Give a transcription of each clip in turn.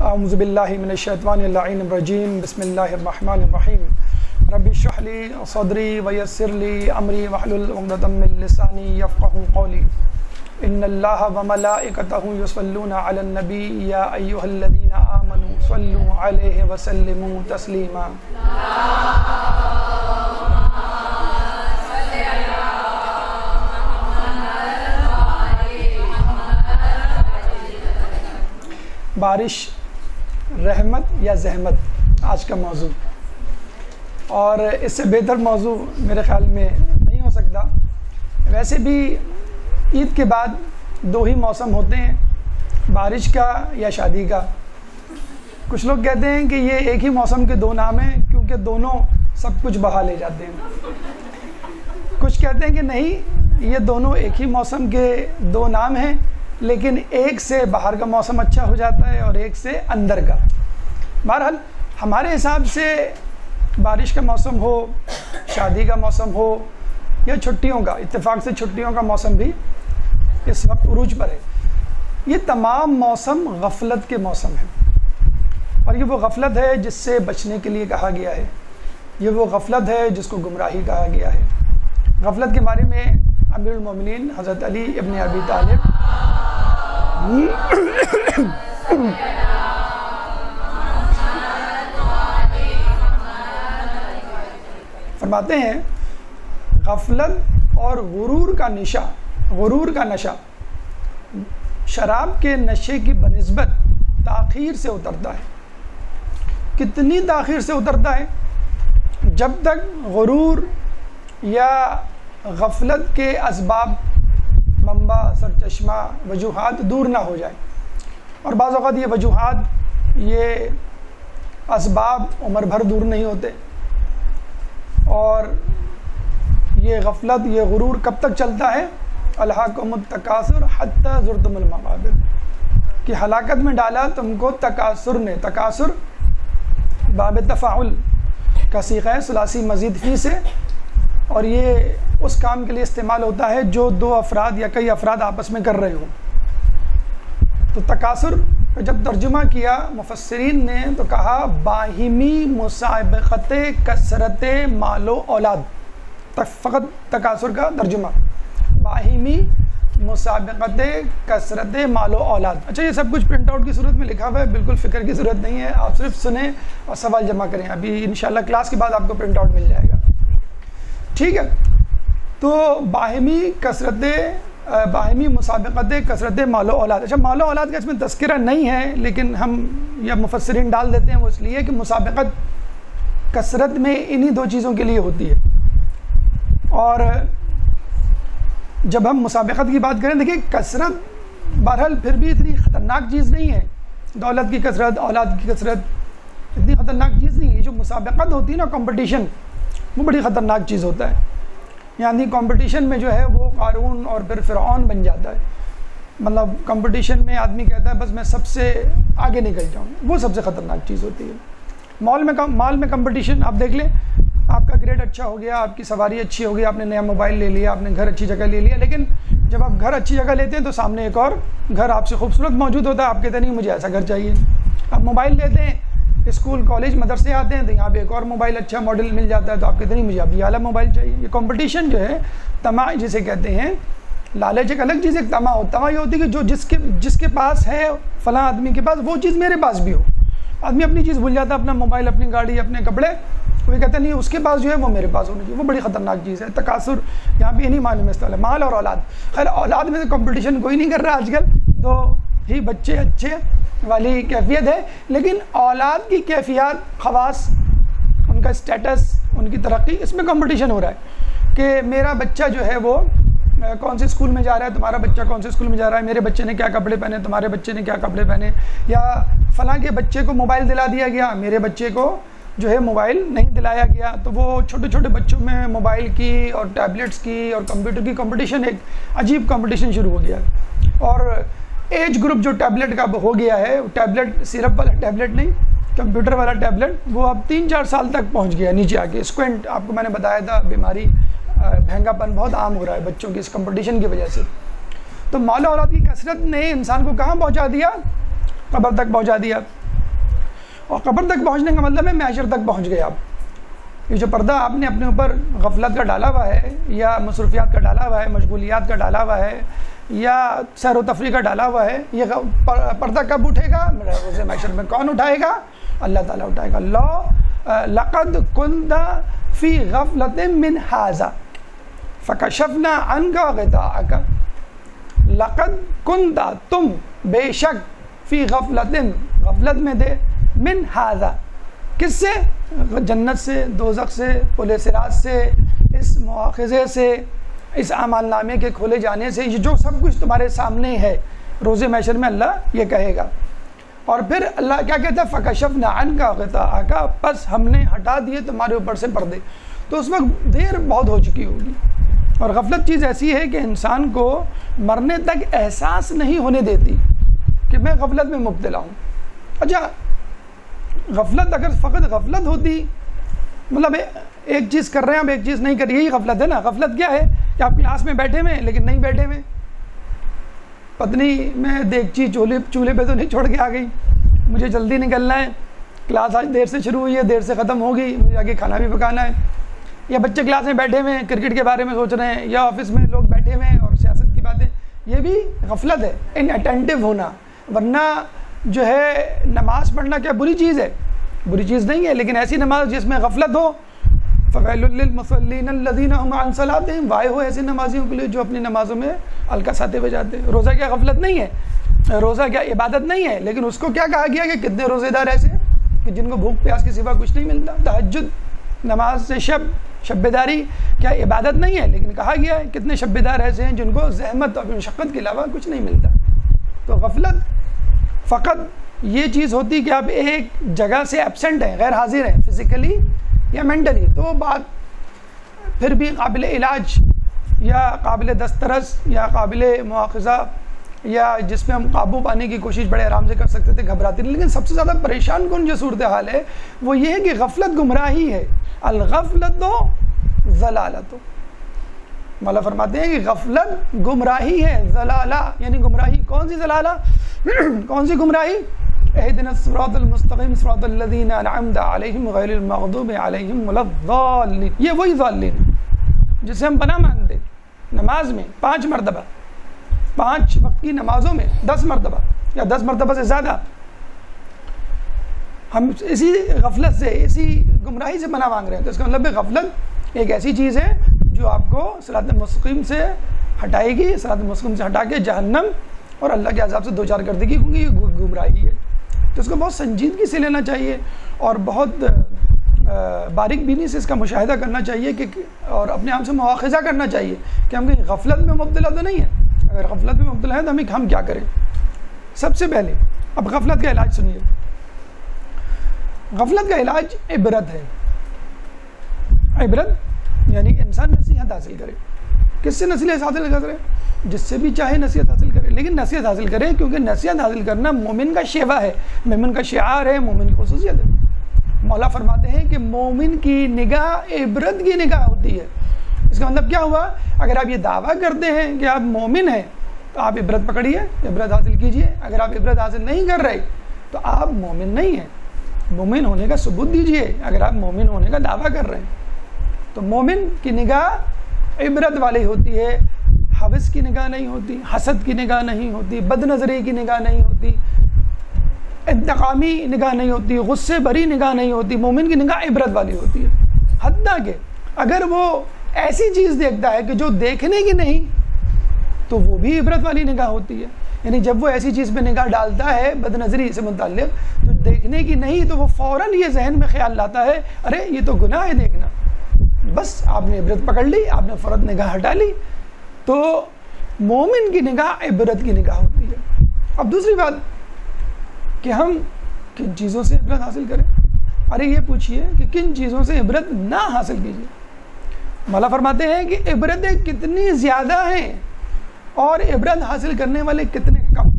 اعوذ باللہ من الشیطان اللعین الرجیم بسم اللہ الرحمن الرحیم رب اشرح لی صدری ویسر لی امری واحلل عقدۃ من لسانی یفقہوا قولی ان اللہ وملائکتہ یصلون علی النبی یا ایھا الذین آمنوا صلوا علیہ وسلموا تسلیما بارش رحمت یا زحمت آج کا موضوع، اور اس سے بہتر موضوع میرے خیال میں نہیں ہو سکتا۔ ویسے بھی عید کے بعد دو ہی موسم ہوتے ہیں، بارش کا یا شادی کا۔ کچھ لوگ کہتے ہیں کہ یہ ایک ہی موسم کے دو نام ہیں کیونکہ دونوں سب کچھ بہا لے جاتے ہیں۔ کچھ کہتے ہیں کہ نہیں، یہ دونوں ایک ہی موسم کے دو نام ہیں، لیکن ایک سے باہر کا موسم اچھا ہو جاتا ہے اور ایک سے اندر کا۔ بہرحال ہمارے حساب سے بارش کا موسم ہو، شادی کا موسم ہو یا چھٹیوں کا، اتفاق سے چھٹیوں کا موسم بھی اس وقت عروج پر ہے۔ یہ تمام موسم غفلت کے موسم ہیں، اور یہ وہ غفلت ہے جس سے بچنے کے لیے کہا گیا ہے، یہ وہ غفلت ہے جس کو گمراہی کہا گیا ہے۔ غفلت کے بارے میں امیر المومنین حضرت علی ابن ابی طالب فرماتے ہیں، غفلت اور غرور کا نشہ شراب کے نشے کی بنسبت تاخیر سے اترتا ہے۔ کتنی تاخیر سے اترتا ہے؟ جب تک غرور یا غفلت کے اسباب، منبع، سرچشمہ، وجوہات دور نہ ہو جائیں، اور بعض اوقات یہ وجوہات، یہ اسباب عمر بھر دور نہیں ہوتے، اور یہ غفلت، یہ غرور کب تک چلتا ہے؟ الہاکم التکاثر حتی زرتم المقابر، کہ ہلاکت میں ڈالا تم کو تکاثر نے۔ تکاثر باب تفاعل کا صیغہ ہے، ثلاثی مزید فی سے، اور یہ اس کام کے لیے استعمال ہوتا ہے جو دو افراد یا کئی افراد آپس میں کر رہے ہوں۔ تو تکاثر کا جب ترجمہ کیا مفسرین نے تو کہا باہمی مسابقت کثرت مال و اولاد، فقط تکاثر کا ترجمہ باہمی مسابقت کثرت مال و اولاد۔ اچھا، یہ سب کچھ پرنٹ آؤٹ کی صورت میں لکھا ہوا ہے، بالکل فکر کی ضرورت نہیں ہے، آپ صرف سنیں اور سوال جمع کریں۔ ابھی انشاءاللہ کلاس کے بعد آپ کو پرنٹ آؤٹ مل جائے گا، ٹھیک ہے؟ تو باہمی مسابقت کثرت مال و اولاد۔ اچھا، مال و اولاد کا اس میں تذکرہ نہیں ہے، لیکن ہم یا مفسرین ڈال دیتے ہیں، وہ اس لیے کہ مسابقت کثرت میں انہی دو چیزوں کے لیے ہوتی ہے۔ اور جب ہم مسابقت کی بات کریں، دیکھیں کثرت بہرحال پھر بھی اتنی خطرناک چیز نہیں ہے، دولت کی کثرت، اولاد کی کثرت اتنی خطرناک چیز نہیں ہے۔ جو مسابقت ہوتی ہے نا، کمپٹیشن، وہ بڑی خطرناک چیز ہوتا ہے۔ یعنی کمپٹیشن میں جو ہے وہ قارون اور پھر فرعون بن جاتا ہے۔ مطلب کمپٹیشن میں آدمی کہتا ہے بس میں سب سے آگے نکل جاؤں، وہ سب سے خطرناک چیز ہوتی ہے۔ مال میں کمپٹیشن، آپ دیکھ لیں، آپ کا گریڈ اچھا ہو گیا، آپ کی سواری اچھی ہو گئی، آپ نے نیا موبائل لے لیا، آپ نے گھر اچھی جگہ لے لیا، لیکن جب آپ گھر اچھی جگہ لیتے ہیں تو سامنے ایک اور گھر آپ سے خوبصورت موجود ہوتا ہے، آپ کہتے ہیں نہیں مجھے ایسا گھر چاہیے۔ آپ موبائل لیتے ہیں، اسکول کالج مدرسے آتے ہیں تو یہاں پہ ایک اور موبائل اچھا ماڈل مل جاتا ہے، تو آپ کہتے ہیں نہیں مجھے ابھی اعلیٰ موبائل چاہیے۔ یہ کمپٹیشن جو ہے، طمع جسے کہتے ہیں، لالچ ایک الگ چیز، ایک طمع یہ ہوتی ہے کہ جو جس کے پاس ہے، فلاں آدمی کے پاس وہ چیز میرے پاس بھی ہو۔ آدمی اپنی چیز بھول جاتا ہے، اپنا موبائل، اپنی گاڑی، اپنے کپڑے، وہ کہتے ہیں نہیں اس کے پاس جو ہے وہ میرے پاس ہونی چاہیے۔ وہ بڑی خطرناک چیز ہے۔ تکاثر یہاں پہ انہیں معنی میں استعمال ہے، مال اور اولاد۔ خیر، اولاد میں سے کمپٹیشن کوئی نہیں کر رہا آج کل، تو ہی بچے اچھے والی کیفیت ہے، لیکن اولاد کی کیفیات، خواص، ان کا اسٹیٹس، ان کی ترقی، اس میں کمپٹیشن ہو رہا ہے کہ میرا بچہ جو ہے وہ کون سے اسکول میں جا رہا ہے، تمہارا بچہ کون سے اسکول میں جا رہا ہے، میرے بچے نے کیا کپڑے پہنے، تمہارے بچے نے کیا کپڑے پہنے، یا فلاں کے بچے کو موبائل دلا دیا گیا، میرے بچے کو جو ہے موبائل نہیں دلایا گیا۔ تو وہ چھوٹے چھوٹے بچوں میں موبائل کی اور ٹیبلٹس کی اور کمپیوٹر کی کمپٹیشن، ایک عجیب کمپٹیشن شروع ہو گیا۔ اور ایج گروپ جو ٹیبلٹ کا ہو گیا ہے، ٹیبلٹ سیرپ والا ٹیبلٹ نہیں، کمپیوٹر والا ٹیبلٹ، وہ اب 3-4 سال تک پہنچ گیا نیچے آ کے۔ اسکوینٹ، آپ کو میں نے بتایا تھا، بیماری، بھینگا پن بہت عام ہو رہا ہے بچوں کی اس کمپٹیشن کی وجہ سے۔ تو مال و اولاد کی کثرت نے انسان کو کہاں پہنچا دیا؟ قبر تک پہنچا دیا۔ اور قبر تک پہنچنے کا مطلب ہے معاشر تک پہنچ گئے آپ. یہ جو پردہ آپ نے اپنے اوپر غفلت کا ڈالا ہوا ہے یا مصروفیات کا ڈالا ہوا ہے, مشغولیات کا ڈالا ہوا ہے یا سیر و تفریح کا ڈالا ہوا ہے, یہ پردہ کب اٹھے گا؟ روز محشر میں. کون اٹھائے گا؟ اللہ تعالیٰ اٹھائے گا. لقد كنت فی غفلۃ من ھذا فکشفنا عنک غطاءک. لقد كنت تم بے شک فی غفلت میں دے من ھذا کس سے؟ جنت سے, دوزخ سے, پل صراط سے, اس مواخذے سے, اس اعمال نامے کے کھولے جانے سے. یہ جو سب کچھ تمہارے سامنے ہے روز محشر میں اللہ یہ کہے گا. اور پھر اللہ کیا کہتا ہے؟ فَكَشَفْنَا عَنْكَ غِطَاءَكَ, پس ہم نے ہٹا دیے تمہارے اوپر سے پردے. تو اس وقت دیر بہت ہو چکی ہوگی. اور غفلت چیز ایسی ہے کہ انسان کو مرنے تک احساس نہیں ہونے دیتی کہ میں غفلت میں مبتلا ہوں. اچھا, غفلت اگر فقط غفلت ہوتی, مطلب ایک چیز کر رہے ہیں اب ایک چیز نہیں کر رہی, یہی غفلت ہے نا. غفلت کیا ہے کہ آپ کلاس میں بیٹھے ہوئے لیکن نہیں بیٹھے ہوئے, پتنی میں دیگچی چولہے پہ تو نہیں چھوڑ کے آ گئی, مجھے جلدی نکلنا ہے, کلاس آج دیر سے شروع ہوئی ہے, دیر سے ختم ہوگی, مجھے آگے کھانا بھی پکانا ہے. یا بچے کلاس میں بیٹھے ہوئے ہیں کرکٹ کے بارے میں سوچ رہے ہیں, یا آفس میں لوگ بیٹھے ہوئے ہیں اور سیاست کی باتیں, یہ بھی غفلت ہے, ان اٹینٹو ہونا. ورنہ جو ہے نماز پڑھنا کیا بری چیز ہے؟ بری چیز نہیں ہے, لیکن ایسی نماز جس میں غفلت ہو. فَوَيْلٌ لِّلْمُصَلِّينَ الَّذِينَ هُمْ عَنْ صَلَاتِهِمْ, وائے ہو ایسے نمازیوں کے لیے جو اپنی نمازوں میں الکساتے ہوئے جاتے ہیں. روزہ کیا غفلت نہیں ہے؟ روزہ کیا عبادت نہیں ہے؟ لیکن اس کو کیا کہا گیا کہ کتنے روزے دار ایسے کہ جن کو بھوک پیاس کے سوا کچھ نہیں ملتا. تہجد, نماز سے شب بیداری کیا عبادت نہیں ہے؟ لیکن کہا گیا ہے کتنے شب بیدار ایسے ہیں جن کو زحمت اور مشقت کے علاوہ کچھ نہیں ملتا. تو غفلت فقط یہ چیز ہوتی کہ آپ ایک جگہ سے ایبسنٹ ہیں, غیر حاضر ہیں, فزیکلی یا مینٹلی, تو بات پھر بھی قابل علاج یا قابل دسترس یا قابل مواخذہ, یا جس پہ ہم قابو پانے کی کوشش بڑے آرام سے کر سکتے تھے, گھبراتے نہیں. لیکن سب سے زیادہ پریشان کن جو صورتحال ہے وہ یہ ہے کہ غفلت گمراہی ہے. الغفلت ضلالت. مولا فرماتے ہیں کہ غفلت گمراہی ہے, ضلالہ یعنی گمراہی. کون سی ضلالہ؟ کون سی گمراہی؟ اهدنا الصراط المستقیم صراط الذین انعمت علیہم غیر المغضوب علیہم ولا الضالین. یہ وہی ضالین جسے ہم پناہ مانگتے نماز میں 5 مرتبہ, 5 وقت کی نمازوں میں 10 مرتبہ یا 10 مرتبہ سے زیادہ. ہم اسی غفلت سے, اسی گمراہی سے پناہ مانگ رہے ہیں. تو اس کا مطلب ہے غفلت ایک ایسی چیز ہے جو آپ کو صراط مستقیم سے ہٹائے گی, صراط مستقیم سے ہٹا کے جہنم اور اللہ کے عذاب سے دوچار کر دے گی, کیونکہ یہ گمراہی ہے. تو اس کو بہت سنجیدگی سے لینا چاہیے اور بہت باریک بینی سے اس کا مشاہدہ کرنا چاہیے کہ اور اپنے آپ سے مواخذہ کرنا چاہیے کہ ہم کہیں غفلت میں مبتلا تو نہیں ہیں. اگر غفلت میں مبتلا ہے تو ہم کیا کریں؟ سب سے پہلے اب غفلت کا علاج سنیے. غفلت کا علاج عبرت ہے. عبرت یعنی انسان نصیحت حاصل کرے. کس سے نصیحت حاصل کرے؟ جس سے بھی چاہے نصیحت حاصل کرے, لیکن نصیحت حاصل کرے کیونکہ نصیحت حاصل کرنا مومن کا شیوا ہے, مومن کا شعار ہے, مومن کی خصوصیت ہے. مولا فرماتے ہیں کہ مومن کی نگاہ عبرت کی نگاہ ہوتی ہے. اس کا مطلب کیا ہوا؟ اگر آپ یہ دعویٰ کرتے ہیں کہ آپ مومن ہیں تو آپ عبرت پکڑیے, عبرت حاصل کیجیے. اگر آپ عبرت حاصل نہیں کر رہے تو آپ مومن نہیں ہیں. مومن ہونے کا ثبوت دیجیے اگر آپ مومن ہونے کا دعویٰ کر رہے ہیں. تو مومن کی نگاہ عبرت والی ہوتی ہے, حوث کی نگاہ نہیں ہوتی, حسد کی نگاہ نہیں ہوتی, بد نظری کی نگاہ نہیں ہوتی, انتقامی نگاہ نہیں ہوتی, غصے بھری نگاہ نہیں ہوتی. مومن کی نگاہ عبرت والی ہوتی ہے. حتیٰ کہ اگر وہ ایسی چیز دیکھتا ہے کہ جو دیکھنے کی نہیں تو وہ بھی عبرت والی نگاہ ہوتی ہے. یعنی جب وہ ایسی چیز پہ نگاہ ڈالتا ہے بد نظری سے متعلق جو دیکھنے کی نہیں, تو وہ فوراً یہ ذہن میں خیال لاتا ہے ارے یہ تو گناہ ہے دیکھنا. بس آپ نے عبرت پکڑ لی, آپ نے فوراً نگاہ ہٹا لی. تو مومن کی نگاہ عبرت کی نگاہ ہوتی ہے. اب دوسری بات کہ ہم کن چیزوں سے عبرت حاصل کریں. ارے یہ پوچھئے کہ کن چیزوں سے عبرت نہ حاصل کیجیے. مولا فرماتے ہیں کہ عبرتیں کتنی زیادہ ہیں اور عبرت حاصل کرنے والے کتنے کم.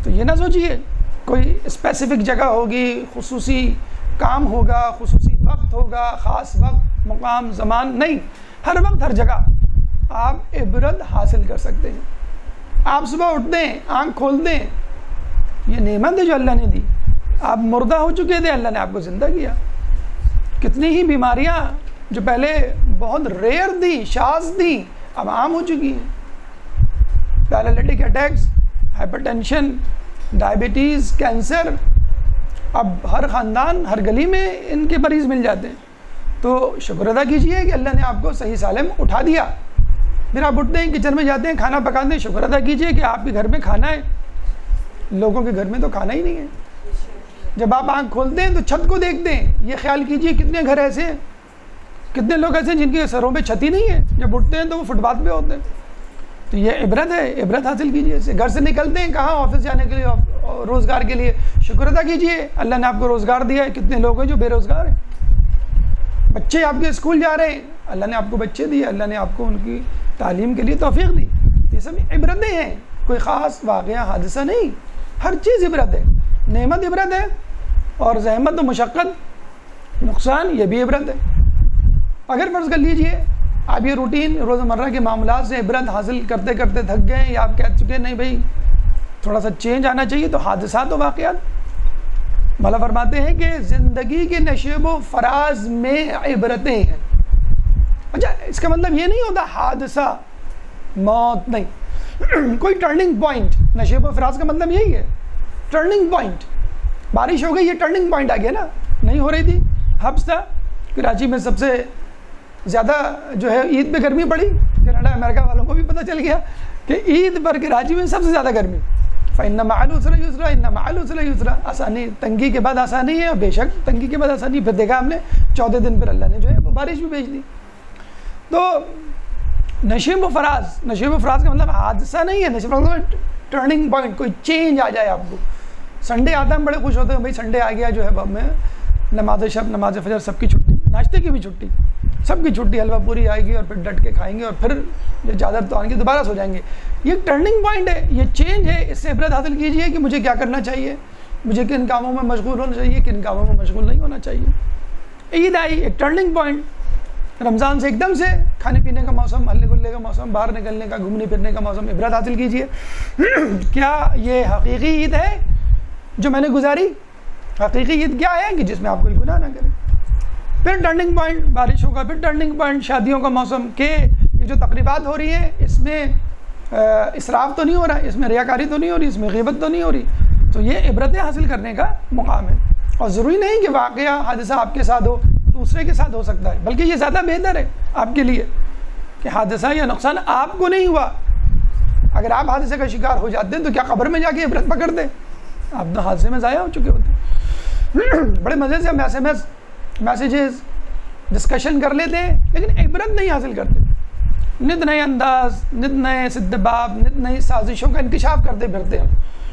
تو یہ نہ سوچیے کوئی اسپیسیفک جگہ ہوگی, خصوصی کام ہوگا, خصوصی وقت ہوگا, خاص وقت, مقام, زمان. نہیں, ہر وقت ہر جگہ آپ عبرت حاصل کر سکتے ہیں. آپ صبح اٹھتے ہیں, آنکھ کھولتے ہیں, یہ نعمت ہے جو اللہ نے دی. آپ مردہ ہو چکے تھے، اللہ نے آپ کو زندہ کیا. کتنی ہی بیماریاں جو پہلے بہت ریئر تھیں، شاذ تھیں، اب عام ہو چکی ہیں. Paralytic attacks, hypertension, diabetes, cancer, اب ہر خاندان، ہر گلی میں ان کے مریض مل جاتے ہیں. تو شکر ادا کیجئے کہ اللہ نے آپ کو صحیح سالم اٹھا دیا. پھر آپ اٹھتے ہیں، کچن میں جاتے ہیں، کھانا پکاتے ہیں، شکر ادا کیجئے کہ آپ کے گھر میں کھانا ہے. لوگوں کے گھر میں تو کھانا ہی نہیں ہے. جب آپ آنکھ کھولتے ہیں تو چھت کو دیکھتے ہیں. یہ خیال کیجئے کتنے گھر ایسے ہیں، کتنے لوگ ایسے ہیں جن کے سروں پہ چھت ہی نہیں ہے. جب اٹھتے ہیں تو وہ فٹ پاتھ پہ ہوتے ہیں. تو یہ عبرت ہے، عبرت حاصل کیجئے اس سے. گھر سے نکلتے ہیں کہاں؟ آفس جانے کے لیے، روزگار کے لیے. شکر ادا کیجئے اللہ نے آپ کو روزگار دیا ہے. کتنے لوگ ہیں جو بے روزگار ہیں. بچے آپ کے اسکول جا رہے ہیں، اللہ نے آپ کو بچے دیے، اللہ نے آپ کو ان کی تعلیم کے لیے توفیق دی. یہ سب عبرتیں ہیں، کوئی خاص واقعہ حادثہ نہیں. ہر چیز عبرت ہے. نعمت عبرت ہے، اور زحمت و مشقت، نقصان، یہ بھی عبرت ہے. اگر فرض کر لیجئے آپ یہ روٹین روزمرہ کے معاملات سے عبرت حاصل کرتے کرتے تھک گئے، یا آپ کہہ چکے نہیں بھائی تھوڑا سا چینج آنا چاہیے، تو حادثات و واقعات مولا فرماتے ہیں کہ زندگی کے نشیب و فراز میں عبرتیں ہیں. اچھا، اس کا مطلب یہ نہیں ہوتا حادثہ موت نہیں. کوئی ٹرننگ پوائنٹ، نشیب و فراز کا مطلب یہی ہے، ٹرننگ پوائنٹ. بارش ہو گئی، یہ ٹرننگ پوائنٹ آ گیا نا. نہیں ہو رہی تھی، حبس تھا. کراچی میں سب سے زیادہ جو ہے عید پہ گرمی پڑی. کینیڈا امریکہ والوں کو بھی پتہ چل گیا کہ عید پر کراچی میں سب سے زیادہ گرمی. فَإِنَّ مَعَ الْعُسْرِ يُسْرًا، إِنَّ مَعَ الْعُسْرِ يُسْرًا. آسانی، تنگی کے بعد آسانی ہے، اور بے شک تنگی کے بعد آسانی. پھر دیکھا ہم نے 14 دن پر اللہ نے جو ہے وہ بارش بھی بھیج دی. تو نشیب و فراز، نشیب و فراز کا مطلب حادثہ نہیں ہے. نشیب و فراز ٹرننگ پوائنٹ، کوئی چینج آ جائے آپ کو. سنڈے آتا ہے ہم بڑے خوش ہوتے ہیں، بھائی سنڈے آ گیا، جو ہے اب میں نماز شب، نماز فجر، سب کی چھٹی، ناشتے کی بھی چھٹی، سب کی چھٹی، حلوہ پوری آئے گی، اور پھر ڈٹ کے کھائیں گے، اور پھر یہ چادر توان کے دوبارہ سو جائیں گے. یہ ٹرننگ پوائنٹ ہے، یہ چینج ہے. اس سے عبرت حاصل کیجئے کہ مجھے کیا کرنا چاہیے، مجھے کن کاموں میں مشغول ہونا چاہیے، کن کاموں میں مشغول نہیں ہونا چاہیے. عید آئی، ایک ٹرننگ پوائنٹ. رمضان سے ایک دم سے کھانے پینے کا موسم، ہلے گلے کا موسم، باہر نکلنے کا، گھومنے پھرنے کا موسم. عبرت حاصل کیجئے. کیا یہ حقیقی عید ہے جو میں نے گزاری؟ حقیقی عید کیا ہے کہ جس میں آپ کوئی گناہ نہ کریں. پھر ٹرننگ پوائنٹ بارش ہوگا. پھر ٹرننگ پوائنٹ شادیوں کا موسم، کہ یہ جو تقریبات ہو رہی ہیں اس میں اسراف تو نہیں ہو رہا، اس میں ریاکاری تو نہیں ہو رہی، اس میں غیبت تو نہیں ہو رہی. تو یہ عبرتیں حاصل کرنے کا مقام ہے. اور ضروری نہیں کہ واقعہ حادثہ آپ کے ساتھ ہو، دوسرے کے ساتھ ہو سکتا ہے. بلکہ یہ زیادہ بہتر ہے آپ کے لیے کہ حادثہ یا نقصان آپ کو نہیں ہوا. اگر آپ حادثے کا شکار ہو جاتے ہیں تو کیا قبر میں جا کے عبرت پکڑتے؟ آپ تو حادثے میں ضائع ہو چکے ہوتے. بڑے مزے سے ہم میسیجز ڈسکشن کر لیتے ہیں، لیکن عبرت نہیں حاصل کرتے. نت نئے انداز، نت نئے سدباب، نت نئی سازشوں کا انکشاف کرتے پھرتے ہیں.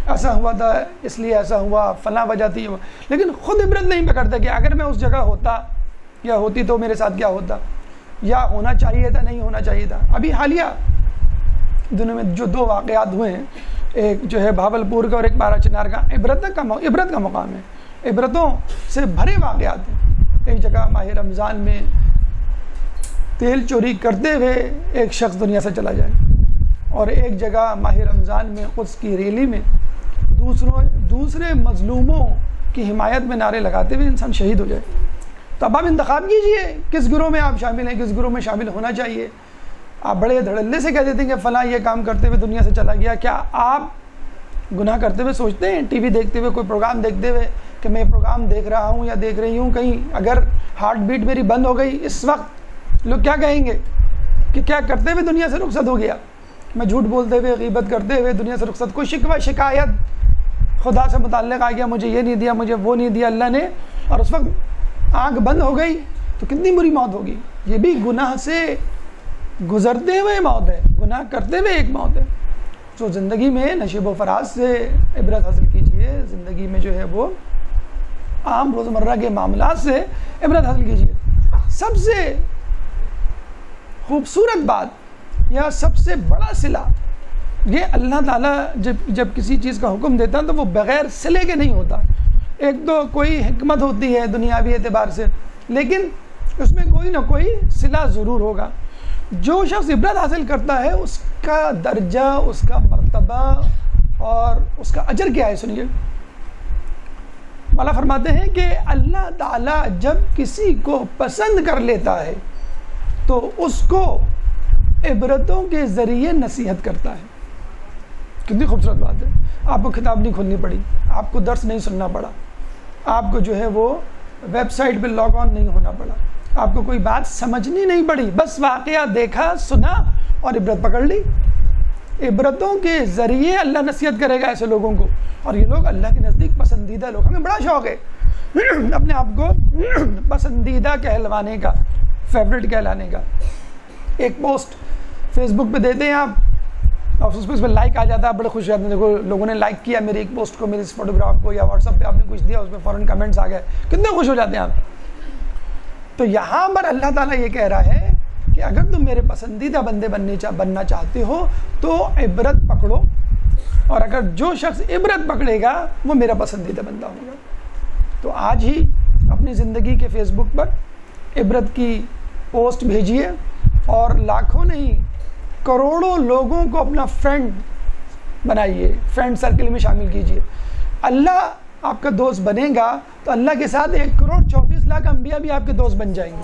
ایسا ہوا تھا، اس لیے ایسا ہوا، فلاں وجہ تھی. لیکن خود عبرت نہیں پکڑتے کہ اگر میں اس جگہ ہوتا یا ہوتی تو میرے ساتھ کیا ہوتا، یا ہونا چاہیے تھا، نہیں ہونا چاہیے تھا. ابھی حالیہ دنوں میں جو 2 واقعات ہوئے ہیں، ایک جو ہے بھاولپور کا اور ایک بارہ چنار کا، عبرت کا مقام ہے. عبرتوں سے بھرے واقعات ہیں. ایک جگہ ماہ رمضان میں تیل چوری کرتے ہوئے ایک شخص دنیا سے چلا جائے، اور ایک جگہ ماہ رمضان میں قدس کی ریلی میں دوسرے مظلوموں کی حمایت میں نعرے لگاتے ہوئے انسان شہید ہو جائے. تو اب آپ انتخاب کیجئے کس گروہ میں آپ شامل ہیں، کس گروہ میں شامل ہونا چاہیے. آپ بڑے دھڑلے سے کہہ دیتے ہیں کہ فلاں یہ کام کرتے ہوئے دنیا سے چلا گیا. کیا آپ گناہ کرتے ہوئے سوچتے ہیں، ٹی وی دیکھتے ہوئے، کوئی پروگرام دیکھتے ہوئے، کہ میں پروگرام دیکھ رہا ہوں یا دیکھ رہی ہوں، کہیں اگر ہارٹ بیٹ میری بند ہو گئی اس وقت لوگ کیا کہیں گے کہ کیا کرتے ہوئے دنیا سے رخصت ہو گیا؟ میں جھوٹ بولتے ہوئے، غیبت کرتے ہوئے دنیا سے رخصت. کوئی شکوہ شکایت خدا سے متعلق آ گیا، مجھے یہ نہیں دیا، مجھے وہ نہیں دیا اللہ نے، اور اس وقت آنکھ بند ہو گئی، تو کتنی بری موت ہوگی. یہ بھی گناہ سے گزرتے ہوئے موت ہے، گناہ کرتے ہوئے ایک موت ہے. تو زندگی میں نشیب و فراز سے عبرت حاصل کیجئے. زندگی میں جو ہے وہ عام روزمرہ کے معاملات سے عبرت حاصل کیجئے. سب سے خوبصورت بات یا سب سے بڑا صلہ یہ اللہ تعالیٰ جب کسی چیز کا حکم دیتا ہے تو وہ بغیر صلے کے نہیں ہوتا. ایک تو کوئی حکمت ہوتی ہے دنیاوی اعتبار سے، لیکن اس میں کوئی نہ کوئی صلہ ضرور ہوگا. جو شخص عبرت حاصل کرتا ہے اس کا درجہ، اس کا مرتبہ اور اس کا اجر کیا ہے. سنیے، والا فرماتے ہیں کہ اللہ تعالیٰ جب کسی کو پسند کر لیتا ہے تو اس کو عبرتوں کے ذریعے نصیحت کرتا ہے. کتنی خوبصورت بات ہے. آپ کو کتاب نہیں کھولنی پڑی, آپ کو درس نہیں سننا پڑا, آپ کو جو ہے وہ ویب سائٹ پہ لاگ آن نہیں ہونا پڑا, آپ کو کوئی بات سمجھنی نہیں پڑی, بس واقعہ دیکھا, سنا اور عبرت پکڑ لی. عبرتوں کے ذریعے اللہ نصیحت کرے گا ایسے لوگوں کو, اور یہ لوگ اللہ کے نزدیک پسندیدہ لوگ. ہمیں بڑا شوق ہے اپنے آپ کو پسندیدہ کہلوانے کا, فیوریٹ کہلانے کا. ایک پوسٹ فیس بک پہ دیتے ہیں آپ اور اس پہ لائک آ جاتا ہے, بڑے خوش رہتے ہیں, دیکھو لوگوں نے لائک کیا میری ایک پوسٹ کو, میری اس فوٹوگراف کو, یا واٹس ایپ پہ آپ نے کچھ دیا اس پہ فوراً کمنٹس آ گئے, کتنے خوش ہو جاتے ہیں آپ. تو یہاں پر اللہ تعالیٰ یہ کہہ رہا ہے کہ اگر تم میرے پسندیدہ بندے بننا چاہتے ہو تو عبرت پکڑو, اور اگر جو شخص عبرت پکڑے گا وہ میرا پسندیدہ بندہ ہوگا. تو آج ہی اپنی زندگی کے فیس بک پر عبرت کی پوسٹ بھیجیے اور لاکھوں نہیں کروڑوں لوگوں کو اپنا فرینڈ بنائیے, فرینڈ سرکل میں شامل کیجیے. اللہ آپ کا دوست بنے گا تو اللہ کے ساتھ 1,24,00,000 انبیاء بھی آپ کے دوست بن جائیں گے.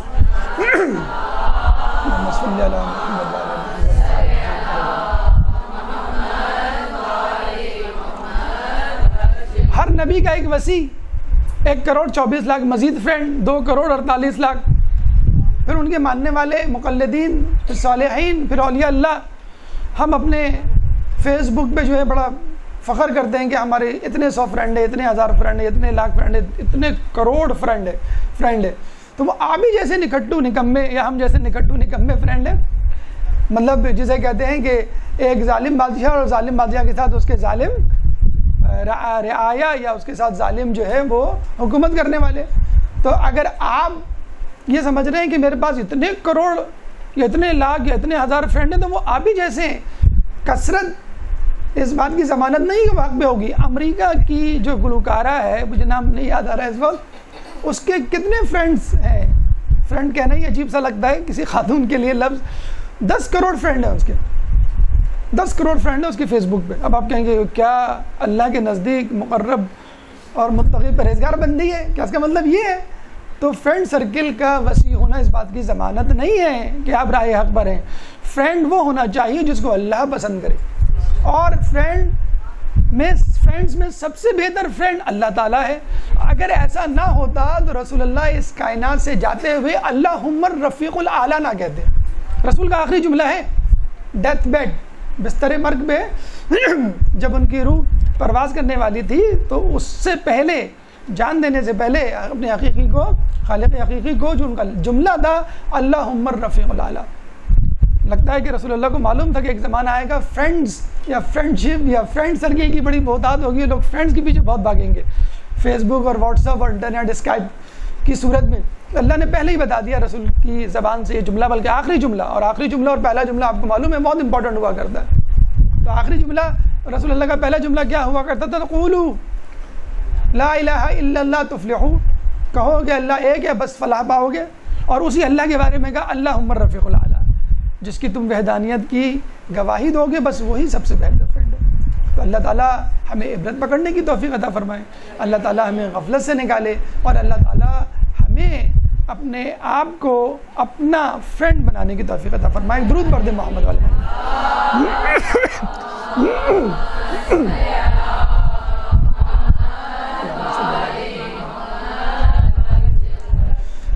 ہر نبی کا ایک وسیع 1,24,00,000 مزید فرینڈ, 2,48,00,000, پھر ان کے ماننے والے مقلدین, پھر صالحین, پھر اولیاء اللہ. ہم اپنے فیس بک پہ جو ہے بڑا فخر کرتے ہیں کہ ہمارے اتنے 100 فرینڈ ہے, اتنے 1000 فرینڈ ہے, اتنے لاکھ فرینڈ ہے, اتنے کروڑ فرینڈ ہے. تو وہ آپ ہی جیسے نکھٹو نکمے یا ہم جیسے نکھٹو نکمے فرینڈ ہیں. مطلب جسے کہتے ہیں کہ ایک ظالم بادشاہ اور ظالم بادشاہ کے ساتھ اس کے ظالم رعایا یا اس کے ساتھ ظالم جو ہے وہ حکومت کرنے والے. تو اگر آپ یہ سمجھ رہے ہیں کہ میرے پاس اتنے کروڑ یا اتنے لاکھ یا اتنے ہزار فرینڈ ہیں تو وہ آپ ہی جیسے ہیں. کثرت اس بات کی ضمانت نہیں کہ واقع ہوگی. امریکہ کی جو گلوکارہ ہے, مجھے نام نہیں یاد آ رہا ہے اس وقت, اس کے کتنے فرینڈز ہیں. فرینڈ کہنا ہی عجیب سا لگتا ہے کسی خاتون کے لیے لفظ. 10 کروڑ فرینڈ ہیں اس کے, 10 کروڑ فرینڈ ہیں اس کے فیس بک پہ. اب آپ کہیں گے کیا اللہ کے نزدیک مقرب اور متقی پرہیزگار بندی ہے, کیا اس کا مطلب یہ ہے؟ تو فرینڈ سرکل کا وسیع ہونا اس بات کی ضمانت نہیں ہے کہ آپ راہ حق پر ہیں. فرینڈ وہ ہونا چاہیے جس کو اللہ پسند کرے, اور فرینڈز میں سب سے بہتر فرینڈ اللہ تعالیٰ ہے. اگر ایسا نہ ہوتا تو رسول اللہ اس کائنات سے جاتے ہوئے اللہم الرفیق الاعلیٰ نہ کہتے. رسول کا آخری جملہ ہے ڈیتھ بیڈ, بستر مرگ پہ جب ان کی روح پرواز کرنے والی تھی تو اس سے پہلے, جان دینے سے پہلے, اپنے حقیقی کو, خالق حقیقی کو, جو ان کا جملہ تھا اللہم الرفیق الاعلیٰ. لگتا ہے کہ رسول اللہ کو معلوم تھا کہ ایک زمانہ آئے گا فرینڈز یا فرینڈشپ یا فرینڈ سرکل کی بڑی بہتات ہوگی, لوگ فرینڈز کے پیچھے بہت بھاگیں گے فیس بک اور واٹس ایپ اور انٹرنیٹ اسکائپ کی صورت میں. اللہ نے پہلے ہی بتا دیا رسول کی زبان سے یہ جملہ, بلکہ آخری جملہ, اور آخری جملہ اور پہلا جملہ آپ کو معلوم ہے بہت امپورٹنٹ ہوا کرتا ہے. تو آخری جملہ رسول اللہ کا پہلا جملہ کیا ہوا کرتا تھا؟ قولوا لا الہ الا اللہ تفلحوا, کہو کہ اللہ ایک ہے بس فلاح پاؤ گے. اور اسی اللہ کے بارے میں کہا اللہم الرفیق الاعلیٰ, جس کی تم وحدانیت کی گواہی دو گے بس وہی سب سے بہتر فرینڈ ہے. تو اللہ تعالیٰ ہمیں عبرت پکڑنے کی توفیق عطا فرمائے, اللہ تعالیٰ ہمیں غفلت سے نکالے, اور اللہ تعالیٰ ہمیں اپنے آپ کو اپنا فرینڈ بنانے کی توفیق عطا فرمائے. درود پڑھ دیں محمد والے.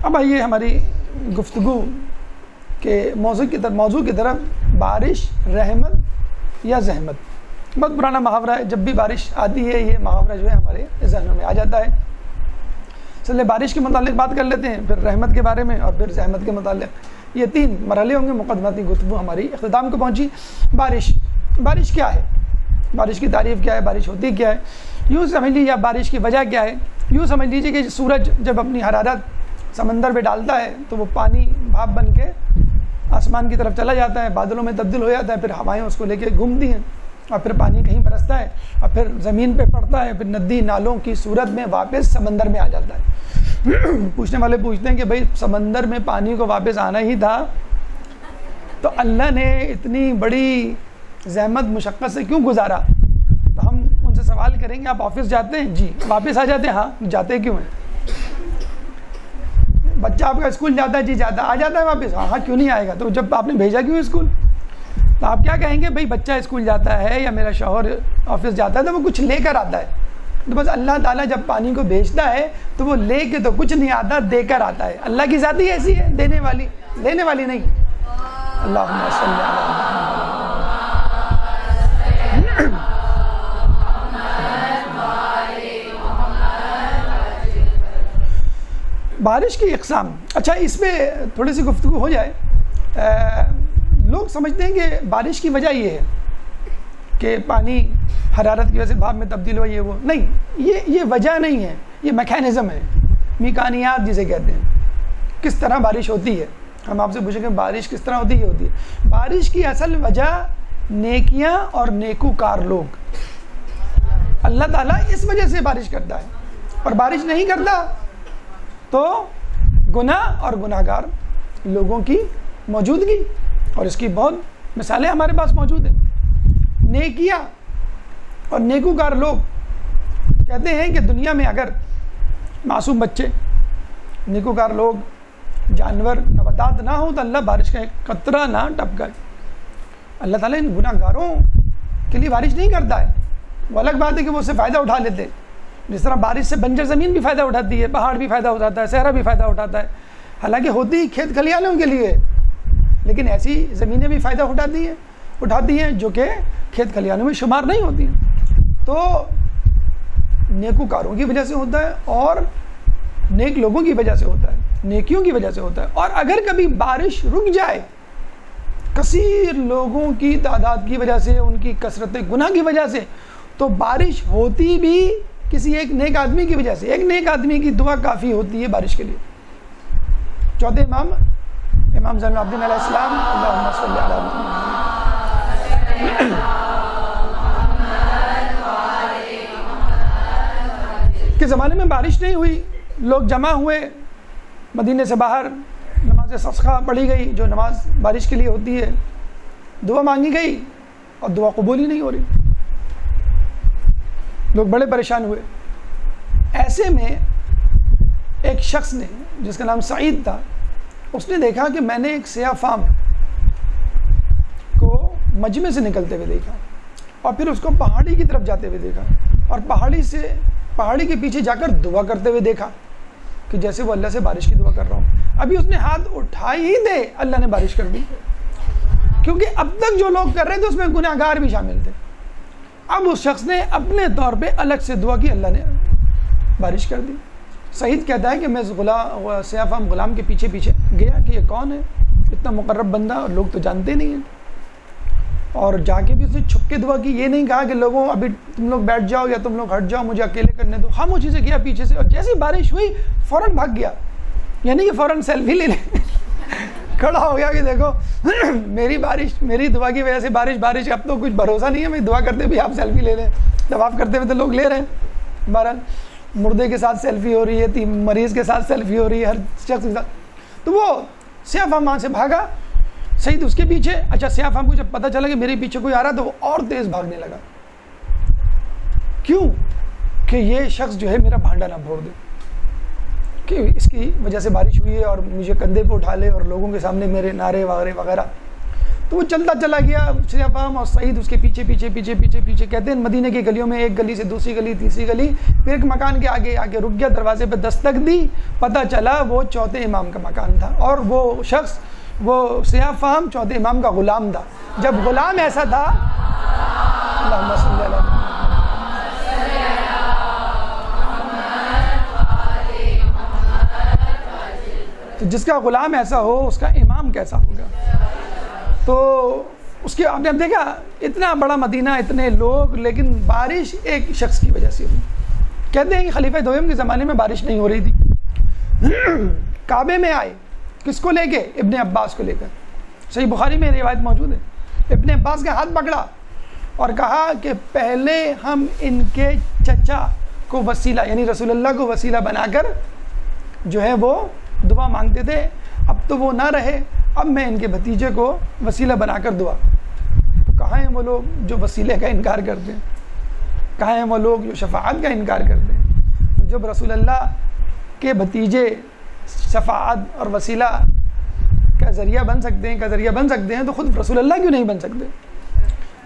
اب آئیے ہماری گفتگو کے موضوع کی طرف, بارش رحمت یا زحمت. بہت پرانا محاورہ ہے, جب بھی بارش آتی ہے یہ محاورہ جو ہے ہمارے ذہنوں میں آ جاتا ہے. چلے بارش کے متعلق بات کر لیتے ہیں, پھر رحمت کے بارے میں, اور پھر زحمت کے متعلق. یہ 3 مرحلے ہوں گے. مقدماتی گفتگو ہماری اختتام کو پہنچی. بارش کیا ہے, بارش کی تعریف کیا ہے, بارش ہوتی کیا ہے, یوں سمجھ لیجیے. یا بارش کی وجہ کیا ہے, یوں سمجھ لیجیے کہ سورج جب اپنی حرارت سمندر پہ ڈالتا ہے تو وہ پانی بھاپ بن کے آسمان کی طرف چلا جاتا ہے, بادلوں میں تبدیل ہو جاتا ہے, پھر ہوائیں اس کو لے کے گھومتی ہیں, اور پھر پانی کہیں برستا ہے, اور پھر زمین پہ پڑتا ہے, پھر ندی نالوں کی صورت میں واپس سمندر میں آ جاتا ہے. پوچھنے والے پوچھتے ہیں کہ بھائی سمندر میں پانی کو واپس آنا ہی تھا تو اللہ نے اتنی بڑی زحمت مشقت سے کیوں گزارا؟ تو ہم ان سے سوال کریں گے آپ آفس جاتے ہیں؟ جی. واپس آ جاتے ہیں؟ ہاں. جاتے کیوں ہیں؟ بچہ آپ کا اسکول جاتا ہے؟ جی جاتا ہے. آ جاتا ہے واپس؟ ہاں. ہاں کیوں نہیں آئے گا؟ تو جب آپ نے بھیجا کیوں اسکول؟ تو آپ کیا کہیں گے؟ بھائی بچہ اسکول جاتا ہے یا میرا شوہر آفس جاتا ہے تو وہ کچھ لے کر آتا ہے. تو بس اللہ تعالیٰ جب پانی کو بھیجتا ہے تو وہ لے کے تو کچھ نہیں آتا، دے کر آتا ہے. اللہ کی ذات ہی ایسی ہے، دینے والی، لینے والی نہیں. اللہم صلی علی بارش کی اقسام. اچھا اس پہ تھوڑی سی گفتگو ہو جائے. لوگ سمجھتے ہیں کہ بارش کی وجہ یہ ہے کہ پانی حرارت کی وجہ سے بھاپ میں تبدیل ہوا، یہ وہ نہیں. یہ وجہ نہیں ہے، یہ میکینزم ہے، میکانیات جسے کہتے ہیں. کس طرح بارش ہوتی ہے. ہم آپ سے پوچھیں کہ بارش کس طرح ہوتی ہے. بارش کی اصل وجہ نیکیاں اور نیکوکار لوگ. اللہ تعالیٰ اس وجہ سے بارش کرتا ہے، اور بارش نہیں کرتا تو گناہ اور گناہ گار لوگوں کی موجودگی. اور اس کی بہت مثالیں ہمارے پاس موجود ہیں. نیکیاں اور نیکوکار لوگ کہتے ہیں کہ دنیا میں اگر معصوم بچے، نیکوکار لوگ، جانور، نباتات نہ ہوں تو اللہ بارش کا ایک قطرہ نہ ٹپکائے. اللہ تعالیٰ ان گناہ گاروں کے لیے بارش نہیں کرتا ہے. وہ الگ بات ہے کہ وہ اس سے فائدہ اٹھا لیتے ہیں. جس طرح بارش سے بنجر زمین بھی فائدہ اٹھاتی ہے، پہاڑ بھی فائدہ اٹھاتا ہے، صحرا بھی فائدہ اٹھاتا ہے. حالانکہ ہوتی ہی کھیت کھلیانوں کے لیے، لیکن ایسی زمینیں بھی فائدہ اٹھاتی ہیں جو کہ کھیت کھلیانوں میں شمار نہیں ہوتی ہیں. تو نیکوکاروں کی وجہ سے ہوتا ہے اور نیک لوگوں کی وجہ سے ہوتا ہے، نیکیوں کی وجہ سے ہوتا ہے. اور اگر کبھی بارش رک جائے کثیر لوگوں کی تعداد کی وجہ سے، ان کی کثرت گناہ کی وجہ سے، تو بارش ہوتی بھی کسی ایک نیک آدمی کی وجہ سے. ایک نیک آدمی کی دعا کافی ہوتی ہے بارش کے لیے. چوتھے امام زین العابدین علیہ السلام، اللہم صلی علی محمد کے زمانے میں بارش نہیں ہوئی. لوگ جمع ہوئے مدینے سے باہر، نماز استسقاء پڑھی گئی جو نماز بارش کے لیے ہوتی ہے، دعا مانگی گئی اور دعا قبول ہی نہیں ہو رہی. لوگ بڑے پریشان ہوئے. ایسے میں ایک شخص نے جس کا نام سعید تھا، اس نے دیکھا کہ میں نے ایک سیاہ فام کو مجمع سے نکلتے ہوئے دیکھا اور پھر اس کو پہاڑی کی طرف جاتے ہوئے دیکھا اور پہاڑی کے پیچھے جا کر دعا کرتے ہوئے دیکھا کہ جیسے وہ اللہ سے بارش کی دعا کر رہا ہوں. ابھی اس نے ہاتھ اٹھائی ہی دے اللہ نے بارش کر دی، کیونکہ اب تک جو لوگ کر رہے تھے اس میں گناہ گار بھی شامل تھے. اب اس شخص نے اپنے طور پہ الگ سے دعا کی، اللہ نے بارش کر دی. سعید کہتا ہے کہ میں سیاہ فام غلام کے پیچھے گیا کہ یہ کون ہے، اتنا مقرب بندہ، اور لوگ تو جانتے نہیں ہیں. اور جا کے بھی اس نے چھپ کے دعا کی. یہ نہیں کہا کہ لوگوں ابھی تم لوگ بیٹھ جاؤ یا تم لوگ ہٹ جاؤ، مجھے اکیلے کرنے دو. خاموشی سے گیا پیچھے سے، اور جیسی بارش ہوئی فوراً بھاگ گیا. یعنی کہ فوراً سیلفی لے لے کھڑا ہو گیا کہ دیکھو میری دعا کی وجہ سے بارش. اب تو کچھ بھروسہ نہیں ہے، میں دعا کرتے بھی آپ سیلفی لے لیں. طواف کرتے ہوئے تو لوگ لے رہے ہیں. بہرحال مردے کے ساتھ سیلفی ہو رہی ہے، مریض کے ساتھ سیلفی ہو رہی ہے، ہر شخص کے ساتھ. تو وہ سیاہ فام وہاں سے بھاگا، سعید اس کے پیچھے. اچھا سیاہ فام کو جب پتہ چلا کہ میرے پیچھے کوئی آ رہا تو وہ اور تیز بھاگنے لگا. کیوں؟ کہ یہ شخص جو ہے میرا بھانڈا نہ پھوڑ دے، کہ اس کی وجہ سے بارش ہوئی ہے اور مجھے کندھے پہ اٹھا لے اور لوگوں کے سامنے میرے نعرے وغیرہ. تو وہ چلتا چلا گیا سیاہ فام، اور سعید اس کے پیچھے. کہتے ہیں مدینے کی گلیوں میں ایک گلی سے دوسری گلی، تیسری گلی، پھر ایک مکان کے آگے رک گیا. دروازے پہ دستک دی، پتہ چلا وہ چوتھے امام کا مکان تھا، اور وہ شخص، وہ سیاہ فام چوتھے امام کا غلام تھا. جب غلام ایسا تھا، اللہم صلی علی محمد، تو جس کا غلام ایسا ہو اس کا امام کیسا ہوگا. تو اس کے آپ نے دیکھا اتنا بڑا مدینہ، اتنے لوگ، لیکن بارش ایک شخص کی وجہ سے ہوئی. کہتے ہیں کہ خلیفہ دویم کے زمانے میں بارش نہیں ہو رہی تھی. کعبے میں آئے، کس کو لے کے؟ ابن عباس کو لے کر. صحیح بخاری میں روایت موجود ہے. ابن عباس کا ہاتھ پکڑا اور کہا کہ پہلے ہم ان کے چچا کو وسیلہ، یعنی رسول اللہ کو وسیلہ بنا کر جو ہے وہ دعا مانگتے تھے، اب تو وہ نہ رہے، اب میں ان کے بھتیجے کو وسیلہ بنا کر دعا. تو کہاں ہیں وہ لوگ جو وسیلے کا انکار کرتے ہیں؟ کہاں ہیں وہ لوگ جو شفاعت کا انکار کرتے ہیں؟ تو جب رسول اللہ کے بھتیجے شفاعت اور وسیلہ کا ذریعہ بن سکتے ہیں تو خود رسول اللہ کیوں نہیں بن سکتے؟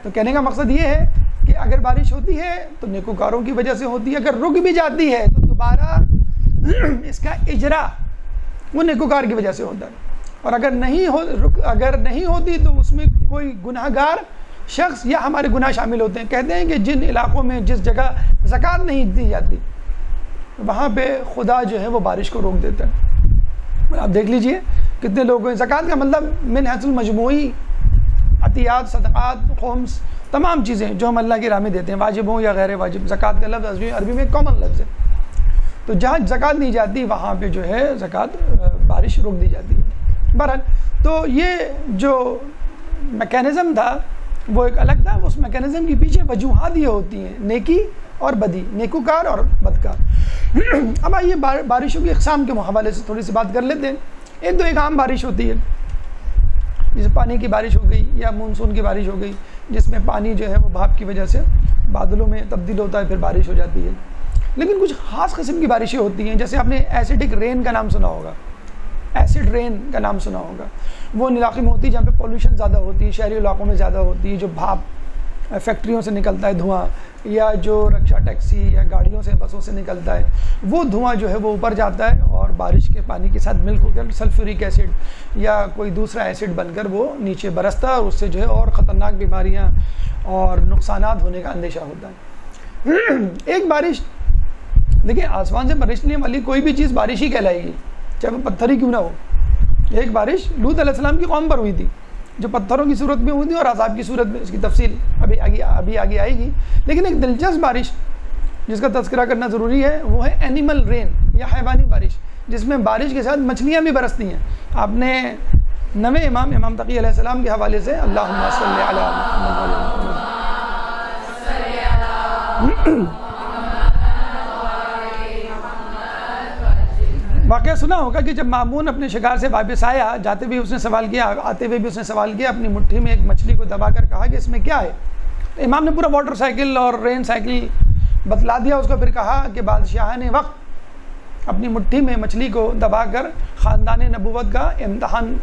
تو کہنے کا مقصد یہ ہے کہ اگر بارش ہوتی ہے تو نیکوکاروں کی وجہ سے ہوتی ہے، اگر رک بھی جاتی ہے تو دوبارہ اس کا اجرا وہ نیکوکار کی وجہ سے ہوتا ہے، اور اگر نہیں ہوتی تو اس میں کوئی گناہ گار شخص یا ہمارے گناہ شامل ہوتے ہیں۔ کہتے ہیں کہ جن علاقوں میں جس جگہ زکوٰۃ نہیں دی جاتی وہاں پہ خدا جو ہے وہ بارش کو روک دیتا ہے۔ آپ دیکھ لیجئے کتنے لوگ ہیں۔ زکوٰۃ کا مطلب من حیث المجموعی عطیات، صدقات، خمس، تمام چیزیں جو ہم اللہ کی راہ میں دیتے ہیں، واجب ہوں یا غیر واجب۔ زکوٰۃ کا لفظ عربی میں کامن لفظ ہے، تو جہاں زکوٰۃ نہیں جاتی وہاں پہ جو ہے زکوٰۃ بارش روک دی جاتی ہے۔ بہرحال تو یہ جو میکینزم تھا وہ ایک الگ تھا، اس میکینزم کے پیچھے وجوہات یہ ہوتی ہیں نیکی اور بدی، نیکوکار اور بدکار۔ اب آئیے بارشوں کی اقسام کے حوالے سے تھوڑی سی بات کر لیتے ہیں۔ ایک عام بارش ہوتی ہے جیسے پانی کی بارش ہو گئی یا مونسون کی بارش ہو گئی، جس میں پانی جو ہے وہ بھاپ کی وجہ سے بادلوں میں تبدیل ہوتا ہے، پھر بارش ہو جاتی ہے۔ لیکن کچھ خاص قسم کی بارشیں ہوتی ہیں، جیسے آپ نے ایسیڈک رین کا نام سنا ہوگا، ایسڈ رین کا نام سنا ہوگا۔ وہ ان علاقے میں ہوتی ہے جہاں پہ پولوشن زیادہ ہوتی ہے، شہری علاقوں میں زیادہ ہوتی ہے، جو بھاپ فیکٹریوں سے نکلتا ہے دھواں، یا جو رکشا ٹیکسی یا گاڑیوں سے بسوں سے نکلتا ہے، وہ دھواں جو ہے وہ اوپر جاتا ہے اور بارش کے پانی کے ساتھ مل ہو کر سلفیورک ایسڈ یا کوئی دوسرا ایسڈ بن کر وہ نیچے برستا ہے، اور اس سے جو ہے اور خطرناک بیماریاں اور نقصانات ہونے کا اندیشہ ہوتا ہے۔ ایک بارش دیکھیں، آسمان سے برسنے والی کوئی بھی چیز بارش ہی کہلائے گی، چاہے وہ پتھر ہی کیوں نہ ہو۔ ایک بارش لوط علیہ السلام کی قوم پر ہوئی تھی جو پتھروں کی صورت میں ہوئی تھی اور عذاب کی صورت میں، اس کی تفصیل ابھی آگے آئے گی۔ لیکن ایک دلچسپ بارش جس کا تذکرہ کرنا ضروری ہے وہ ہے اینیمل رین یا حیوانی بارش، جس میں بارش کے ساتھ مچھلیاں بھی برستی ہیں۔ آپ نے نویں امام تقی علیہ السلام کے حوالے سے اللہم صلی علی محمد واقعہ سنا ہوگا کہ جب مامون اپنے شکار سے واپس آیا، جاتے ہوئے اس نے سوال کیا، آتے ہوئے بھی اس نے سوال کیا، اپنی مٹھی میں ایک مچھلی کو دبا کر کہا کہ اس میں کیا ہے؟ امام نے پورا واٹر سائیکل اور رین سائیکل بتلا دیا اس کو، پھر کہا کہ بادشاہان وقت اپنی مٹھی میں مچھلی کو دبا کر خاندان نبوت کا امتحان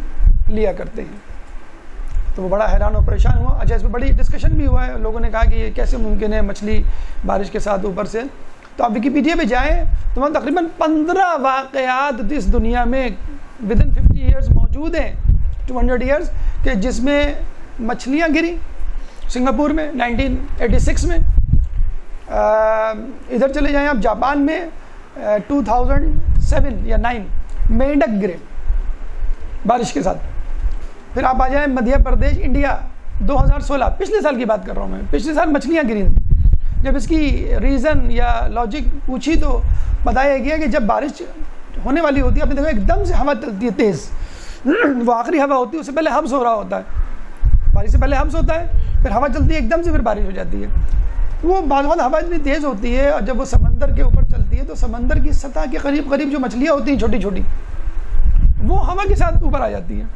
لیا کرتے ہیں۔ تو وہ بڑا حیران و پریشان ہوا۔ اچھا، اس میں بڑی ڈسکشن بھی ہوا ہے، لوگوں نے کہا کہ یہ کیسے ممکن ہے مچھلی بارش کے ساتھ اوپر سے۔ تو آپ ویکیپیڈیا پہ جائیں تو وہاں تقریباً 15 واقعات اس دنیا میں ودن 50 ایئرز موجود ہیں، 200 ایئرز، کہ جس میں مچھلیاں گری۔ سنگاپور میں 1986 میں، ادھر چلے جائیں آپ جاپان میں 2007 یا 9 میڈک گرے بارش کے ساتھ۔ پھر آپ آ جائیں مدھیہ پردیش، انڈیا 2016، پچھلے سال کی بات کر رہا ہوں میں، پچھلے سال مچھلیاں گری تھیں۔ جب اس کی ریزن یا لاجک پوچھی تو بتایا گیا کہ جب بارش ہونے والی ہوتی ہے، آپ نے دیکھا ایک دم سے ہوا چلتی ہے تیز، وہ آخری ہوا ہوتی ہے، اس سے پہلے حبس ہو رہا ہوتا ہے، بارش سے پہلے حبس ہوتا ہے، پھر ہوا چلتی ہے ایک دم سے، پھر بارش ہو جاتی ہے۔ وہ بعض اوقات ہوا اتنی تیز ہوتی ہے اور جب وہ سمندر کے اوپر چلتی ہے تو سمندر کی سطح کے قریب قریب جو مچھلیاں ہوتی ہیں چھوٹی چھوٹی، وہ ہوا کے ساتھ اوپر آ جاتی ہیں۔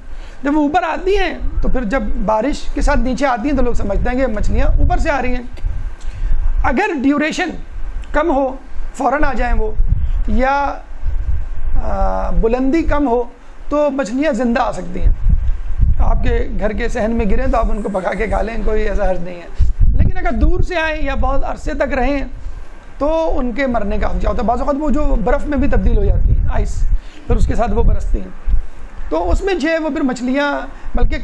جب وہ اوپر آتی ہیں تو پھر جب بارش کے ساتھ نیچے آتی ہیں تو لوگ سمجھتے ہیں کہ مچھلیاں اوپر سے آ رہی ہیں۔ اگر ڈیوریشن کم ہو، فوراً آ جائیں وہ، یا بلندی کم ہو تو مچھلیاں زندہ آ سکتی ہیں۔ آپ کے گھر کے صحن میں گریں تو آپ ان کو پکا کے کھا لیں، کوئی ایسا حرج نہیں ہے۔ لیکن اگر دور سے آئیں یا بہت عرصے تک رہیں تو ان کے مرنے کا خدشہ ہوتا ہے۔ بعض اوقات وہ جو برف میں بھی تبدیل ہو جاتی ہیں، آئس، پھر اس کے ساتھ وہ برستی ہیں، تو اس میں جو ہے وہ پھر مچھلیاں، بلکہ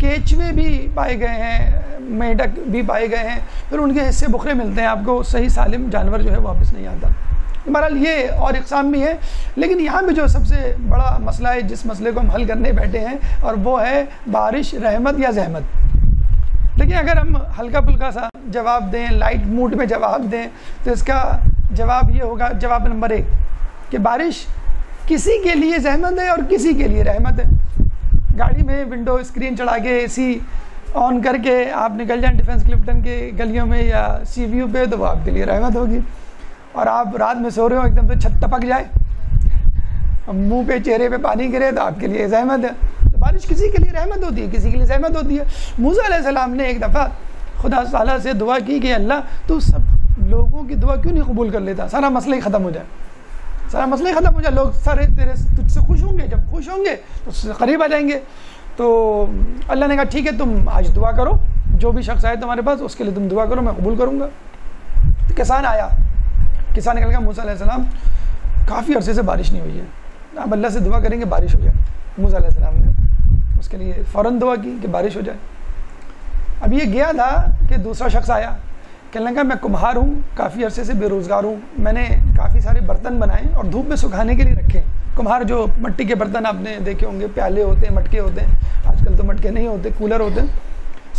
کیچوے بھی پائے گئے ہیں، میڈک بھی پائے گئے ہیں، پھر ان کے حصے بکھرے ملتے ہیں، آپ کو صحیح سالم جانور جو ہے واپس نہیں آتا۔ بہرحال یہ اور اقسام بھی ہے، لیکن یہاں پہ جو سب سے بڑا مسئلہ ہے جس مسئلے کو ہم حل کرنے بیٹھے ہیں، اور وہ ہے بارش رحمت یا زحمت۔ لیکن اگر ہم ہلکا پھلکا سا جواب دیں، لائٹ موڈ میں جواب دیں، تو اس کا جواب یہ ہوگا، جواب نمبر 1، کہ بارش کسی کے لیے زحمت ہے اور کسی کے لیے رحمت ہے۔ گاڑی میں ونڈو اسکرین چڑھا کے اے سی آن کر کے آپ نکل جائیں ڈیفنس کلفٹن کے گلیوں میں یا سی ویو پہ، تو وہ آپ کے لیے رحمت ہوگی۔ اور آپ رات میں سو رہے ہو، ایک دم سے چھت ٹپک جائے، منہ پہ چہرے پہ پانی گرے، تو آپ کے لیے زحمت ہے۔ تو بارش کسی کے لیے رحمت ہوتی ہے، کسی کے لیے زحمت ہوتی ہے۔ موسیٰ علیہ السلام نے ایک دفعہ خدا تعالیٰ سے دعا کی کہ اللہ تو لوگوں کی دعا کیوں نہیں قبول کر لیتا؟ سارا مسئلہ ہی ختم ہو جائے، سارا مسئلہ ہی ختم ہو جائے، لوگ سارے تجھ سے خوش ہوں گے، جب خوش ہوں گے تو اس سے قریب آ جائیں گے۔ تو اللہ نے کہا ٹھیک ہے تم آج دعا کرو، جو بھی شخص آئے تمہارے پاس اس کے لیے تم دعا کرو، میں قبول کروں گا۔ تو کسان آیا، کسان نکل گیا، موسیٰ علیہ السلام کافی عرصے سے بارش نہیں ہوئی ہے، اب اللہ سے دعا کریں گے بارش ہو جائے۔ موسیٰ علیہ السلام نے اس کے لیے فوراً دعا کی کہ بارش ہو جائے۔ اب یہ گیا تھا کہ دوسرا شخص آیا، کہنے لگا میں کمہار ہوں، کافی عرصے سے بے روزگار ہوں، میں نے کافی سارے برتن بنائے اور دھوپ میں سکھانے کے لیے رکھے ہیں۔ کمہار جو مٹی کے برتن آپ نے دیکھے ہوں گے، پیالے ہوتے ہیں، مٹکے ہوتے ہیں، آج کل تو مٹکے نہیں ہوتے، کولر ہوتے ہیں،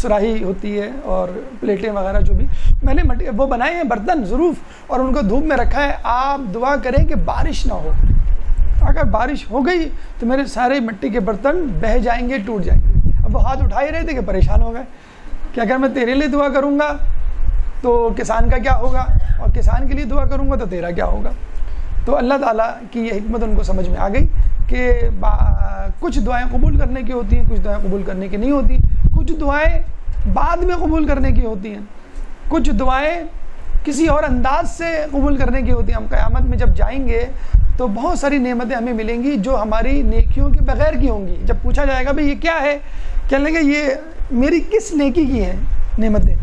سراہی ہوتی ہے اور پلیٹیں وغیرہ جو بھی، میں نے وہ بنائے ہیں برتن ظروف، اور ان کو دھوپ میں رکھا ہے۔ آپ دعا کریں کہ بارش نہ ہو، اگر بارش ہو گئی تو میرے سارے مٹی کے برتن بہہ جائیں گے، ٹوٹ جائیں گے۔ اب وہ ہاتھ اٹھا ہی رہے تھے کہ پریشان ہو گئے کہ اگر میں تیرے لیے دعا کروں گا تو کسان کا کیا ہوگا، اور کسان کے لیے دعا کروں گا تو تیرا کیا ہوگا۔ تو اللہ تعالیٰ کی یہ حکمت ان کو سمجھ میں آ گئی کہ کچھ دعائیں قبول کرنے کی ہوتی ہیں، کچھ دعائیں قبول کرنے کی نہیں ہوتی، کچھ دعائیں بعد میں قبول کرنے کی ہوتی ہیں، کچھ دعائیں کسی اور انداز سے قبول کرنے کی ہوتی ہیں۔ ہم قیامت میں جب جائیں گے تو بہت ساری نعمتیں ہمیں ملیں گی جو ہماری نیکیوں کے بغیر کی ہوں گی۔ جب پوچھا جائے گا بھئی یہ کیا ہے، کہنے لگے یہ میری کس نیکی کی ہیں نعمتیں،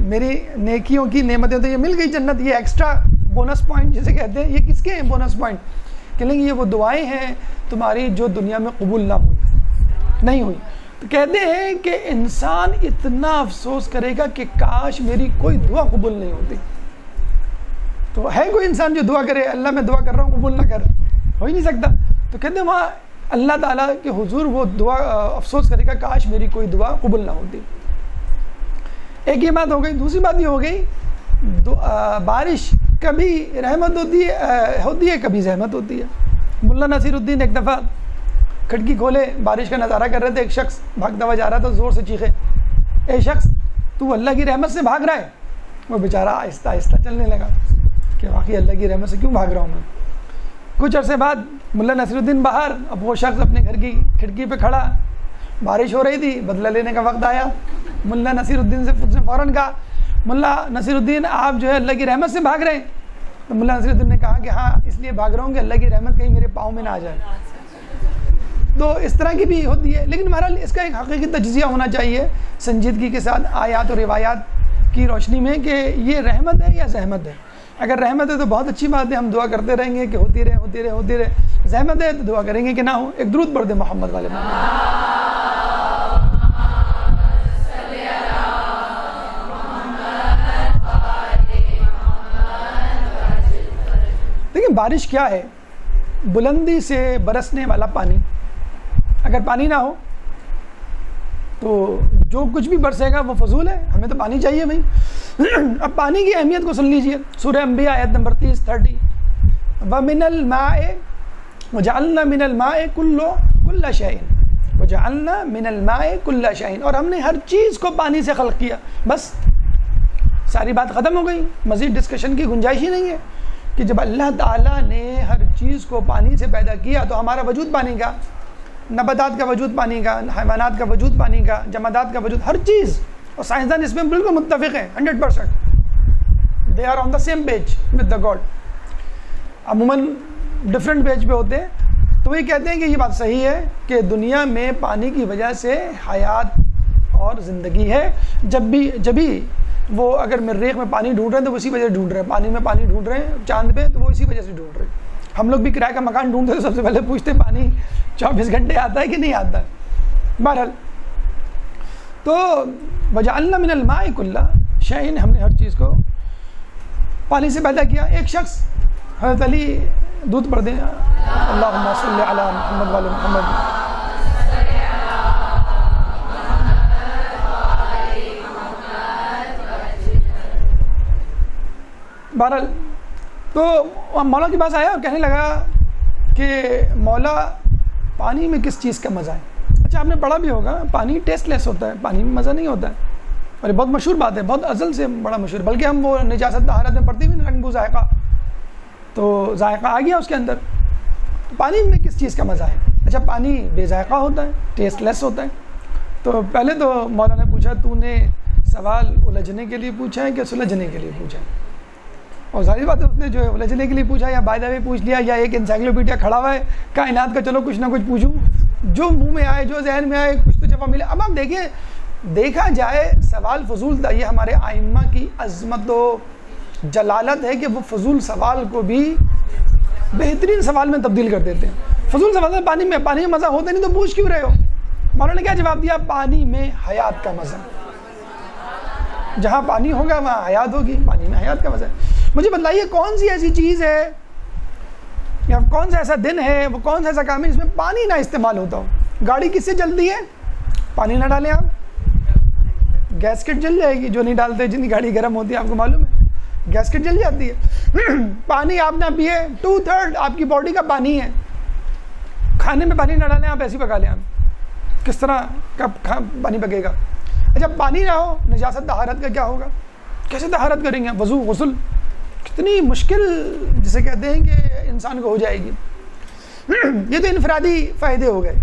میری نیکیوں کی نعمتیں تو یہ مل گئی جنت، یہ ایکسٹرا بونس پوائنٹ جسے کہتے ہیں، یہ کس کے ہیں بونس پوائنٹ؟ کہنے لگے یہ وہ دعائیں ہیں تمہاری جو دنیا میں قبول نہیں ہوئی۔ تو کہتے ہیں کہ انسان اتنا افسوس کرے گا کہ کاش میری کوئی دعا قبول نہیں ہوتی۔ تو ہے کوئی انسان جو دعا کرے اللہ میں دعا کر رہا ہوں قبول نہ کر، ہو ہی نہیں سکتا۔ تو کہتے ہیں وہاں اللہ تعالیٰ کے حضور وہ دعا افسوس کرے گا کاش میری کوئی دعا قبول نہ ہوتی۔ ایک یہ بات ہو گئی۔ دوسری بات یہ ہو گئی بارش کبھی رحمت ہوتی ہے کبھی زحمت ہوتی ہے۔ ملا نصیر الدین ایک دفعہ کھڑکی کھولے بارش کا نظارہ کر رہے تھے، ایک شخص بھاگتا ہوا جا رہا تھا، زور سے چیخے اے شخص تو اللہ کی رحمت سے بھاگ رہا ہے۔ وہ بیچارہ آہستہ آہستہ چلنے لگا کہ واقعی اللہ کی رحمت سے کیوں بھاگ رہا ہوں میں۔ کچھ عرصے بعد ملا نصیر الدین باہر، اب وہ شخص اپنے گھر کی کھڑکی پہ کھڑا، بارش ہو رہی تھی، بدلہ لینے کا وقت آیا۔ ملا نصیر الدین سے فوراً کہا ملا نصیر الدین آپ جو ہے اللہ کی رحمت سے بھاگ رہے ہیں؟ تو ملا نصیر الدین نے کہا کہ ہاں اس لیے بھاگ رہا ہوں کہ اللہ کی رحمت کہیں میرے پاؤں میں نہ آ جائے۔ تو اس طرح کی بھی ہوتی ہے، لیکن بہرحال اس کا ایک حقیقی تجزیہ ہونا چاہیے سنجیدگی کے ساتھ آیات اور روایات کی روشنی میں کہ یہ رحمت ہے یا زحمت ہے۔ اگر رحمت ہے تو بہت اچھی بات ہے، ہم دعا کرتے رہیں گے کہ ہوتی رہے ہوتی رہے ہوتی رہے۔ زحمت ہے تو دعا کریں گے کہ نہ ہو۔ ایک درود پڑھ دیں محمد والے محمد۔ دیکھیں بارش کیا ہے؟ بلندی سے برسنے والا پانی۔ اگر پانی نہ ہو تو جو کچھ بھی برسے گا وہ فضول ہے، ہمیں تو پانی چاہیے بھائی۔ اب پانی کی اہمیت کو سن لیجئے، سورہ انبیاء آیت نمبر 30 وَمِنَ الْمَاءِ وَجَعَلْنَا مِنَ الْمَاءِ كُلَّ شَيْءٍ وَجَعَلْنَا مِنَ الْمَاءِ كُلَّ شَيْءٍ، اور ہم نے ہر چیز کو پانی سے خلق کیا۔ بس ساری بات ختم ہو گئی، مزید ڈسکشن کی گنجائش ہی نہیں ہے کہ جب اللہ تعالیٰ نے ہر چیز کو پانی سے پیدا کیا تو ہمارا وجود پانی کا، نباتات کا وجود پانی کا، حیوانات کا وجود پانی کا، جمادات کا وجود، ہر چیز۔ اور سائنسدان اس میں بالکل متفق ہیں 100%، they are on the same page with the God. عموماً ڈفرینٹ پیج پہ ہوتے ہیں، تو یہ کہتے ہیں کہ یہ بات صحیح ہے کہ دنیا میں پانی کی وجہ سے حیات اور زندگی ہے۔ جب بھی وہ اگر مریخ میں پانی ڈھونڈ رہے ہیں تو وہ اسی وجہ سے ڈھونڈ رہے ہیں، پانی میں پانی ڈھونڈ رہے ہیں چاند پہ تو وہ اسی وجہ سے ڈھونڈ رہے ہیں۔ ہم لوگ بھی کرایہ کا مکان ڈھونڈتے تو سب سے پہلے پوچھتے پانی 24 گھنٹے آتا ہے کہ نہیں آتا ہے۔ بہرحال تو وَجَعَلْنَا مِنَ الْمَاءِ كُلَّ شَيْءٍ، ہم نے ہر چیز کو پانی سے پیدا کیا۔ ایک شخص حضرت علی دودھ پڑھ دیں اللہم صلی علی محمد وعلی محمد۔ بہرحال تو مولا کے پاس آیا اور کہنے لگا کہ مولا پانی میں کس چیز کا مزہ ہے؟ اچھا آپ نے پڑھا بھی ہوگا پانی ٹیسٹ لیس ہوتا ہے، پانی میں مزہ نہیں ہوتا ہے، اور یہ بہت مشہور بات ہے، بہت ازل سے بڑا مشہور، بلکہ ہم وہ نجاست طہارت میں پڑھتے بھی رنگ بو ذائقہ، تو ذائقہ آ گیا اس کے اندر۔ پانی میں کس چیز کا مزہ ہے؟ اچھا پانی بے ذائقہ ہوتا ہے، ٹیسٹ لیس ہوتا ہے۔ تو پہلے تو مولا نے پوچھا تو نے سوال الجھنے کے لیے پوچھا ہے کہ سلجھنے کے لیے پوچھا ہے؟ اور ظاہر بات ہے اس نے جو ہے الجھنے کے لیے پوچھا یا بائی دا وے پوچھ لیا، یا ایک انسائکلوپیڈیا کھڑا ہوا ہے کائنات کا، چلو کچھ نہ کچھ پوچھوں، جو منہ میں آئے جو ذہن میں آئے کچھ تو جواب ملے۔ اب آپ دیکھیں دیکھا جائے سوال فضول تھا، یہ ہمارے ائمہ کی عظمت و جلالت ہے کہ وہ فضول سوال کو بھی بہترین سوال میں تبدیل کر دیتے ہیں۔ فضول سوال ہے پانی میں مزہ ہوتا نہیں تو پوچھ کیوں رہے ہو؟ مولانا نے کیا جواب دیا؟ پانی میں حیات کا مزہ، جہاں پانی ہوگا وہاں حیات ہوگی، پانی میں حیات کا مزہ ہے۔ مجھے بتلائیے کون سی ایسی چیز ہے یا کون سا ایسا دن ہے، وہ کون سا ایسا کام ہے جس میں پانی نہ استعمال ہوتا ہو؟ گاڑی کس سے چلتی ہے؟ پانی نہ ڈالیں آپ، گیسکٹ جل جائے گی۔ جو نہیں ڈالتے، جن کی گاڑی گرم ہوتی ہے آپ کو معلوم ہے گیسکٹ جل جاتی ہے۔ پانی آپ نہ پیے، 2/3 آپ کی باڈی کا پانی ہے۔ کھانے میں پانی نہ ڈالیں آپ، ایسی پکا لیں آپ، کس طرح کا پانی پکے گا؟ اچھا پانی نہ ہو، نجاست طہارت کا کیا ہوگا؟ کیسے طہارت کریں گے؟ وضو غسل کتنی مشکل جسے کہتے ہیں کہ انسان کو ہو جائے گی۔ یہ تو انفرادی فائدے ہو گئے۔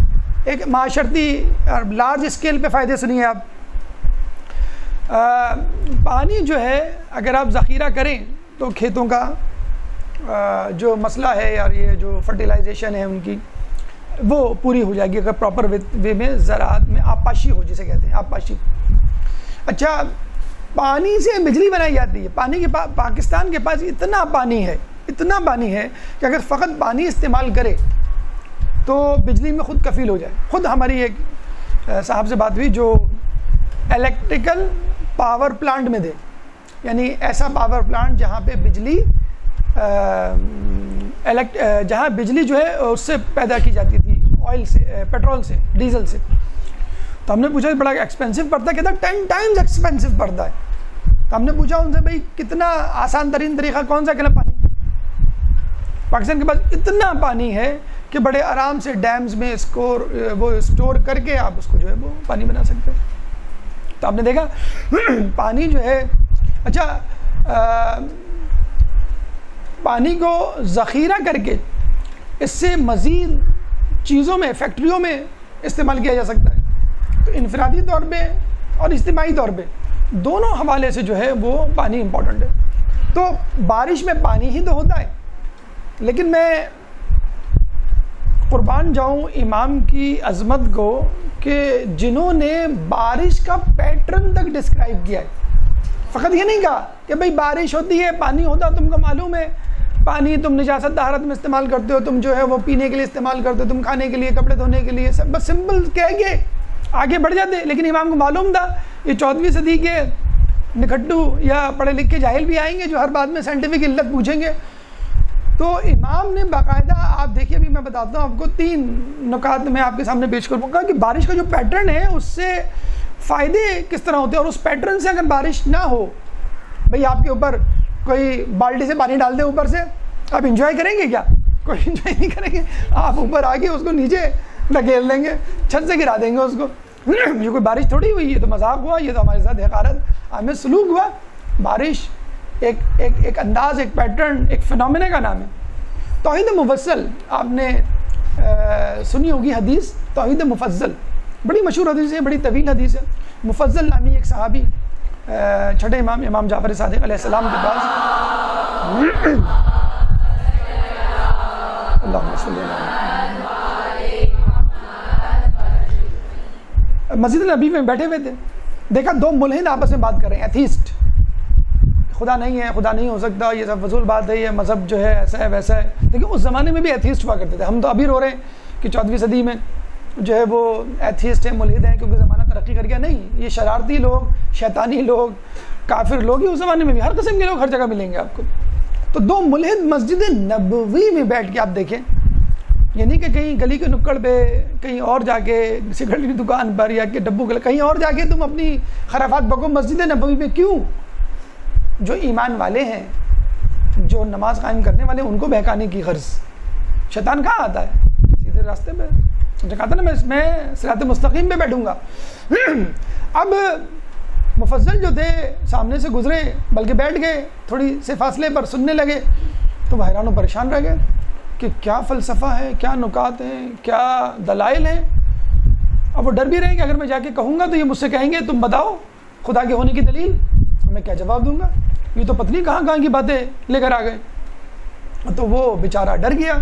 ایک معاشرتی اور لارج اسکیل پہ فائدے سنیے آپ۔ پانی جو ہے اگر آپ ذخیرہ کریں تو کھیتوں کا جو مسئلہ ہے یار، یہ جو فرٹیلائزیشن ہے ان کی، وہ پوری ہو جائے گی اگر پراپر وے میں زراعت میں آبپاشی ہو، جسے کہتے ہیں آبپاشی۔ اچھا پانی سے بجلی بنائی جاتی ہے۔ پانی کے پاس، پاکستان کے پاس اتنا پانی ہے کہ اگر فقط پانی استعمال کرے تو بجلی میں خود کفیل ہو جائے۔ خود ہماری ایک صاحب سے بات ہوئی جو الیکٹریکل پاور پلانٹ میں دے، یعنی ایسا پاور پلانٹ جہاں پہ بجلی جہاں بجلی جو ہے اس سے پیدا کی جاتی تھی، آئل سے، پیٹرول سے، ڈیزل سے۔ تو ہم نے پوچھا بڑا ایکسپینسو پڑتا ہے، کہتا 10 ٹائمز ایکسپینسو پڑتا ہے۔ تو ہم نے پوچھا ان سے بھائی کتنا آسان ترین طریقہ کون سا؟ کہ پانی۔ پاکستان کے پاس اتنا پانی ہے کہ بڑے آرام سے ڈیمز میں وہ اسٹور کر کے آپ اس کو جو ہے وہ پانی بنا سکتے ہیں۔ تو آپ نے دیکھا پانی جو ہے، اچھا پانی کو ذخیرہ کر کے اس سے مزید چیزوں میں، فیکٹریوں میں استعمال کیا جا سکتا ہے۔ تو انفرادی طور پہ اور اجتماعی طور پہ دونوں حوالے سے جو ہے وہ پانی امپورٹنٹ ہے۔ تو بارش میں پانی ہی تو ہوتا ہے، لیکن میں قربان جاؤں امام کی عظمت کو کہ جنہوں نے بارش کا پیٹرن تک ڈسکرائب کیا ہے۔ فقط یہ نہیں کہا کہ بھئی بارش ہوتی ہے، پانی ہوتا، تم کو معلوم ہے پانی تم نجاست طہارت میں استعمال کرتے ہو، تم جو ہے وہ پینے کے لیے استعمال کرتے ہو، تم کھانے کے لیے، کپڑے دھونے کے لیے، سب بس سمپل کہہ کے آگے بڑھ جاتے۔ لیکن امام کو معلوم تھا یہ 14ویں صدی کے نکھٹو یا پڑھے لکھے جاہل بھی آئیں گے جو ہر بات میں سائنٹیفک علت پوچھیں گے۔ تو امام نے باقاعدہ، آپ دیکھیے ابھی میں بتاتا ہوں آپ کو 3 نکات میں آپ کے سامنے پیش کروں گا کہ بارش کا جو پیٹرن ہے اس سے فائدے کس طرح ہوتے ہیں، اور اس پیٹرن سے اگر بارش نہ ہو، بھئی آپ کے اوپر کوئی بالٹی سے پانی ڈال دے اوپر سے، آپ انجوائے کریں گے کیا؟ کوئی انجوائے نہیں کریں گے۔ آپ اوپر آ کے اس کو نیچے ڈھکیل دیں گے، چھت سے گرا دیں گے اس کو۔ یہ کوئی بارش تھوڑی ہوئی، یہ تو مذاق ہوا، یہ تو ہمارے ساتھ حقارت آمیز سلوک ہوا۔ بارش ایک انداز، ایک پیٹرن، ایک فنومینا کا نام ہے۔ توحید مفصل آپ نے سنی ہوگی حدیث، توحید مفضل بڑی مشہور حدیث ہے، بڑی طویل حدیث ہے۔ مفضل نامی ایک صحابی چھٹے امام جعفر صادق علیہ السلام کے پاس اللہم صلی اللہ مسجد نبی میں بیٹھے ہوئے تھے، دیکھا 2 ملحد آپس میں بات کر رہے ہیں، ایتھیسٹ، خدا نہیں ہے، خدا نہیں ہو سکتا، یہ سب فضول بات ہے، یہ مذہب جو ہے ایسا ہے ویسا ہے۔ لیکن اس زمانے میں بھی ایتھیسٹ ہوا کرتے تھے۔ ہم تو ابھی رو رہے ہیں کہ 14ویں صدی میں جو ہے وہ ایتھیسٹ ہیں، ملحد ہیں، کیونکہ زمانہ ترقی کر گیا۔ نہیں، یہ شرارتی لوگ، شیطانی لوگ، کافر لوگ ہی اس زمانے میں بھی، ہر قسم کے لوگ ہر جگہ ملیں گے آپ کو۔ تو 2 ملحد مسجد نبوی میں بیٹھ کے آپ دیکھیں، یعنی کہ کہیں گلی کے نکڑ پہ، کہیں اور جا کے سگریٹ کی دکان پر یا کہ ڈبو کے کہیں اور جا کے تم اپنی خرافات بکو۔ مسجد نبوی میں کیوں؟ جو ایمان والے ہیں، جو نماز قائم کرنے والے ہیں، ان کو بہکانے کی غرض۔ شیطان کہاں آتا ہے؟ سیدھے راستے پہ، جو کہتا نا میں صراط مستقیم پہ بیٹھوں گا۔ اب مفضل جو تھے سامنے سے گزرے، بلکہ بیٹھ گئے تھوڑی سے فاصلے پر، سننے لگے، تو وہ حیران و پریشان رہ گئے کہ کیا فلسفہ ہے، کیا نکات ہیں، کیا دلائل ہیں۔ اب وہ ڈر بھی رہے کہ اگر میں جا کے کہوں گا تو یہ مجھ سے کہیں گے تم بتاؤ خدا کے ہونے کی دلیل، میں کیا جواب دوں گا؟ یہ تو پتلی کہاں کی باتیں لے کر آ گئے. تو وہ بیچارہ ڈر گیا.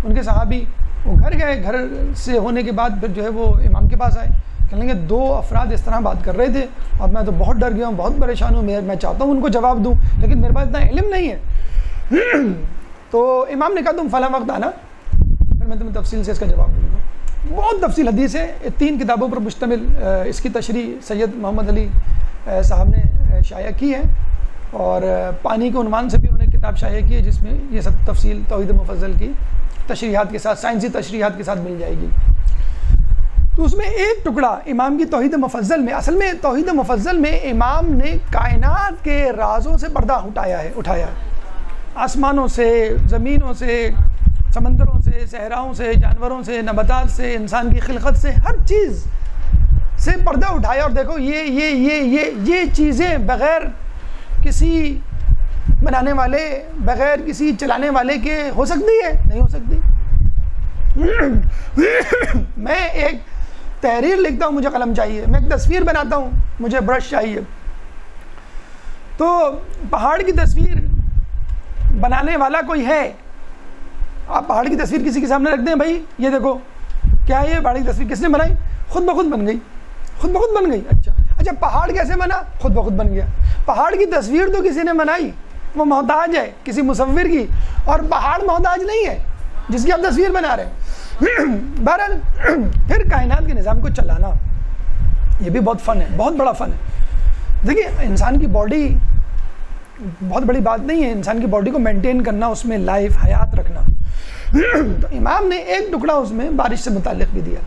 ان کے صحابی وہ گھر گئے، گھر سے ہونے کے بعد پھر جو ہے وہ امام کے پاس آئے. کہنے لگے 2 افراد اس طرح بات کر رہے تھے اور میں تو بہت ڈر گیا ہوں، بہت پریشان ہوں، میں چاہتا ہوں ان کو جواب دوں لیکن میرے پاس اتنا علم نہیں ہے. تو امام نے کہا تم فلاں وقت آنا، پھر میں تمہیں تفصیل سے اس کا جواب دوں گا. بہت تفصیل حدیث ہے، 3 کتابوں پر مشتمل اس کی تشریح سید محمد علی صاحب نے شائع کی ہے، اور پانی کے عنوان سے بھی انہوں نے کتاب شائع کی ہے جس میں یہ سب تفصیل توحید مفضل کی تشریحات کے ساتھ، سائنسی تشریحات کے ساتھ مل جائے گی. تو اس میں ایک ٹکڑا امام کی توحید مفضل میں، اصل میں توحید مفضل میں امام نے کائنات کے رازوں سے پردہ اٹھایا ہے، آسمانوں سے، زمینوں سے، سمندروں سے، صحراؤں سے، جانوروں سے، نباتات سے، انسان کی خلقت سے، ہر چیز سے پردہ اٹھایا. اور دیکھو یہ چیزیں بغیر کسی بنانے والے، بغیر کسی چلانے والے کے ہو سکتی ہے؟ نہیں ہو سکتی. میں ایک تحریر لکھتا ہوں، مجھے قلم چاہیے. میں ایک تصویر بناتا ہوں، مجھے برش چاہیے. تو پہاڑ کی تصویر بنانے والا کوئی ہے؟ آپ پہاڑ کی تصویر کسی کے سامنے رکھ دیں، بھائی یہ دیکھو کیا ہے، یہ پہاڑ کی تصویر کس نے بنائی؟ خود بخود بن گئی، خود بخود بن گئی. اچھا پہاڑ کیسے بنا؟ خود بخود بن گیا. پہاڑ کی تصویر تو کسی نے بنائی، وہ محتاج ہے کسی مصور کی، اور پہاڑ محتاج نہیں ہے جس کی آپ تصویر بنا رہے ہیں. بہرحال پھر کائنات کے نظام کو چلانا یہ بھی بہت فن ہے، بہت بڑا فن ہے. دیکھیے انسان کی باڈی بہت بڑی بات نہیں ہے، انسان کی باڈی کو مینٹین کرنا، اس میں لائف حیات رکھنا. تو امام نے ایک ٹکڑا اس میں بارش سے متعلق بھی دیا.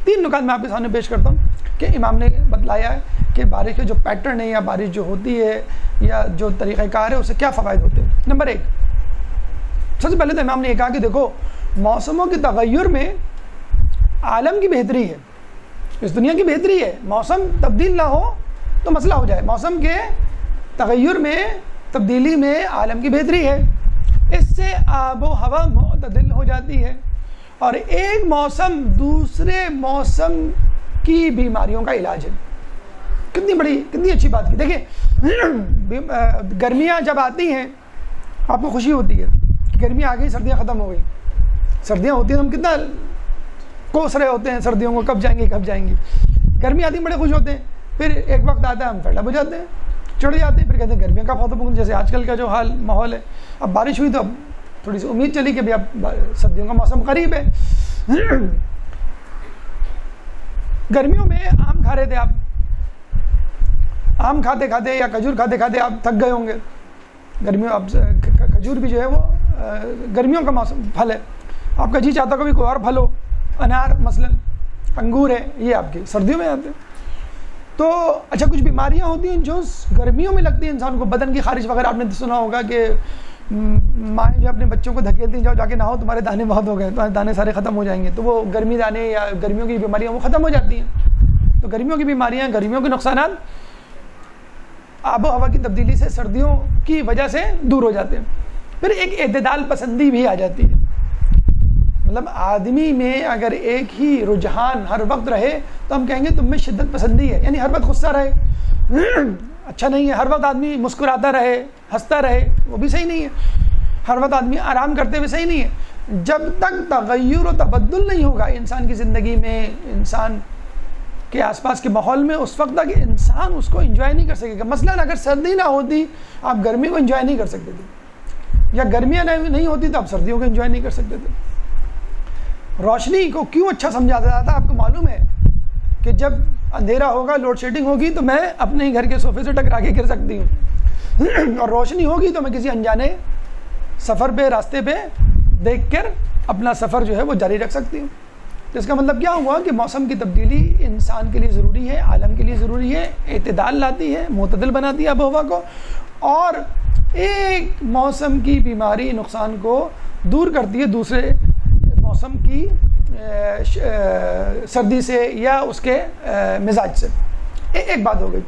3 نکات میں آپ کے سامنے پیش کرتا ہوں کہ امام نے بتلایا ہے کہ بارش کے جو پیٹرن ہے یا بارش جو ہوتی ہے یا جو طریقہ کار ہے اسے کیا فوائد ہوتے ہیں. نمبر 1، سب سے پہلے تو امام نے یہ کہا کہ دیکھو موسموں کے تغیر میں عالم کی بہتری ہے، اس دنیا کی بہتری ہے. موسم تبدیل نہ ہو تو مسئلہ ہو جائے. موسم کے تغیر میں، تبدیلی میں عالم کی بہتری ہے. اس سے آب و ہوا معتدل ہو جاتی ہے اور ایک موسم دوسرے موسم کی بیماریوں کا علاج ہے. کتنی اچھی بات کی. دیکھیں گرمیاں جب آتی ہیں آپ کو خوشی ہوتی ہے کہ گرمیاں آ گئی، سردیاں ختم ہو گئی. سردیاں ہوتی ہیں ہم کتنا کوس رہے ہوتے ہیں سردیوں کو، کب جائیں گی. گرمی آتی ہیں بڑے خوش ہوتے ہیں. پھر ایک وقت آتا ہے ہم فیڈ اپ ہو جاتے ہیں، چڑھ جاتے ہیں، پھر کہتے ہیں گرمیاں کا ختم. جیسے آج کل کا جو ماحول ہے، اب بارش ہوئی تو اب تھوڑی سی امید چلی کہ بھائی اب سردیوں کا موسم قریب ہے. گرمیوں میں آم کھا رہے تھے آپ، آم کھاتے کھاتے یا کھجور کھاتے کھاتے آپ تھک گئے ہوں گے. گرمیوں اب کھجور بھی جو ہے وہ گرمیوں کا موسم پھل ہے. آپ کا جی چاہتا کبھی کوئی اور پھل ہو، انار مثلا، انگور ہے، یہ آپ کے سردیوں میں آتے ہیں. تو اچھا کچھ بیماریاں ہوتی ہیں جو گرمیوں میں لگتی ہیں انسان کو، بدن کی خارش وغیرہ. آپ نے سنا ہوگا کہ مائیں جو اپنے بچوں کو دھکیلتی ہیں، جاؤ جا کے نہاؤ، تمہارے دانے بہت ہو گئے، تمہارے دانے سارے ختم ہو جائیں گے. تو وہ گرمی دانے یا گرمیوں کی بیماریاں وہ ختم ہو جاتی ہیں. تو گرمیوں کی بیماریاں، گرمیوں کے نقصانات آب و ہوا کی تبدیلی سے، سردیوں کی وجہ سے دور ہو جاتے ہیں. پھر ایک اعتدال پسندی بھی آ جاتی ہے. مطلب آدمی میں اگر ایک ہی رجحان ہر وقت رہے تو ہم کہیں گے تم میں شدت پسندی ہے، یعنی ہر وقت غصہ رہے اچھا نہیں ہے. ہر وقت آدمی مسکراتا رہے، ہنستا رہے، وہ بھی صحیح نہیں ہے. ہر وقت آدمی آرام کرتے ہوئے صحیح نہیں ہے. جب تک تغیر و تبدل نہیں ہوگا انسان کی زندگی میں، انسان کے آس پاس کے ماحول میں، اس وقت تک انسان اس کو انجوائے نہیں کر سکے گا. مثلاً اگر سردی نہ ہوتی آپ گرمی کو انجوائے نہیں کر سکتے تھے، یا گرمیاں نہیں ہوتی تو آپ سردیوں کو انجوائے نہیں کر سکتے تھے. روشنی کو کیوں اچھا سمجھا جاتا تھا؟ آپ کو معلوم ہے کہ جب اندھیرا ہوگا، لوڈ شیڈنگ ہوگی تو میں اپنے ہی گھر کے صوفے سے ٹکرا کے گر سکتی ہوں اور روشنی ہوگی تو میں کسی انجانے سفر پہ، راستے پہ دیکھ کر اپنا سفر جو ہے وہ جاری رکھ سکتی ہوں. تو اس کا مطلب کیا ہوا کہ موسم کی تبدیلی انسان کے لیے ضروری ہے، عالم کے لیے ضروری ہے. اعتدال لاتی ہے، معتدل بناتی ہے آب و ہوا کو، اور ایک موسم کی بیماری، نقصان کو دور کرتی ہے دوسرے موسم کی سردی سے یا اس کے مزاج سے. ایک بات ہو گئی.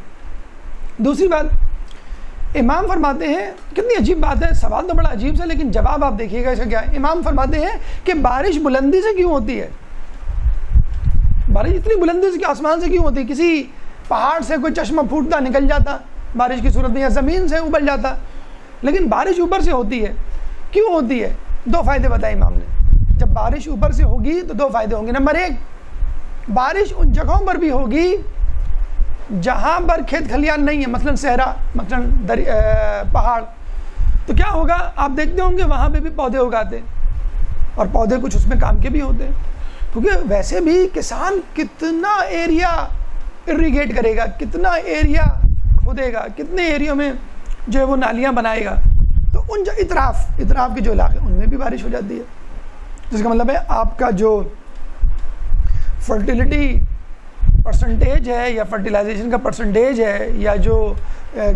دوسری بات امام فرماتے ہیں، کتنی عجیب بات ہے، سوال تو بڑا عجیب سا لیکن جواب آپ دیکھیے گا اس کا کیا ہے. امام فرماتے ہیں کہ بارش بلندی سے کیوں ہوتی ہے؟ بارش اتنی بلندی سے کہ آسمان سے کیوں ہوتی ہے؟ کسی پہاڑ سے کوئی چشمہ پھوٹتا نکل جاتا بارش کی صورت میں، یا زمین سے ابل جاتا. لیکن بارش اوپر سے ہوتی ہے. کیوں ہوتی ہے؟ 2 فائدے بتائے امام نے. جب بارش اوپر سے ہوگی تو 2 فائدے ہوں گے. نمبر 1، بارش ان جگہوں پر بھی ہوگی جہاں پر کھیت کھلیان نہیں ہے، مثلا صحرا، مثلا پہاڑ. تو کیا ہوگا؟ آپ دیکھتے ہوں گے وہاں پہ بھی پودے اگاتے، اور پودے کچھ اس میں کام کے بھی ہوتے ہیں. کیونکہ ویسے بھی کسان کتنا ایریا اریگیٹ کرے گا، کتنا ایریا کھودے گا، کتنے ایریوں میں جو ہے وہ نالیاں بنائے گا. تو ان اطراف کے جو علاقے ان میں بھی بارش ہو جاتی ہے. جس کا مطلب ہے آپ کا جو فرٹیلیٹی پرسنٹیج ہے یا فرٹیلائزیشن کا پرسنٹیج ہے یا جو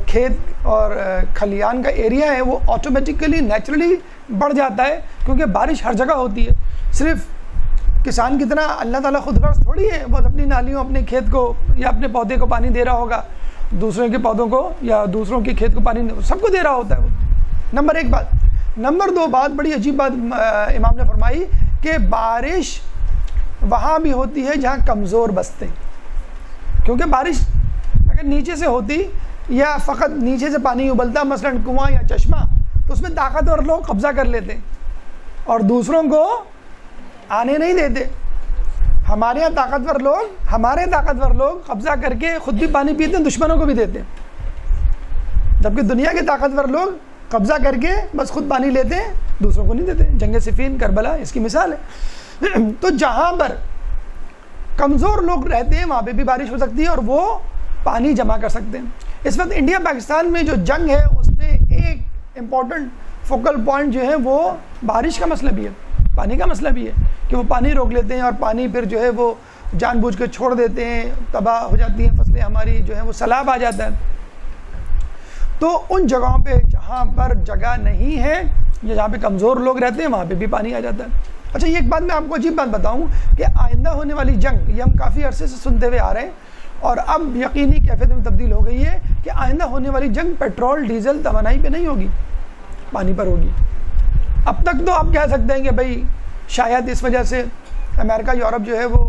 کھیت اور کھلیان کا ایریا ہے وہ آٹومیٹکلی نیچرلی بڑھ جاتا ہے، کیونکہ بارش ہر جگہ ہوتی ہے. صرف کسان کتنا اللہ تعالیٰ خود غرض تھوڑی ہے، وہ اپنی نالیوں اپنے کھیت کو یا اپنے پودے کو پانی دے رہا ہوگا، دوسروں کے پودوں کو یا دوسروں کے کھیت کو پانی سب کو دے رہا ہوتا ہے وہ. نمبر 1 بات. نمبر 2 بات، بڑی عجیب بات امام نے فرمائی کہ بارش وہاں بھی ہوتی ہے جہاں کمزور بستے ہیں. کیونکہ بارش اگر نیچے سے ہوتی یا فقط نیچے سے پانی ابلتا، مثلا کنواں یا چشمہ، تو اس میں طاقتور لوگ قبضہ کر لیتے اور دوسروں کو آنے نہیں دیتے. ہمارے یہاں طاقتور لوگ قبضہ کر کے خود بھی پانی پیتے ہیں، دشمنوں کو بھی دیتے ہیں. جبکہ دنیا کے طاقتور لوگ قبضہ کر کے بس خود پانی لیتے ہیں، دوسروں کو نہیں دیتے. جنگ صفین، کربلا اس کی مثال ہے. تو جہاں پر کمزور لوگ رہتے ہیں وہاں پہ بھی بارش ہو سکتی ہے اور وہ پانی جمع کر سکتے ہیں. اس وقت انڈیا پاکستان میں جو جنگ ہے اس میں ایک امپورٹنٹ فوکل پوائنٹ جو ہے وہ بارش کا مسئلہ بھی ہے، پانی کا مسئلہ بھی ہے کہ وہ پانی روک لیتے ہیں اور پانی پھر جو ہے وہ جان بوجھ کے چھوڑ دیتے ہیں، تباہ ہو جاتی ہیں فصلیں ہماری، جو ہے وہ سیلاب آ جاتا ہے. تو ان جگہوں پہ جہاں پر جگہ نہیں ہے یا جہاں پہ کمزور لوگ رہتے ہیں وہاں پہ بھی پانی آ جاتا ہے. اچھا، یہ ایک بات میں آپ کو عجیب بات بتاؤں کہ آئندہ ہونے والی جنگ، یہ ہم کافی عرصے سے سنتے ہوئے آ رہے ہیں اور اب یقینی کیفیت میں تبدیل ہو گئی ہے کہ آئندہ ہونے والی جنگ پیٹرول ڈیزل توانائی پہ نہیں ہوگی، پانی پر ہوگی. اب تک تو آپ کہہ سکتے ہیں کہ بھائی شاید اس وجہ سے امریکہ یورپ جو ہے وہ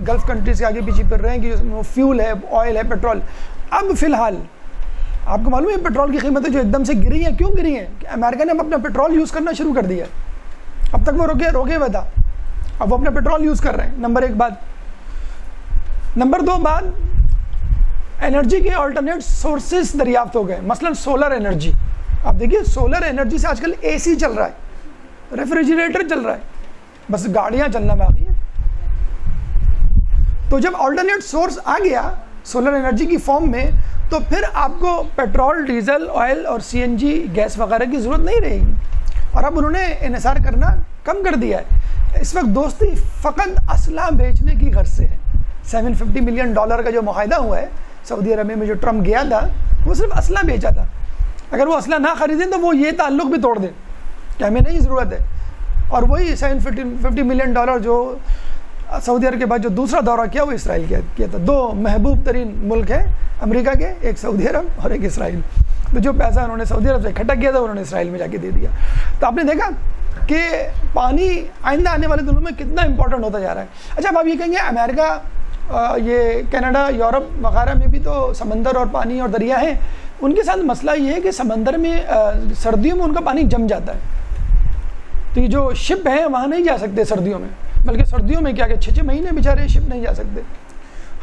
گلف کنٹریز کے آگے پیچھے پھر رہے ہیں کہ وہ فیول ہے، آئل ہے، پیٹرول. اب فی الحال آپ کو معلوم ہے پیٹرول کی قیمتیں جو ایک دم سے گری ہیں، کیوں گری ہیں؟ کہ امریکہ نے اب اپنا پیٹرول یوز کرنا شروع کر دیا. اب تک وہ روکے ہوئے تھا، اب وہ اپنا پیٹرول یوز کر رہے ہیں. نمبر 1 بات. نمبر 2 بات، انرجی کے آلٹرنیٹ سورسز دریافت ہو گئے. مثلا سولر انرجی. آپ دیکھیے سولر انرجی سے آج کل اے سی چل رہا ہے، ریفریجریٹر چل رہا ہے، بس گاڑیاں چلنا باقی ہے. تو جب آلٹرنیٹ سورس آ گیا سولر انرجی کی فارم میں تو پھر آپ کو پیٹرول، ڈیزل، آئل اور سی این جی گیس وغیرہ کی ضرورت نہیں رہے گی. اور اب انہوں نے انحصار کرنا کم کر دیا ہے. اس وقت دوستی فقط اسلحہ بیچنے کی غرض سے ہے. $750 ملین کا جو معاہدہ ہوا ہے سعودی عربیہ میں، جو ٹرمپ گیا تھا وہ صرف اسلحہ بیچا تھا. اگر وہ اسلحہ نہ خریدیں تو وہ یہ تعلق بھی توڑ دیں کہ ہمیں نہیں ضرورت ہے. اور وہی $750 ملین جو سعودی عرب کے بعد جو دوسرا دورہ کیا وہ اسرائیل کیا تھا. 2 محبوب ترین ملک ہیں امریکہ کے، ایک سعودی عرب اور ایک اسرائیل. تو جو پیسہ انہوں نے سعودی عرب سے اکٹھا کیا تھا انہوں نے اسرائیل میں جا کے دے دیا. تو آپ نے دیکھا کہ پانی آئندہ آنے والے دنوں میں کتنا امپورٹنٹ ہوتا جا رہا ہے. اچھا، اب آپ یہ کہیں گے امریکہ، یہ کینیڈا، یورپ وغیرہ میں بھی تو سمندر اور پانی اور دریا ہیں. ان کے ساتھ مسئلہ یہ ہے کہ سمندر میں سردیوں میں ان کا پانی جم جاتا ہے. تو یہ جو شپ ہیں وہاں نہیں جا سکتے سردیوں میں، بلکہ سردیوں میں کیا کہ 6 مہینے بیچارے شپ نہیں جا سکتے.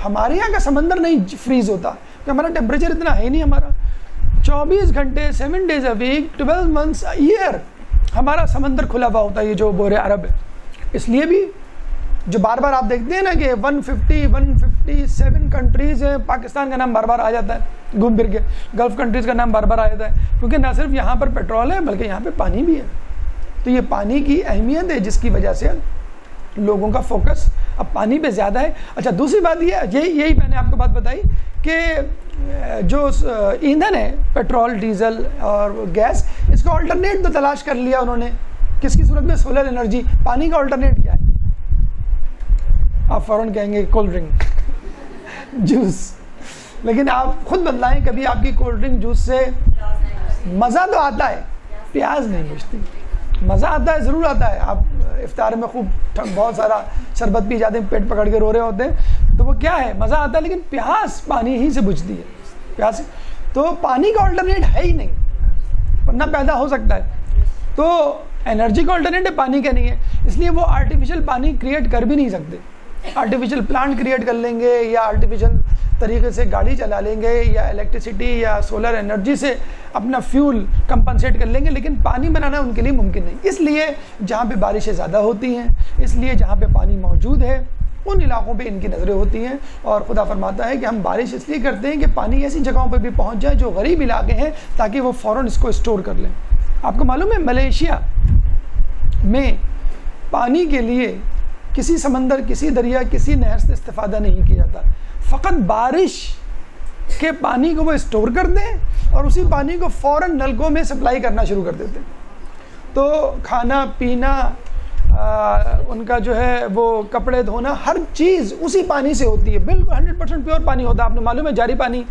ہمارے یہاں کا سمندر نہیں فریز ہوتا کہ ہمارا ٹیمپریچر اتنا ہے نہیں. ہمارا 24 گھنٹے 7 days a week 12 months a year ہمارا سمندر کھلا ہوا ہوتا ہے، یہ جو بور عرب ہے. اس لیے بھی جو بار بار آپ دیکھتے ہیں نا کہ 157 کنٹریز ہیں، پاکستان کا نام بار بار آ جاتا ہے گھوم پھر کے، گلف کنٹریز کا نام بار بار آ جاتا ہے، کیونکہ نہ صرف یہاں پر پیٹرول ہے بلکہ یہاں پہ پانی بھی ہے. تو یہ پانی کی اہمیت ہے جس کی وجہ سے لوگوں کا فوکس اب پانی پہ زیادہ ہے. اچھا، دوسری بات یہی میں نے آپ کو بات بتائی کہ جو ایندھن ہے پیٹرول، ڈیزل اور گیس، اس کا آلٹرنیٹ تو تلاش کر لیا انہوں نے. کس کی صورت میں؟ Solar energy. پانی کا آلٹرنیٹ کیا ہے؟ آپ فوراً کہیں گے کولڈ ڈرنک، جوس. لیکن آپ خود بتلائیں کبھی آپ کی کولڈ ڈرنک جوس سے مزہ تو آتا ہے، پیاز نہیں بچتی. مزہ آتا ہے، ضرور آتا ہے. آپ افطار میں خوب بہت سارا شربت پی جاتے ہیں، پیٹ پکڑ کے رو رہے ہوتے ہیں، تو وہ کیا ہے، مزہ آتا ہے. لیکن پیاس پانی ہی سے بجھتی ہے. پیاس تو پانی کا آلٹرنیٹ ہے ہی نہیں، ورنہ پیدا ہو سکتا ہے. تو انرجی کا آلٹرنیٹ پانی کا نہیں ہے، اس لیے وہ آرٹیفیشل پانی کریٹ کر بھی نہیں سکتے. آرٹیفیشل پلانٹ کریٹ کر لیں گے یا آرٹیفیشل طریقے سے گاڑی چلا لیں گے یا الیکٹریسٹی یا سولر انرجی سے اپنا فیول کمپنسیٹ کر لیں گے، لیکن پانی بنانا ان کے لیے ممکن نہیں. اس لیے جہاں پہ بارشیں زیادہ ہوتی ہیں، اس لیے جہاں پہ پانی موجود ہے ان علاقوں پہ ان کی نظریں ہوتی ہیں. اور خدا فرماتا ہے کہ ہم بارش اس لیے کرتے ہیں کہ پانی ایسی جگہوں پہ بھی پہنچ جائے جو غریب علاقے ہیں، تاکہ وہ فوراً اس کو اسٹور کر لیں. آپ کو معلوم ہے ملیشیا میں پانی کے لیے کسی سمندر، کسی دریا، کسی نہر سے استفادہ نہیں کیا جاتا. فقط بارش کے پانی کو وہ اسٹور کر دیں اور اسی پانی کو فوراً نلکوں میں سپلائی کرنا شروع کر دیتے ہیں. تو کھانا پینا، ان کا جو ہے وہ کپڑے دھونا، ہر چیز اسی پانی سے ہوتی ہے. بالکل 100% پیور پانی ہوتا ہے. آپ نے معلوم ہے جاری پانی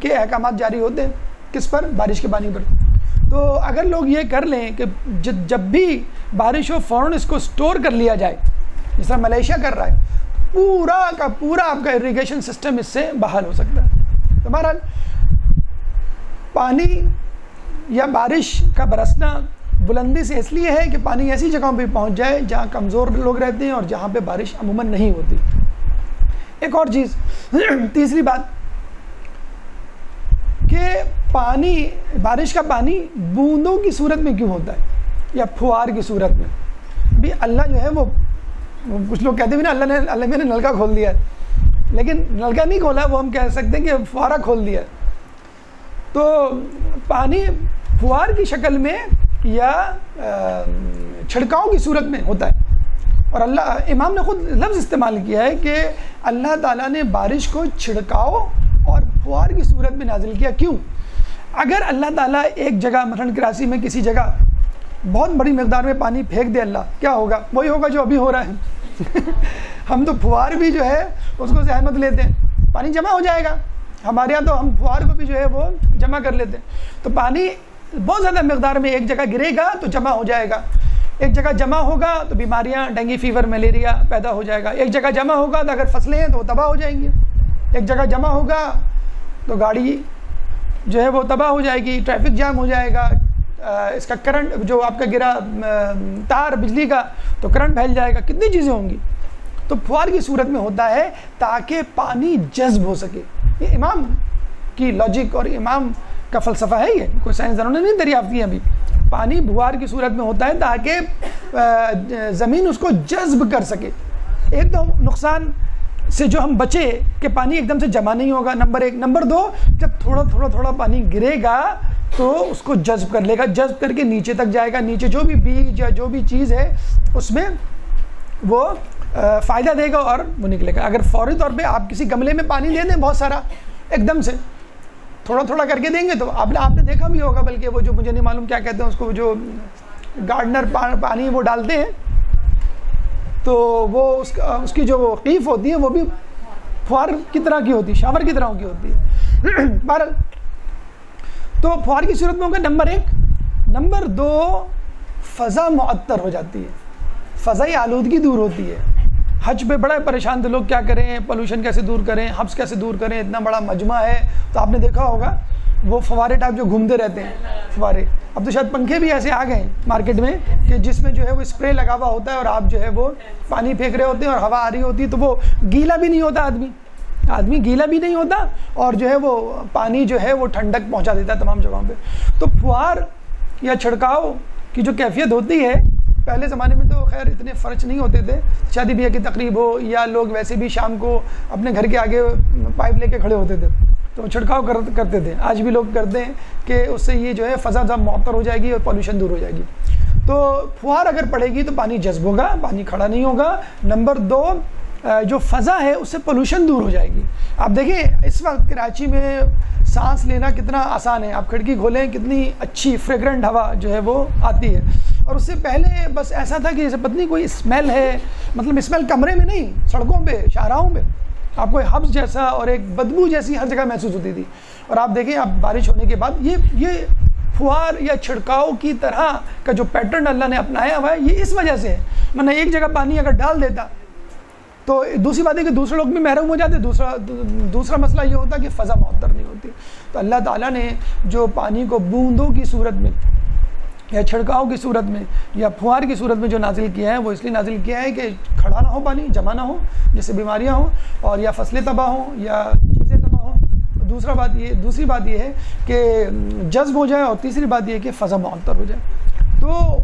کے احکامات جاری ہوتے ہیں کس پر؟ بارش کے پانی پر. تو اگر لوگ یہ کر لیں کہ جب بھی بارش ہو فوراً اس کو اسٹور کر لیا جائے، جس طرح ملیشیا کر رہا ہے، پورا کا پورا آپ کا اریگیشن سسٹم اس سے بحال ہو سکتا ہے. تو بہرحال پانی یا بارش کا برسنا بلندی سے اس لیے ہے کہ پانی ایسی جگہوں پہ پہنچ جائے جہاں کمزور لوگ رہتے ہیں اور جہاں پہ بارش عموماً نہیں ہوتی. ایک اور چیز، تیسری بات کہ پانی، بارش کا پانی بوندوں کی صورت میں کیوں ہوتا ہے یا پھوار کی صورت میں؟ بھی اللہ جو ہے وہ، کچھ لوگ کہتے ہیں نا اللہ نے نلکا کھول دیا ہے، لیکن نلکا نہیں کھولا، وہ ہم کہہ سکتے ہیں کہ فوارہ کھول دیا. تو پانی پھوار کی شکل میں یا چھڑکاؤ کی صورت میں ہوتا ہے. اور اللہ، امام نے خود لفظ استعمال کیا ہے کہ اللہ تعالیٰ نے بارش کو چھڑکاؤ اور پھوار کی صورت میں نازل کیا. کیوں؟ اگر اللہ تعالیٰ ایک جگہ، مثلاً کراچی میں کسی جگہ بہت بڑی مقدار میں پانی پھینک دے اللہ، کیا ہوگا؟ وہی ہوگا جو ابھی ہو رہا ہے. ہم تو پھوار بھی جو ہے اس کو زحمت لیتے ہیں، پانی جمع ہو جائے گا. ہمارے یہاں تو ہم پھوار کو بھی جو ہے وہ جمع کر لیتے ہیں. تو پانی بہت زیادہ مقدار میں ایک جگہ گرے گا تو جمع ہو جائے گا. ایک جگہ جمع ہوگا تو بیماریاں، ڈینگی فیور، ملیریا پیدا ہو جائے گا. ایک جگہ جمع ہوگا تو اگر فصلیں ہیں تو وہ تباہ ہو جائیں گی. ایک جگہ جمع ہوگا تو گاڑی جو ہے وہ تباہ ہو جائے گی، ٹریفک جام ہو جائے گا، اس کا کرنٹ جو آپ کا گرا تار بجلی کا تو کرنٹ پھیل جائے گا، کتنی چیزیں ہوں گی. تو پھوار کی صورت میں ہوتا ہے تاکہ پانی جذب ہو سکے. یہ امام کی لاجک اور امام کا فلسفہ ہے، یہ کوئی سائنسدانوں نے نہیں دریافت کیا ابھی. پانی پھوار کی صورت میں ہوتا ہے تاکہ زمین اس کو جذب کر سکے. ایک تو نقصان سے جو ہم بچے کہ پانی ایک دم سے جمع نہیں ہوگا، نمبر ایک. نمبر دو، جب تھوڑا تھوڑا تھوڑا پانی گرے گا تو اس کو جذب کر لے گا، جذب کر کے نیچے تک جائے گا. نیچے جو بھی بیج یا جو بھی چیز ہے اس میں وہ فائدہ دے گا اور وہ نکلے گا. اگر فوری طور پہ آپ کسی گملے میں پانی دے دیں بہت سارا، ایک دم سے تھوڑا تھوڑا کر کے دیں گے تو آپ نے دیکھا بھی ہوگا، بلکہ وہ جو مجھے نہیں معلوم کیا کہتے ہیں اس کو، جو گارڈنر پانی وہ ڈالتے ہیں تو وہ اس کی جو قیف ہوتی ہے وہ بھی پھوار کی طرح کی ہوتی ہے، شاور کی طرح کی ہوتی ہے. بہرحال تو پھوار کی صورت میں ہوگا نمبر ایک. نمبر دو، فضا معطر ہو جاتی ہے، فضائی آلودگی دور ہوتی ہے. حج پہ بڑا پریشان تھے لوگ، کیا کریں، پولوشن کیسے دور کریں، حبس کیسے دور کریں، اتنا بڑا مجمع ہے. تو آپ نے دیکھا ہوگا وہ فوارے ٹائپ جو گھومتے رہتے ہیں، فوارے. اب تو شاید پنکھے بھی ایسے آ گئے ہیں مارکیٹ میں کہ جس میں جو ہے وہ اسپرے لگا ہوا ہوتا ہے اور آپ جو ہے وہ پانی پھینک رہے ہوتے ہیں اور ہوا آ رہی ہوتی ہے، تو وہ گیلا بھی نہیں ہوتا، آدمی گیلا بھی نہیں ہوتا اور جو ہے وہ پانی جو ہے وہ ٹھنڈک پہنچا دیتا ہے تمام جگہوں پہ. تو پھوار یا چھڑکاؤ کی جو کیفیت ہوتی ہے، پہلے زمانے میں تو خیر اتنے فرچ نہیں ہوتے تھے، شادی بیاہ کی تقریب ہو یا لوگ ویسے بھی شام کو اپنے گھر کے آگے پائپ لے کے کھڑے ہوتے تھے تو چھڑکاؤ کرتے تھے. آج بھی لوگ کرتے ہیں کہ اس سے یہ جو ہے فضا جب معطر ہو جائے گی اور پولوشن دور ہو جائے گی. تو پھوار اگر پڑے گی تو پانی جذب ہوگا، پانی کھڑا نہیں ہوگا. نمبر دو، جو فضا ہے اس سے پولوشن دور ہو جائے گی. آپ دیکھیں اس وقت کراچی میں سانس لینا کتنا آسان ہے، آپ کھڑکی کھولیں کتنی اچھی فریگرنٹ ہوا جو ہے وہ آتی ہے. اور اس سے پہلے بس ایسا تھا کہ جیسے پتہ نہیں کوئی اسمیل ہے، مطلب اسمیل کمرے میں نہیں، سڑکوں پہ، شاہراہوں پہ آپ کو حبس جیسا اور ایک بدبو جیسی ہر جگہ محسوس ہوتی تھی. اور آپ دیکھیں اب بارش ہونے کے بعد یہ فوار یا چھڑکاؤ کی طرح کا جو پیٹرن اللہ نے اپنایا ہوا ہے یہ اس وجہ سے ہے. ورنہ ایک جگہ پانی اگر ڈال دیتا تو دوسری بات ہے کہ دوسرے لوگ بھی محروم ہو جاتے. دوسرا مسئلہ یہ ہوتا کہ فضا معطر نہیں ہوتی. تو اللہ تعالیٰ نے جو پانی کو بوندوں کی صورت میں یا چھڑکاؤ کی صورت میں یا پھوار کی صورت میں جو نازل کیا ہے وہ اس لیے نازل کیا ہے کہ کھڑا نہ ہو پانی، جمع نہ ہو، جس سے بیماریاں ہوں اور یا فصلیں تباہ ہوں یا چیزیں تباہ ہوں. دوسری بات یہ ہے کہ جذب ہو جائے، اور تیسری بات یہ ہے کہ فضا معطر ہو جائے. تو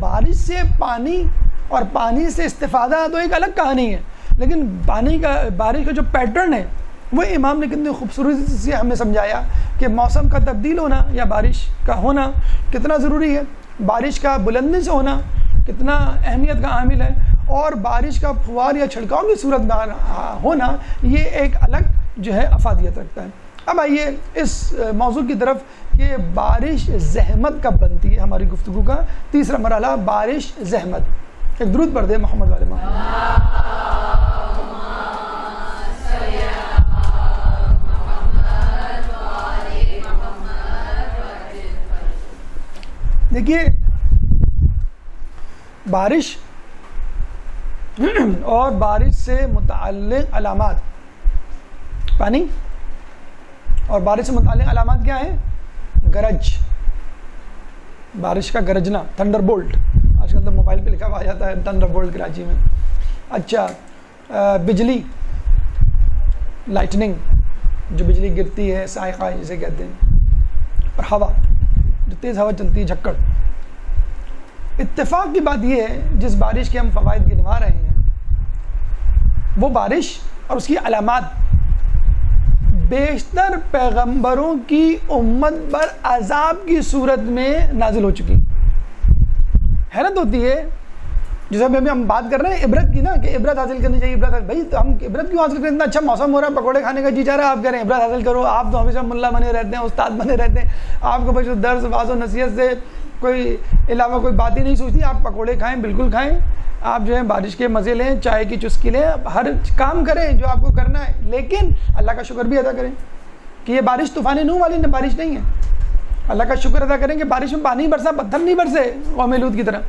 بارش سے پانی اور پانی سے استفادہ تو ایک الگ کہانی ہے، لیکن بارش کا جو پیٹرن ہے وہ امام نے کتنی خوبصورتی سے ہمیں سمجھایا کہ موسم کا تبدیل ہونا یا بارش کا ہونا کتنا ضروری ہے، بارش کا بلندی سے ہونا کتنا اہمیت کا عامل ہے، اور بارش کا پھوار یا چھڑکاؤ کی صورت میں ہونا یہ ایک الگ جو ہے افادیت رکھتا ہے. اب آئیے اس موضوع کی طرف کہ بارش زحمت کب بنتی ہے. ہماری گفتگو کا تیسرا مرحلہ بارش زحمت. ایک درود پڑھ دیں محمد والے محمد. دیکھیے بارش اور بارش سے متعلق علامات، پانی اور بارش سے متعلق علامات کیا ہیں؟ گرج، بارش کا گرجنا، تھنڈر بولٹ. آج کل تو موبائل پہ لکھا ہوا آ جاتا ہے تھنڈر بولٹ کراچی میں. اچھا، بجلی، لائٹننگ جو بجلی گرتی ہے، صاعقہ جسے کہتے ہیں، اور ہوا جو تیز ہوا چلتی ہے، جھکڑ. اتفاق کی بات یہ ہے جس بارش کے ہم فوائد گنوا رہے ہیں وہ بارش اور اس کی علامات بیشتر پیغمبروں کی امت پر عذاب کی صورت میں نازل ہو چکی. حیرت ہوتی ہے جیسے ابھی ہم بات کر رہے ہیں عبرت کی نا، کہ عبرت حاصل کرنی چاہیے. بھائی تو ہم عبرت کیوں حاصل کریں؟ اتنا اچھا موسم ہو رہا ہے، پکوڑے کھانے کا جی چاہ رہا ہے، آپ کہہ رہے ہیں عبرت حاصل کرو. آپ تو ہمیشہ ملا بنے رہتے ہیں، استاد بنے رہتے ہیں، آپ کو بس درس واعظ و نصیحت سے کوئی علاوہ کوئی بات ہی نہیں سوچتی. آپ پکوڑے کھائیں، بالکل کھائیں، آپ جو ہے بارش کے مزے لیں، چائے کی چسکی لیں، ہر کام کریں جو آپ کو کرنا ہے، لیکن اللہ کا شکر بھی ادا کریں کہ یہ بارش طوفان نوح والی بارش نہیں ہے. اللہ کا شکر ادا کریں کہ بارش میں پانی برسا، پتھر نہیں برسے قوم لوط کی طرح.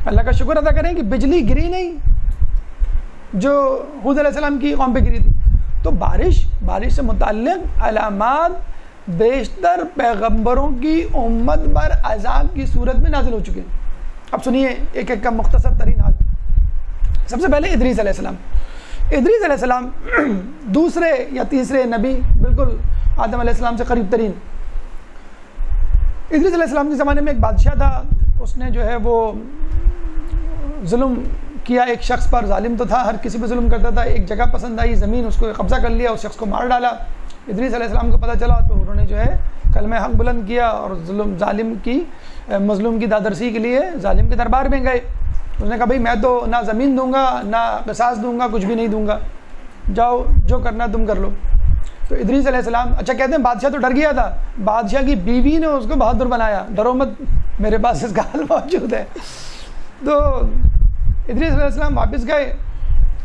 اللہ کا شکر ادا کریں کہ بجلی گری نہیں جو حود علیہ السلام کی قوم پہ گری تھی. تو بارش سے متعلق علامات بیشتر پیغمبروں کی امت پر عذاب کی صورت میں نازل ہو چکے ہیں. اب سنیے ایک ایک کا مختصر ترین حال. سب سے پہلے ادریس علیہ السلام. ادریس علیہ السلام دوسرے یا تیسرے نبی، بالکل آدم علیہ السلام سے قریب ترین. ادریس علیہ السلام کے زمانے میں ایک بادشاہ تھا، اس نے جو ہے وہ ظلم کیا ایک شخص پر. ظالم تو تھا، ہر کسی پہ ظلم کرتا تھا. ایک جگہ پسند آئی، زمین، اس کو قبضہ کر لیا، اس شخص کو مار ڈالا. ادریس علیہ السلام کو پتہ چلا تو انہوں نے جو ہے کلمہ حق بلند کیا اور مظلوم کی دادرسی کے لیے ظالم کے دربار میں گئے. اس نے کہا بھائی میں تو نہ زمین دوں گا، نہ قصاص دوں گا، کچھ بھی نہیں دوں گا، جاؤ جو کرنا تم کر لو. تو ادریس علیہ السلام، اچھا کہتے ہیں بادشاہ تو ڈر گیا تھا، بادشاہ کی بیوی نے اس کو بہادر بنایا، ڈرو مت، میرے پاس اس کا حل موجود ہے. تو ادریس علیہ السلام واپس گئے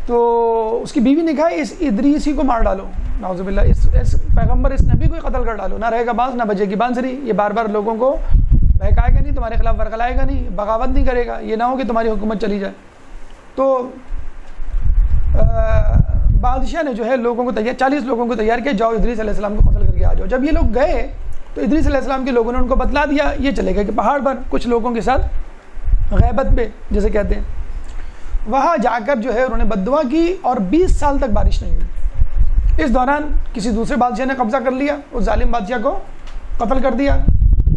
تو اس کی بیوی نے کہا اس ادریسی کو مار ڈالو، نعوذ باللہ، اس پیغمبر، اس نبی کو قتل کر ڈالو، نہ رہے گا باز نہ بجے گی بانسری. یہ بار بار لوگوں کو بہکائے گا نہیں، تمہارے خلاف ورغلائے گا نہیں، بغاوت نہیں کرے گا، یہ نہ ہو کہ تمہاری حکومت چلی جائے. تو بادشاہ نے جو ہے لوگوں کو 40 لوگوں کو تیار کیا، جاؤ ادریس علیہ السلام کو قتل کر کے آ جاؤ. جب یہ لوگ گئے تو ادریس علیہ السلام کے لوگوں نے ان کو بتلا دیا. یہ چلے گئے کہ پہاڑ پر کچھ لوگوں کے ساتھ غیبت پہ جسے کہتے ہیں، وہاں جا کر جو ہے انہوں نے بددعا کی اور 20 سال تک بارش نہیں ہوئی. اس دوران کسی دوسرے بادشاہ نے قبضہ کر لیا، اس ظالم بادشاہ کو قتل کر دیا،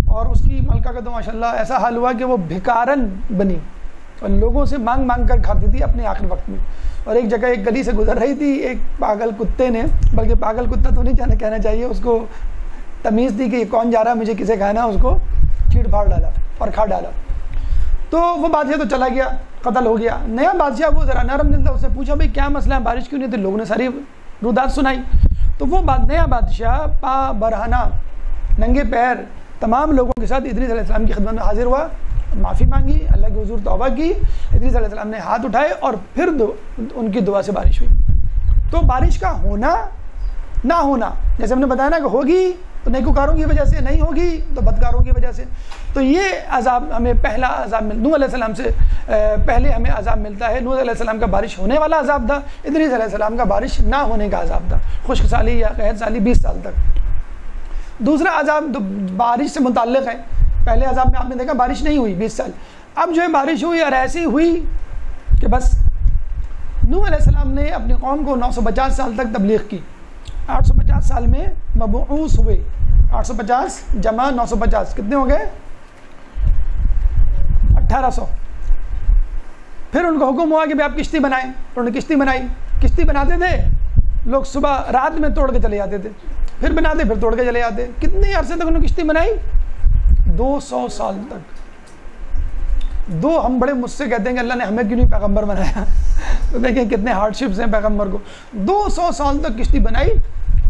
اور اس کی ملکہ کا تو ماشاءاللہ ایسا حال ہوا کہ وہ بھکارن بنی اور لوگوں سے مانگ مانگ کر کھاتی تھی اپنے آخر وقت میں. اور ایک جگہ ایک گلی سے گزر رہی تھی، ایک پاگل کتے نے، بلکہ پاگل کتا تو نہیں کہنا چاہیے، اس کو تمیز تھی کہ یہ کون جا رہا ہے، مجھے کسے کھانا، اس کو چیڑ پھاڑ ڈالا اور کھا ڈالا. تو وہ بادشاہ تو چلا گیا، قتل ہو گیا. نیا بادشاہ وہ ذرا نرم دل تھا، اس سے پوچھا بھائی کیا مسئلہ ہے، بارش کیوں نہیں تھی؟ لوگوں نے ساری رودات سنائی. تو وہ نیا بادشاہ پا برہنہ ننگے پیر تمام لوگوں کے ساتھ ادریس علیہ السلام کی خدمت میں حاضر ہوا، معافی مانگی، اللہ کے حضور توبہ کی. ادریس علیہ السلام نے ہاتھ اٹھائے اور پھر ان کی دعا سے بارش ہوئی. تو بارش کا ہونا نہ ہونا، جیسے ہم نے بتایا نا کہ ہوگی تو نیکوکاروں کی وجہ سے نہیں ہوگی تو بدکاروں کی وجہ سے. تو یہ عذاب ہمیں پہلا عذاب نوح علیہ السلام سے پہلے ہمیں عذاب ملتا ہے. نوح علیہ السلام کا بارش ہونے والا عذاب تھا, ادریس علیہ السلام کا بارش نہ ہونے کا عذاب تھا, خشک سالی یا قحط سالی 20 سال تک. دوسرا عذاب بارش سے متعلق ہے. پہلے عذاب میں آپ نے دیکھا بارش نہیں ہوئی 20 سال, اب جو ہے بارش ہوئی اور ایسی ہوئی کہ بس نوح علیہ السلام نے اپنی قوم کو 950 سال تک تبلیغ کی. 850 سال میں مبعوث ہوئے. 850 جمع 950 کتنے ہو گئے؟ 1800. پھر ان کو حکم ہوا کہ آپ کشتی بنائیں. انہوں نے کشتی بنائی. کشتی بناتے تھے لوگ, صبح رات میں توڑ کے چلے جاتے تھے, پھر بناتے پھر توڑ کے چلے جاتے. کتنے عرصے تک انہوں نے کشتی بنائی؟ 200 سال تک. ہم بڑے مجھ سے کہتے ہیں کہ اللہ نے ہمیں کیوں نہیں پیغمبر بنایا. تو دیکھیں کتنے ہارڈ شپس ہیں پیغمبر کو. 200 سال تک کشتی بنائی.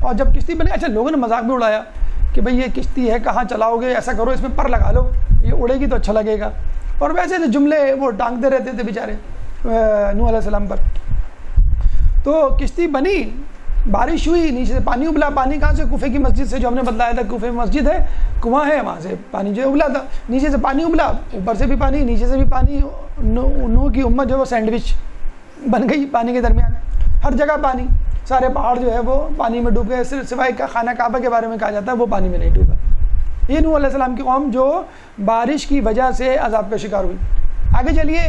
اور جب کشتی بنائی, اچھا لوگوں نے مذاق بھی اڑایا کہ بھئی یہ کشتی ہے کہاں چلاؤ گے, ایسا کرو اس میں پر لگا لو, یہ اڑے گی تو اچھا لگے گا. اور ویسے جملے وہ ٹانگتے رہتے تھے بیچارے نوح علیہ السلام پر. تو کشتی بنی, بارش ہوئی, نیچے سے پانی ابلا. پانی کہاں سے؟ کوفے کی مسجد سے, جو ہم نے بتلایا تھا کوفے میں مسجد ہے, کنواں ہے, وہاں سے پانی جو ہے ابلا تھا. نیچے سے پانی ابلا, اوپر سے بھی پانی, نیچے سے بھی پانی. نوح کی امت جو ہے وہ سینڈوچ بن گئی پانی کے درمیان. ہر جگہ پانی, سارے پہاڑ جو ہے وہ پانی میں ڈوب گئے, صرف سوائے کا خانہ کعبہ کے بارے میں کہا جاتا ہے وہ پانی میں نہیں ڈوبا. یہ نوح علیہ السلام کی قوم جو بارش کی وجہ سے عذاب کا شکار ہوئی. آگے چلیے,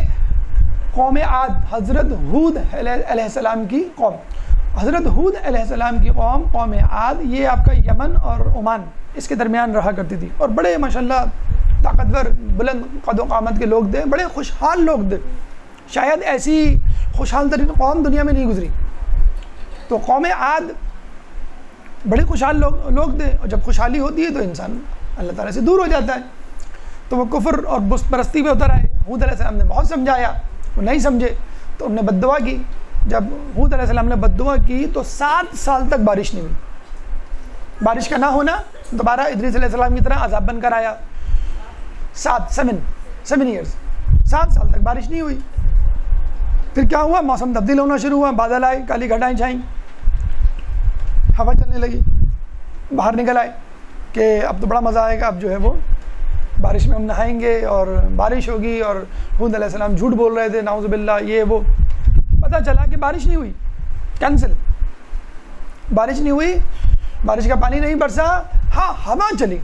قوم عاد, حضرت ہود علیہ السلام کی قوم. حضرت ہود علیہ السلام کی قوم, قوم عاد, یہ آپ کا یمن اور عمان اس کے درمیان رہا کرتی تھی. اور بڑے ماشاءاللہ طاقتور بلند قد و قامت کے لوگ تھے, بڑے خوشحال لوگ تھے. شاید ایسی خوشحال ترین قوم دنیا میں نہیں گزری. تو قوم عاد بڑے خوشحال لوگ تھے, اور جب خوشحالی ہوتی ہے تو انسان اللہ تعالیٰ سے دور ہو جاتا ہے. تو وہ کفر اور بت پرستی پہ اتر آئے. ہود علیہ السلام نے بہت سمجھایا, وہ نہیں سمجھے تو انہوں نے بد دعا کی. جب ہود علیہ السلام نے بد دعا کی تو 7 سال تک بارش نہیں ہوئی. بارش کا نہ ہونا دوبارہ ادریس علیہ السلام کی طرح عذاب بن کر آیا. 7 ایئرز, 7 سال تک بارش نہیں ہوئی. پھر کیا ہوا؟ موسم تبدیل ہونا شروع ہوا, بادل آئے, کالی گھٹائیں چھائیں, ہوا چلنے لگی. باہر نکل آئے کہ اب تو بڑا مزہ آئے گا, اب جو ہے وہ بارش میں ہم نہائیں گے اور بارش ہوگی. اور ہود علیہ السلام جھوٹ بول رہے تھے, نعوذ باللہ, یہ وہ. پتہ چلا کہ بارش نہیں ہوئی, کینسل. بارش نہیں ہوئی, بارش کا پانی نہیں برسا. ہاں ہوا چلی,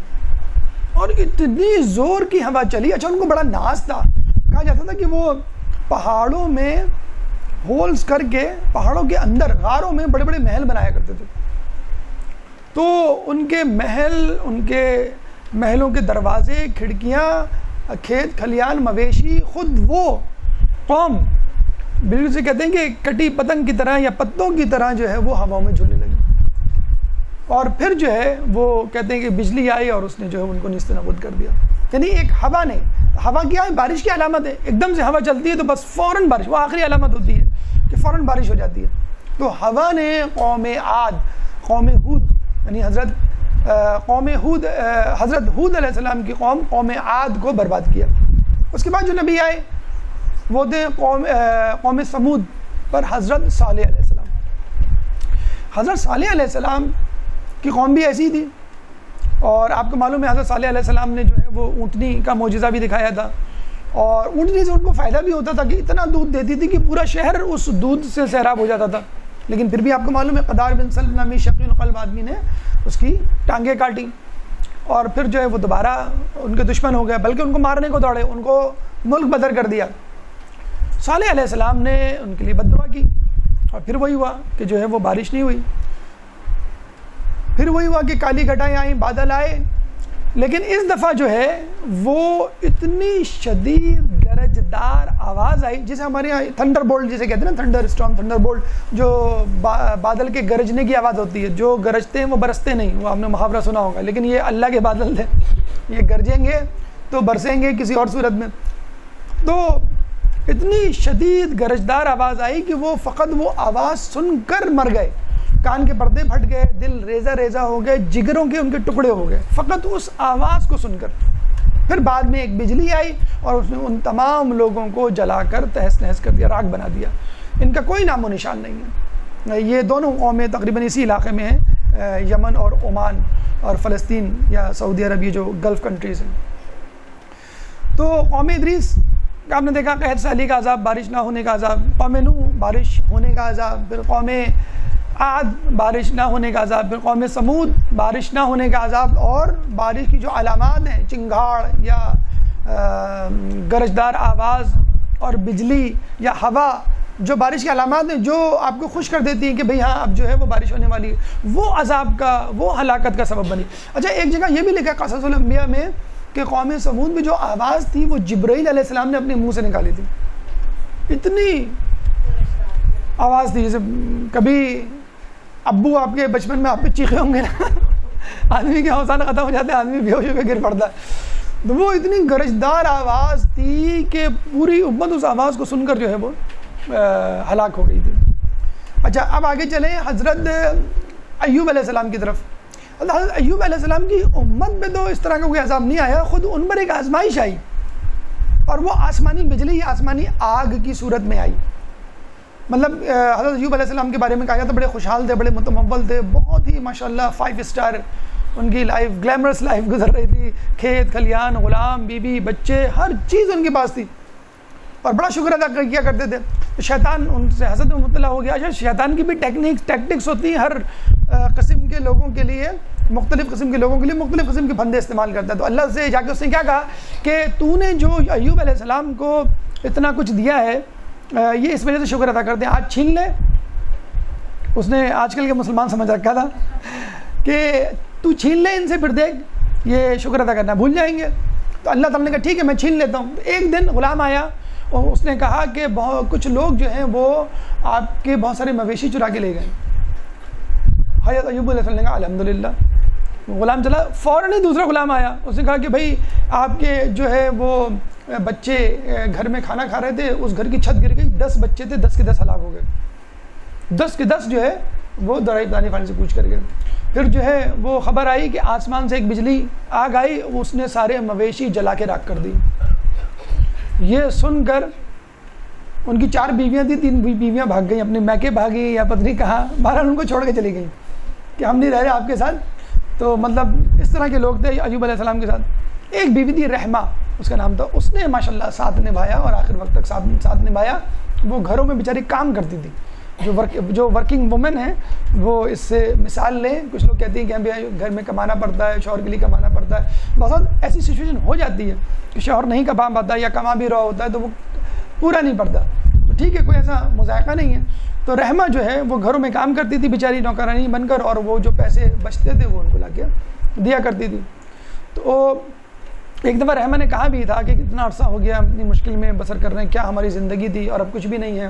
اور اتنی زور کی ہوا چلی. اچھا ان کو بڑا ناز تھا, کہا جاتا تھا کہ وہ پہاڑوں میں ہولز کر کے, پہاڑوں کے اندر غاروں میں بڑے بڑے محل بنایا کرتے تھے. تو ان کے محل, ان کے محلوں کے دروازے, کھڑکیاں, کھیت کھلیان, مویشی, خود وہ قوم بالکل سے کہتے ہیں کہ کٹی پتنگ کی طرح یا پتوں کی طرح جو ہے وہ ہواؤں میں جھولنے لگی. اور پھر جو ہے وہ کہتے ہیں کہ بجلی آئی اور اس نے جو ہے ان کو نیست نابود کر دیا. یعنی ایک ہوا نے, ہوا کیا ہے؟ بارش کی علامت ہے. ایک دم سے ہوا چلتی ہے تو بس فوراً بارش, وہ آخری علامت ہوتی ہے کہ فوراً بارش ہو جاتی ہے. تو ہوا نے قوم عاد, قوم ہود, یعنی قوم ہود, حضرت ہود علیہ السلام کی قوم عاد کو برباد کیا. اس کے بعد جو نبی آئے وہ تھے قوم سمود پر حضرت صالح علیہ السلام. حضرت صالح علیہ السلام کی قوم بھی ایسی تھی. اور آپ کو معلوم ہے حضرت صالح علیہ السلام نے جو ہے وہ اونٹنی کا معجزہ بھی دکھایا تھا. اور اونٹنی سے ان کو فائدہ بھی ہوتا تھا کہ اتنا دودھ دیتی تھی کہ پورا شہر اس دودھ سے سیراب ہو جاتا تھا. لیکن پھر بھی آپ کو معلوم ہے قدار بن سلم نامی شقی القلب آدمی نے اس کی ٹانگیں کاٹی, اور پھر جو ہے وہ دوبارہ ان کے دشمن ہو گئے, بلکہ ان کو مارنے کو دوڑے, ان کو ملک بدر کر دیا. صالح علیہ السلام نے ان کے لیے بد دعا کی, اور پھر وہی ہوا کہ جو ہے وہ بارش نہیں ہوئی. پھر وہی ہوا کہ کالی گھٹائیں آئیں, بادل آئے. لیکن اس دفعہ جو ہے وہ اتنی شدید گرجدار آواز آئی, جسے ہمارے یہاں تھنڈر بولٹ جسے کہتے ہیں نا, تھنڈر اسٹارم, تھنڈر بولٹ, جو بادل کے گرجنے کی آواز ہوتی ہے. جو گرجتے ہیں وہ برستے نہیں, وہ آپ نے محاورہ سنا ہوگا, لیکن یہ اللہ کے بادل تھے, یہ گرجیں گے تو برسیں گے کسی اور صورت میں. تو اتنی شدید گرجدار آواز آئی کہ وہ فقط وہ آواز سن کر مر گئے, کان کے پردے پھٹ گئے, دل ریزہ ریزہ ہو گئے, جگروں کے ان کے ٹکڑے ہو گئے, فقط اس آواز کو سن کر. پھر بعد میں ایک بجلی آئی اور اس نے ان تمام لوگوں کو جلا کر تہس نہس کر دیا, راکھ بنا دیا. ان کا کوئی نام و نشان نہیں ہے. یہ دونوں قومیں تقریباً اسی علاقے میں ہیں, یمن اور عمان اور فلسطین یا سعودی عرب، یہ جو گلف کنٹریز ہیں. تو قوم ادریس آپ نے دیکھا قحط سالی کا عذاب، بارش نہ ہونے کا عذاب. قوم نوح بارش ہونے کا عذاب. پھر قوم عاد بارش نہ ہونے کا عذاب. پھر قوم سمود بارش نہ ہونے کا عذاب. اور بارش کی جو علامات ہیں، چنگھاڑ یا گرجدار آواز اور بجلی یا ہوا، جو بارش کی علامات ہیں جو آپ کو خوش کر دیتی ہیں کہ بھئی ہاں اب جو ہے وہ بارش ہونے والی ہے، وہ عذاب کا، وہ ہلاکت کا سبب بنی. اچھا ایک جگہ یہ بھی لکھا ہے قصص الانبیاء میں کہ قوم سمود میں جو آواز تھی وہ جبرائیل علیہ السلام نے اپنے منہ سے نکالی تھی. اتنی آواز تھی جیسے کبھی ابو آپ کے بچپن میں آپ پہ چیخے ہوں گے نا، آدمی کے حوصلہ ختم ہو جاتے ہیں، آدمی بے ہوش ہو کے گر پڑتا ہے. تو وہ اتنی گرجدار آواز تھی کہ پوری امت اس آواز کو سن کر جو ہے وہ ہلاک ہو گئی تھی. اچھا اب آگے چلیں حضرت ایوب علیہ السلام کی طرف. حضرت ایوب علیہ السلام کی امت پہ تو اس طرح کا کوئی عذاب نہیں آیا، خود ان پر ایک آزمائش آئی اور وہ آسمانی بجلی یا آسمانی آگ کی صورت میں آئی. مطلب حضرت ایوب علیہ السلام کے بارے میں کہا جاتا ہے بڑے خوشحال تھے، بڑے متمول تھے، بہت ہی ماشاءاللہ 5 اسٹار ان کی لائف، گلیمرس لائف گزر رہی تھی. کھیت کھلیان، غلام، بیوی، بچے، ہر چیز ان کے پاس تھی اور بڑا شکر ادا کیا کرتے تھے. شیطان ان سے حسد میں مبتلا ہو گیا. اچھا شیطان کی بھی ٹیکٹکس ہوتی ہیں، ہر قسم کے لوگوں کے لیے، مختلف قسم کے لوگوں کے لیے مختلف قسم کے پھندے استعمال کرتا ہے. تو اللہ سے جا کے اس نے کیا کہا کہ تو نے جو ایوب علیہ السلام کو اتنا کچھ دیا ہے یہ اس وجہ سے شکر ادا کرتے ہیں، آج چھین لے. اس نے آج کل کے مسلمان سمجھ رکھا تھا کہ تو چھین لے ان سے، پھر دیکھ یہ شکر ادا کرنا بھول جائیں گے. تو اللہ تعالیٰ نے کہا ٹھیک ہے میں چھین لیتا ہوں. ایک دن غلام آیا اور اس نے کہا کہ کچھ لوگ جو ہیں وہ آپ کے بہت سارے مویشی چرا کے لے گئے. حضرت ایوب علیہ السلام نے کہا الحمدللہ. غلام چلا، فوراً ہی دوسرا غلام آیا، اس نے کہا کہ بھائی آپ کے جو ہے وہ بچے گھر میں کھانا کھا رہے تھے، اس گھر کی چھت گر گئی، 10 بچے تھے، 10 کے 10 ہلاک ہو گئے. 10 کے 10 جو ہے وہ درائی دانی فانی سے پوچھ کر گئے. پھر جو ہے وہ خبر آئی کہ آسمان سے ایک بجلی آگ آئی، اس نے سارے مویشی جلا کے راکھ کر دی. یہ سن کر ان کی 4 بیویاں تھیں، 3 بیویاں بھاگ گئیں، اپنے میکے بھاگی یا پتہ نہیں کہاں، بہرحال ان کو چھوڑ کے چلی گئیں کہ ہم نہیں رہ رہے آپ کے ساتھ. تو مطلب اس طرح کے لوگ تھے ایوب علیہ السلام کے ساتھ. ایک بیوی تھی رحمہ اس کا نام تھا، اس نے ماشاءاللہ ساتھ نبھایا اور آخر وقت تک ساتھ نبھایا. وہ گھروں میں بیچاری کام کرتی تھی. جو ورکنگ وومن ہیں وہ اس سے مثال لیں. کچھ لوگ کہتے ہیں کہ گھر میں کمانا پڑتا ہے، شوہر کے لیے کمانا پڑتا ہے. بہت ایسی سچویشن ہو جاتی ہے کہ شوہر نہیں کما پاتا یا کما بھی رہا ہوتا ہے تو وہ پورا نہیں پڑتا. تو ٹھیک ہے، کوئی ایسا مذائقہ نہیں ہے. تو رحمہ جو ہے وہ گھروں میں کام کرتی تھی بیچاری نوکرانی بن کر، اور وہ جو پیسے بچتے تھے وہ ان کو لا کے دیا کرتی تھی. تو ایک دفعہ رحمہ نے کہا بھی تھا کہ اتنا عرصہ ہو گیا اتنی مشکل میں بسر کر رہے ہیں، کیا ہماری زندگی تھی اور اب کچھ بھی نہیں ہے.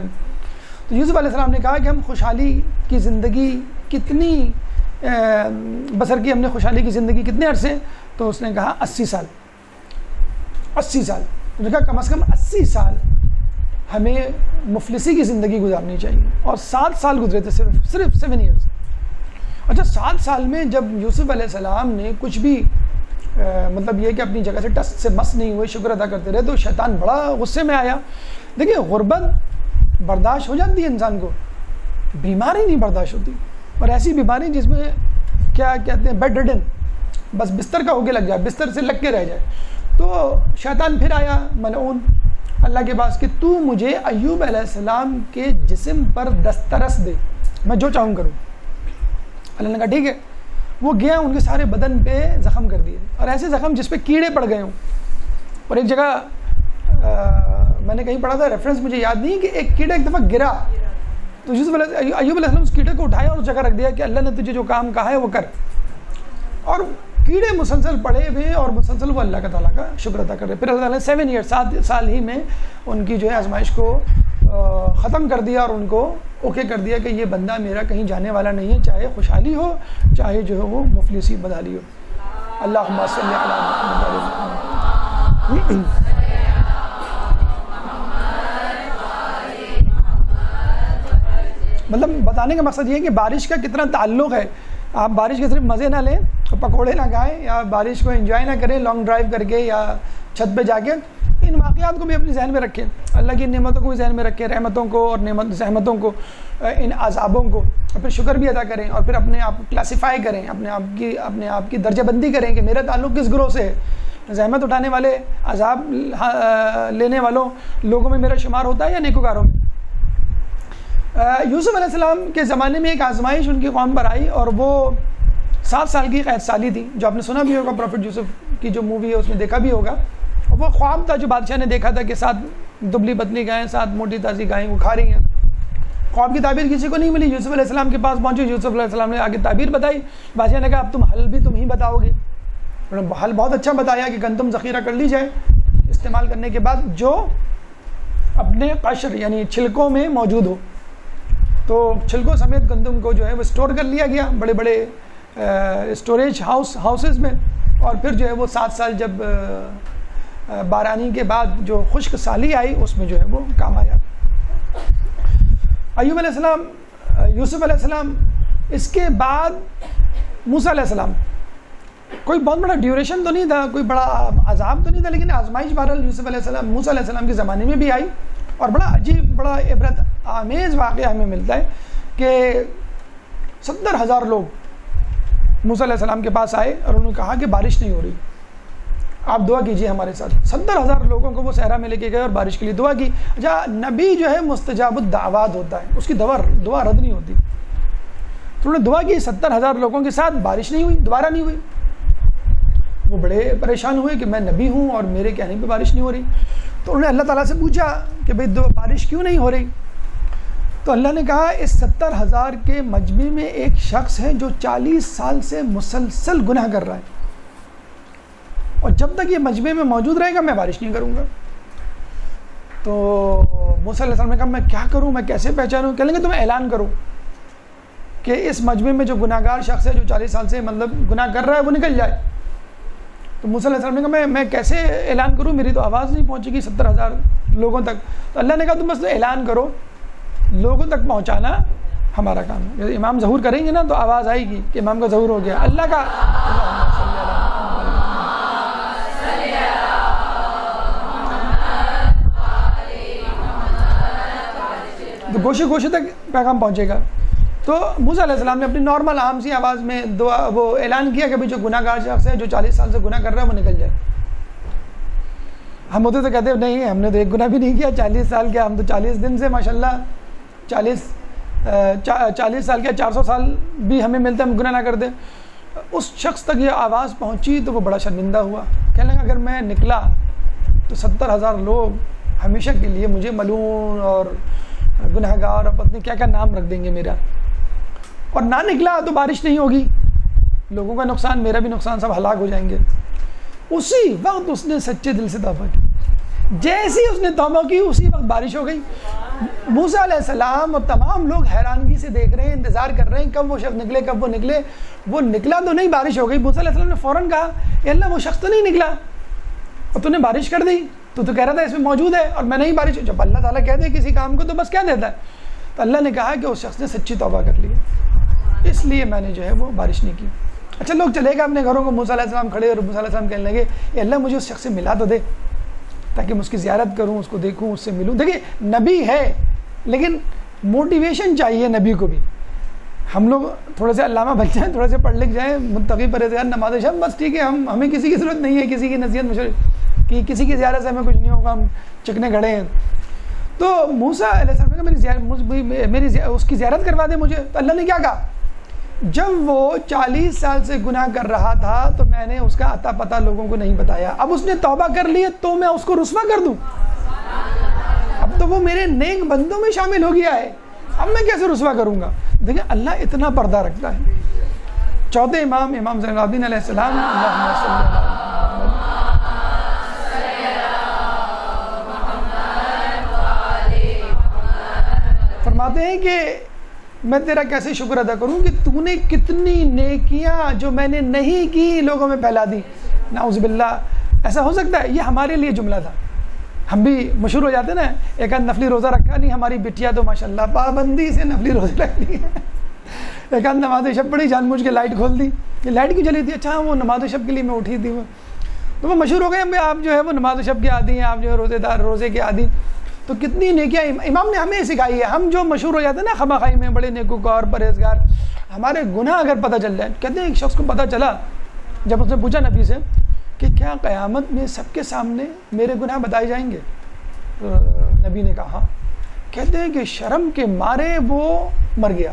تو یوسف علیہ السلام نے کہا کہ ہم خوشحالی کی زندگی کتنی بسر کی، ہم نے خوشحالی کی زندگی کتنے عرصے؟ تو اس نے کہا 80 سال. 80 سال. اس نے کہا کم از کم 80 سال ہمیں مفلسی کی زندگی گزارنی چاہیے. اور 7 سال گزرے تھے، صرف 7 ایئرس. اچھا 7 سال میں جب یوسف علیہ السلام نے کچھ بھی مطلب یہ کہ اپنی جگہ سے ٹس سے مس نہیں ہوئے، شکر ادا کرتے رہے، تو شیطان بڑا غصے میں آیا. دیکھیے غربت برداشت ہو جاتی ہے انسان کو، بیماری نہیں برداشت ہوتی. اور ایسی بیماری جس میں کیا کہتے ہیں بیڈ ریڈن، بس بستر کا ہو کے لگ جائے، بستر سے لگ کے رہ جائے. تو شیطان پھر آیا ملعون اللہ کے پاس کہ تو مجھے ایوب علیہ السلام کے جسم پر دسترس دے، میں جو چاہوں کروں. اللہ نے کہا ٹھیک ہے. وہ گیا، ان کے سارے بدن پہ زخم کر دیے، اور ایسے زخم جس پہ کیڑے پڑ گئے ہوں. اور ایک جگہ میں نے کہیں پڑھا تھا، ریفرنس مجھے یاد نہیں، کہ ایک کیڑا ایک دفعہ گرا تو ایوب علیہ السلام اس کیڑے کو اٹھایا اور اس جگہ رکھ دیا کہ اللہ نے تجھے جو کام کہا ہے وہ کر. اور کیڑے مسلسل پڑے ہوئے اور مسلسل وہ اللہ کا تعالیٰ کا شکر ادا کر رہے. پھر اللہ تعالیٰ نے 7 ایئر 7 سال ہی میں ان کی جو ہے آزمائش کو ختم کر دیا اور ان کو اوکے کر دیا کہ یہ بندہ میرا کہیں جانے والا نہیں ہے، چاہے خوشحالی ہو چاہے جو ہے وہ مفلسی بدحالی ہو. اللہم صلی علی محمد. مطلب بتانے کا مقصد یہ ہے کہ بارش کا کتنا تعلق ہے. آپ بارش کے صرف مزے نہ لیں، پکوڑے نہ کھائیں، یا بارش کو انجوائے نہ کریں لانگ ڈرائیو کر کے یا چھت پہ جا کے. ان ان واقعات کو بھی اپنے ذہن میں رکھیں، اللہ کی نعمتوں کو بھی ذہن میں رکھیں، رحمتوں کو اور زحمتوں کو، ان عذابوں کو، اور پھر شکر بھی ادا کریں، اور پھر اپنے آپ کو کلاسیفائی کریں، اپنے آپ کی درجہ بندی کریں کہ میرا تعلق کس گروہ سے ہے، زحمت اٹھانے والے، عذاب لینے والوں لوگوں میں میرا شمار ہوتا ہے یا نیکوکاروں میں۔ یوسف علیہ السلام کے زمانے میں ایک آزمائش ان کی قوم پر آئی، اور وہ 7 سال کی قید سالی تھی، جو آپ نے سنا بھی ہوگا، پروفٹ یوسف کی جو مووی ہے اس میں دیکھا بھی ہوگا۔ وہ خواب تھا جو بادشاہ نے دیکھا تھا کہ 7 دبلی پتلی گائیں، 7 موٹی تازی گائیں وہ کھا رہی ہیں۔ خواب کی تعبیر کسی کو نہیں ملی، یوسف علیہ السلام کے پاس پہنچے، یوسف علیہ السلام نے آگے تعبیر بتائی، بادشاہ نے کہا اب حل بھی تم ہی بتاؤ گے۔ انہوں نے حل بہت اچھا بتایا کہ گندم ذخیرہ کر لی جائے، استعمال کرنے کے بعد جو اپنے قشر یعنی چھلکوں میں موجود ہو، تو چھلکوں سمیت گندم کو جو ہے وہ اسٹور کر لیا گیا بڑے بڑے اسٹوریج ہاؤسز میں، اور پھر جو ہے وہ 7 سال جب بارانی کے بعد جو خشک سالی آئی اس میں جو ہے وہ کام آیا۔ ایوب علیہ السلام، یوسف علیہ السلام، اس کے بعد موسیٰ علیہ السلام، کوئی بہت بڑا ڈیوریشن تو نہیں تھا، کوئی بڑا عذاب تو نہیں تھا، لیکن آزمائش بہرحال یوسف علیہ السلام، موسیٰ علیہ السلام کے زمانے میں بھی آئی، اور بڑا عجیب، بڑا عبرت آمیز واقعہ ہمیں ملتا ہے کہ 70,000 لوگ موسیٰ علیہ السلام کے پاس آئے اور انہوں نے کہا کہ بارش نہیں ہو رہی، آپ دعا کیجئے ہمارے ساتھ۔ 70,000 لوگوں کو وہ صحرا میں لے کے گئے اور بارش کے لیے دعا کی۔ اچھا، نبی جو ہے مستجاب الدعوات ہوتا ہے، اس کی دعا رد نہیں ہوتی، تو انہوں نے دعا کی، 70,000 لوگوں کے ساتھ بارش نہیں ہوئی، دوبارہ نہیں ہوئی۔ وہ بڑے پریشان ہوئے کہ میں نبی ہوں اور میرے کہنے پہ بارش نہیں ہو رہی، تو انہوں نے اللہ تعالیٰ سے پوچھا کہ بھئی بارش کیوں نہیں ہو رہی؟ تو اللہ نے کہا اس 70,000 کے مجمع میں ایک شخص ہے جو 40 سال سے مسلسل گناہ کر رہا ہے، اور جب تک یہ مجمع میں موجود رہے گا میں بارش نہیں کروں گا۔ تو موسیٰ علیہ السلام نے کہا میں کیا کروں، میں کیسے پہچانوں؟ کہنے لگے تم اعلان کرو کہ اس مجمع میں جو گناہ گار شخص ہے جو 40 سال سے گناہ کر رہا ہے وہ نکل جائے۔ تو موسیٰ علیہ السلام نے کہا میں کیسے اعلان کروں، میری تو آواز نہیں پہنچے گی 70,000 لوگوں تک۔ تو اللہ نے کہا تم بس اعلان کرو، لوگوں تک پہنچانا ہمارا کام ہے۔ جب امام ظہور کریں گے نا تو آواز آئے گی کہ امام کا ظہور ہو گیا، اللہ کا تو گوشے گوشے تک پیغام پہنچے گا۔ تو موسیٰ علیہ السلام نے اپنی نارمل عام سی آواز میں دعا وہ اعلان کیا کہ جو گناہ گار شخص ہے جو 40 سال سے گناہ کر رہا ہے وہ نکل جائے۔ ہم ہوتے تو کہتے ہیں نہیں ہم نے تو ایک گناہ بھی نہیں کیا، 40 سال کیا، ہم تو 40 دن سے ماشاءاللہ 40 سال کیا 400 سال بھی ہمیں ملتا ہے ہم گناہ نہ کر دیں۔ اس شخص تک یہ آواز پہنچی تو وہ بڑا شرمندہ ہوا، کہنے لگا اگر میں نکلا تو 70,000 لوگ ہمیشہ کے لیے مجھے ملعون اور گناہ گار اور پتہ کیا کیا نام رکھ دیں گے میرا، اور نہ نکلا تو بارش نہیں ہوگی، لوگوں کا نقصان میرا بھی نقصان، سب ہلاک ہو جائیں گے۔ اسی وقت اس نے سچے دل سے توبہ کی، جیسے ہی اس نے توبہ کی اسی وقت بارش ہو گئی۔ موسیٰ علیہ السلام اور تمام لوگ حیرانگی سے دیکھ رہے ہیں، انتظار کر رہے ہیں کب وہ شخص نکلے، کب وہ نکلے۔ وہ نکلا تو نہیں، بارش ہو گئی۔ موسیٰ علیہ السلام نے فوراً کہا اے اللہ وہ شخص تو نہیں نکلا اور تو نے بارش کر دی، تو کہہ رہا تھا اس میں موجود ہے اور میں نہیں بارش۔ جب اللہ تعالیٰ کہہ دے کسی کام کو تو بس کہہ دیتا ہے۔ تو اللہ نے کہا کہ اس شخص نے سچی توبہ کر لی، اس لیے میں نے جو ہے وہ بارش نہیں کی۔ اچھا لوگ چلے گا اپنے گھروں کو، موسیٰ علیہ السلام کھڑے اور موسیٰ علیہ السلام کہنے لگے اے اللہ مجھے اس شخص سے ملا تو دے تاکہ میں اس کی زیارت کروں، اس کو دیکھوں، اس سے ملوں۔ دیکھیے نبی ہے لیکن موٹیویشن چاہیے نبی کو بھی۔ ہم لوگ تھوڑے سے علامہ بن جائیں، تھوڑے سے پڑھ لکھ جائیں، متقی پرہیزگار نماز شب، بس ٹھیک ہے، ہمیں کسی کی ضرورت نہیں ہے، کسی کی نصیحت مشورہ کہ کسی کی زیارت سے ہمیں کچھ نہیں ہوگا، ہم چکنے گھڑے ہیں۔ تو موسیٰ علیہ السلام نے کہا میری اس کی زیارت کروا دے مجھے۔ تو اللہ نے کیا کہا، جب وہ 40 سال سے گناہ کر رہا تھا تو میں نے اس کا اتا پتہ لوگوں کو نہیں بتایا، اب اس نے توبہ کر لی ہے تو میں اس کو رسوا کر دوں؟ اب تو وہ میرے نیک بندوں میں شامل ہو گیا ہے، اب میں کیسے رسوا کروں گا؟ دیکھیں اللہ اتنا پردہ رکھتا ہے۔ چوتھے امام زین العابدین علیہ السلام فرماتے ہیں کہ میں تیرا کیسے شکر ادا کروں کہ تو نے کتنی نیکیاں جو میں نے نہیں کی لوگوں میں پھیلا دی۔ نعوذ باللہ، ایسا ہو سکتا ہے؟ یہ ہمارے لیے جملہ تھا، ہم بھی مشہور ہو جاتے نا، ایک آدھ نفلی روزہ رکھا نہیں، ہماری بٹیا تو ماشاءاللہ پابندی سے نفلی روزے رکھتی ہے، ایک آدھ نماز شب پڑھی، جان بوجھ کے لائٹ کھول دی، یہ لائٹ کیوں جلی تھی؟ اچھا وہ نماز شب کے لیے میں اٹھی تھی، تو وہ مشہور ہو گئے آپ جو ہے وہ نماز شب کے عادی ہیں، آپ جو ہے روزے کے عادی. تو کتنی نیکیاں امام نے ہمیں سکھائی ہے. ہم جو مشہور ہو جاتے ہیں نا خما خائی میں، بڑے نیکوکار پرہیزگار، ہمارے گناہ اگر پتہ چل جائے. کہتے ہیں ایک شخص کو پتہ چلا جب اس نے پوچھا نبی سے کہ کیا قیامت میں سب کے سامنے میرے گناہ بتائے جائیں گے؟ نبی نے کہا ہاں. کہتے ہیں کہ شرم کے مارے وہ مر گیا.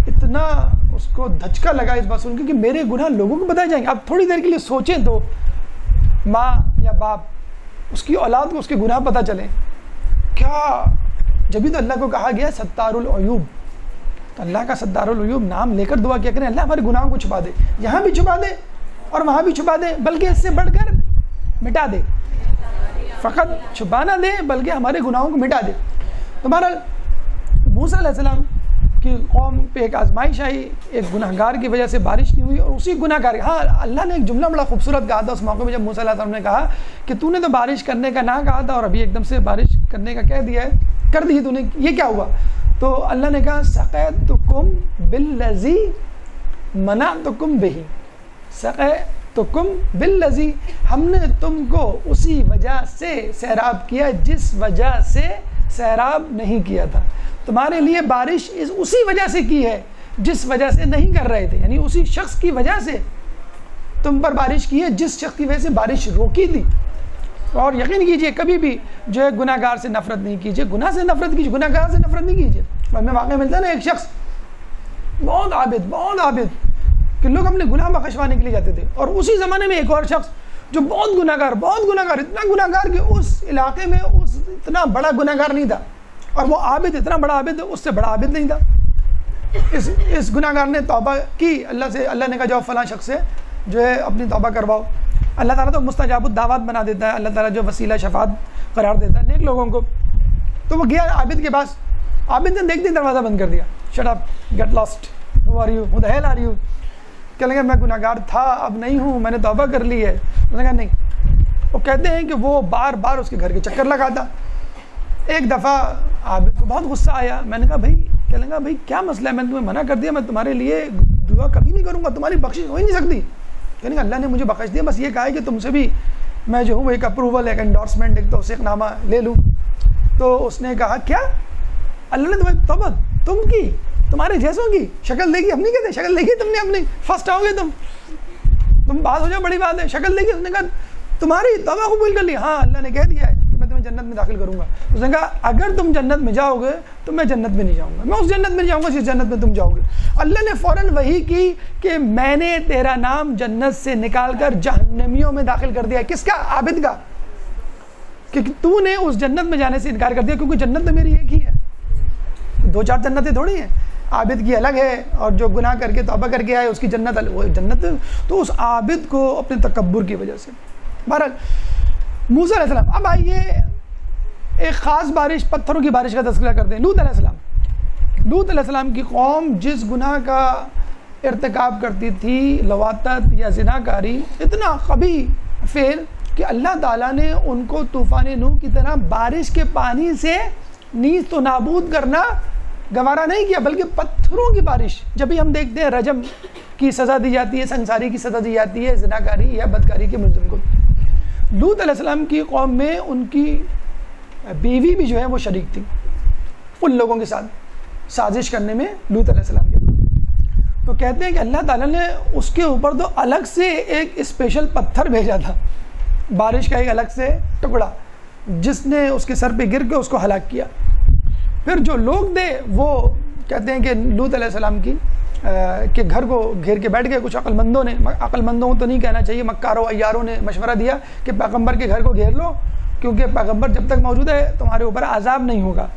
اتنا اس کو دھچکا لگا اس بات سن کے کہ میرے گناہ لوگوں کو بتائے جائیں گے. اب تھوڑی دیر کے لیے سوچیں تو ماں یا باپ اس کی اولاد کو اس کے گناہ پتہ چلیں کیا. جبھی تو اللہ کو کہا گیا ستار العیوب. تو اللہ کا ستار العیوب نام لے کر دعا کیا کریں، اللہ ہمارے گناہوں کو چھپا دے، یہاں بھی چھپا دے اور وہاں بھی چھپا دے، بلکہ اس سے بڑھ کر مٹا دے. فقط چھپا نہ دے بلکہ ہمارے گناہوں کو مٹا دے. تو بہرحال موسیٰ علیہ السلام کی قوم پہ ایک آزمائش آئی، ایک گناہ گار کی وجہ سے بارش نہیں ہوئی، اور اسی گناہ گار ہاں اللہ نے ایک جملہ بڑا خوبصورت کہا تھا اس موقع میں جب موسیٰ علیہ السلام نے کہا کہ تو نے تو بارش کرنے کا نہ کہا تھا اور ابھی ایک دم سے بارش کرنے کا کہہ دیا ہے، کر دی تو نے، یہ کیا ہوا؟ تو اللہ نے کہا سقیتکم بالذی منعتکم بہ، سقیتکم بالذی، ہم نے تم کو اسی وجہ سے سیراب کیا جس وجہ سے سیراب نہیں کیا تھا. تمہارے لیے بارش اسی وجہ سے کی ہے جس وجہ سے نہیں کر رہے تھے، یعنی اسی شخص کی وجہ سے تم پر بارش کی ہے جس شخص کی وجہ سے بارش روکی تھی. اور یقین کیجئے کبھی بھی جو ہے گناہ گار سے نفرت نہیں کیجئے، گناہ سے نفرت کیجئے، گناہ گار سے نفرت نہیں کیجئے. ہمیں واقعہ ملتا ہے نا ایک شخص بہت عابد کہ لوگ اپنے گناہ بخشوانے کے لیے جاتے تھے، اور اسی زمانے میں ایک اور شخص جو بہت گناہ گار، اتنا گناہ گار کہ اس علاقے میں اتنا بڑا گناہ گار نہیں تھا، اور وہ عابد اتنا بڑا عابد اس سے بڑا عابد نہیں تھا. اس گناہ گار نے توبہ کی اللہ سے. اللہ نے کہا جاؤ فلاں شخص سے جو ہے اپنی توبہ کرواؤ. اللہ تعالیٰ تو مستجاب الدعوات بنا دیتا ہے، اللہ تعالیٰ جو وسیلہ شفاعت قرار دیتا ہے نیک لوگوں کو. تو وہ گیا عابد کے پاس، عابد نے دیکھتے دروازہ بند کر دیا. Shut up, get lost, who are you, who the hell are you. کہنے لگا میں گناہ گار تھا اب نہیں ہوں، میں نے توبہ کر لی ہے. اس نے کہا نہیں. وہ کہتے ہیں کہ وہ بار بار اس کے گھر کے چکر لگاتا. ایک دفعہ عابد کو بہت غصہ آیا. میں نے کہا بھائی، کہنے لگا بھائی کیا مسئلہ ہے، میں نے تمہیں منع کر دیا، میں تمہارے لیے دعا کبھی نہیں کروں گا، تمہاری بخشش ہو ہی نہیں سکتی. کہنے لگا اللہ نے مجھے بخش دیا، بس یہ کہا ہے کہ تم سے بھی میں جو ہوں ایک اپروول، ایک انڈورسمنٹ، ایک توثیق نامہ لے لوں. تو اس نے کہا کیا اللہ نے تمہیں توبہ تم کی، تمہارے جیسوں کی شکل دیکھی؟ ہم نہیں کہتے شکل دیکھی تم نے اپنی، فرسٹ آؤ گے تم بات ہو جاؤ، بڑی بات ہے، شکل دیکھی. اس نے کہا تمہاری توبہ قبول کر لی. ہاں اللہ نے کہہ دیا ہے کہ میں تمہیں جنت میں داخل کروں گا. اس نے کہا اگر تم جنت میں جاؤ گے تو میں جنت میں نہیں جاؤں گا، میں اس جنت میں جاؤں گا جس جنت میں تم جاؤ گے. اللہ نے فوراً وحی کی کہ میں نے تیرا نام جنت سے نکال کر جہنمیوں میں داخل کر دیا. کس کا؟ عابد کا. کہ تو نے اس جنت میں جانے سے انکار کر دیا، کیونکہ جنت تو میری ایک ہی ہے، دو چار جنتیں تھوڑی ہیں. عابد کی الگ ہے اور جو گناہ کر کے توبہ کر کے آئے اس کی جنت الگ، وہ جنت. تو اس عابد کو اپنے تکبر کی وجہ سے. بہرحال موسیٰ علیہ السلام. اب آئیے ایک خاص بارش، پتھروں کی بارش کا تذکرہ کرتے ہیں. لوط علیہ السلام کی قوم جس گناہ کا ارتکاب کرتی تھی، لواطت یا زنا کاری، اتنا قبیح فعل کہ اللہ تعالیٰ نے ان کو طوفان نوح کی طرح بارش کے پانی سے نیست و نابود کرنا گوارا نہیں کیا، بلکہ پتھروں کی بارش. جب بھی ہم دیکھتے ہیں رجم کی سزا دی جاتی ہے، سنساری کی سزا دی جاتی ہے زناکاری یا بدکاری کے ملزم کو. لوط علیہ السلام کی قوم میں ان کی بیوی بھی جو ہے وہ شریک تھی ان لوگوں کے ساتھ سازش کرنے میں لوط علیہ السلام کے. تو کہتے ہیں کہ اللہ تعالیٰ نے اس کے اوپر تو الگ سے ایک اسپیشل پتھر بھیجا تھا، بارش کا ایک الگ سے ٹکڑا، جس نے اس کے سر پہ گر کے اس کو ہلاک کیا. پھر جو لوگ تھے وہ کہتے ہیں کہ لوط علیہ السلام کے گھر کو گھیر کے بیٹھ گئے. کچھ عقل مندوں تو نہیں کہنا چاہیے، مکاروں عیاروں نے مشورہ دیا کہ پیغمبر کے گھر کو گھیر لو، کیونکہ پیغمبر جب تک موجود ہے تمہارے اوپر عذاب نہیں ہوگا.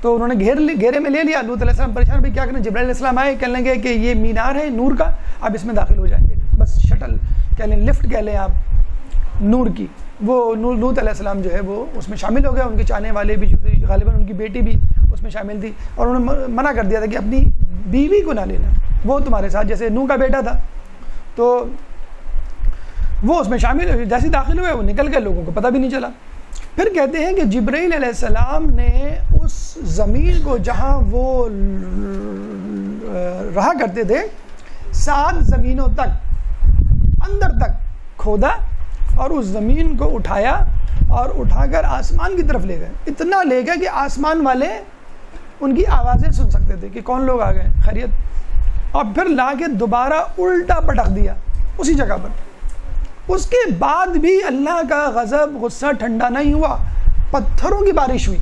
تو انہوں نے گھیرے میں لے لیا. لوط علیہ السلام پریشان، بھائی کیا کریں. جبرائیل علیہ السلام آئے، کہنے لگے کہ یہ مینار ہے نور کا، اب اس میں داخل ہو جائیں گے. بس شٹل کہہ لیں، لفٹ کہہ لیں آپ نور کی. وہ لوط علیہ السلام جو ہے وہ اس میں شامل ہو گیا. ان کے چاہنے والے بھی جو تھے، غالباً ان کی بیٹی بھی اس میں شامل تھی، اور انہوں نے منع کر دیا تھا کہ اپنی بیوی کو نہ لینا، وہ تمہارے ساتھ، جیسے نوح کا بیٹا تھا. تو وہ اس میں شامل، جیسے داخل ہوئے وہ نکل گئے، لوگوں کو پتہ بھی نہیں چلا. پھر کہتے ہیں کہ جبرائیل علیہ السلام نے اس زمین کو جہاں وہ رہا کرتے تھے 7 زمینوں تک اندر تک کھودا اور اس زمین کو اٹھایا اور اٹھا کر آسمان کی طرف لے گئے. اتنا لے گئے کہ آسمان والے ان کی آوازیں سن سکتے تھے کہ کون لوگ آ گئے, خیریت. اور پھر لا کے دوبارہ الٹا پٹک دیا اسی جگہ پر. اس کے بعد بھی اللہ کا غضب غصہ ٹھنڈا نہیں ہوا, پتھروں کی بارش ہوئی,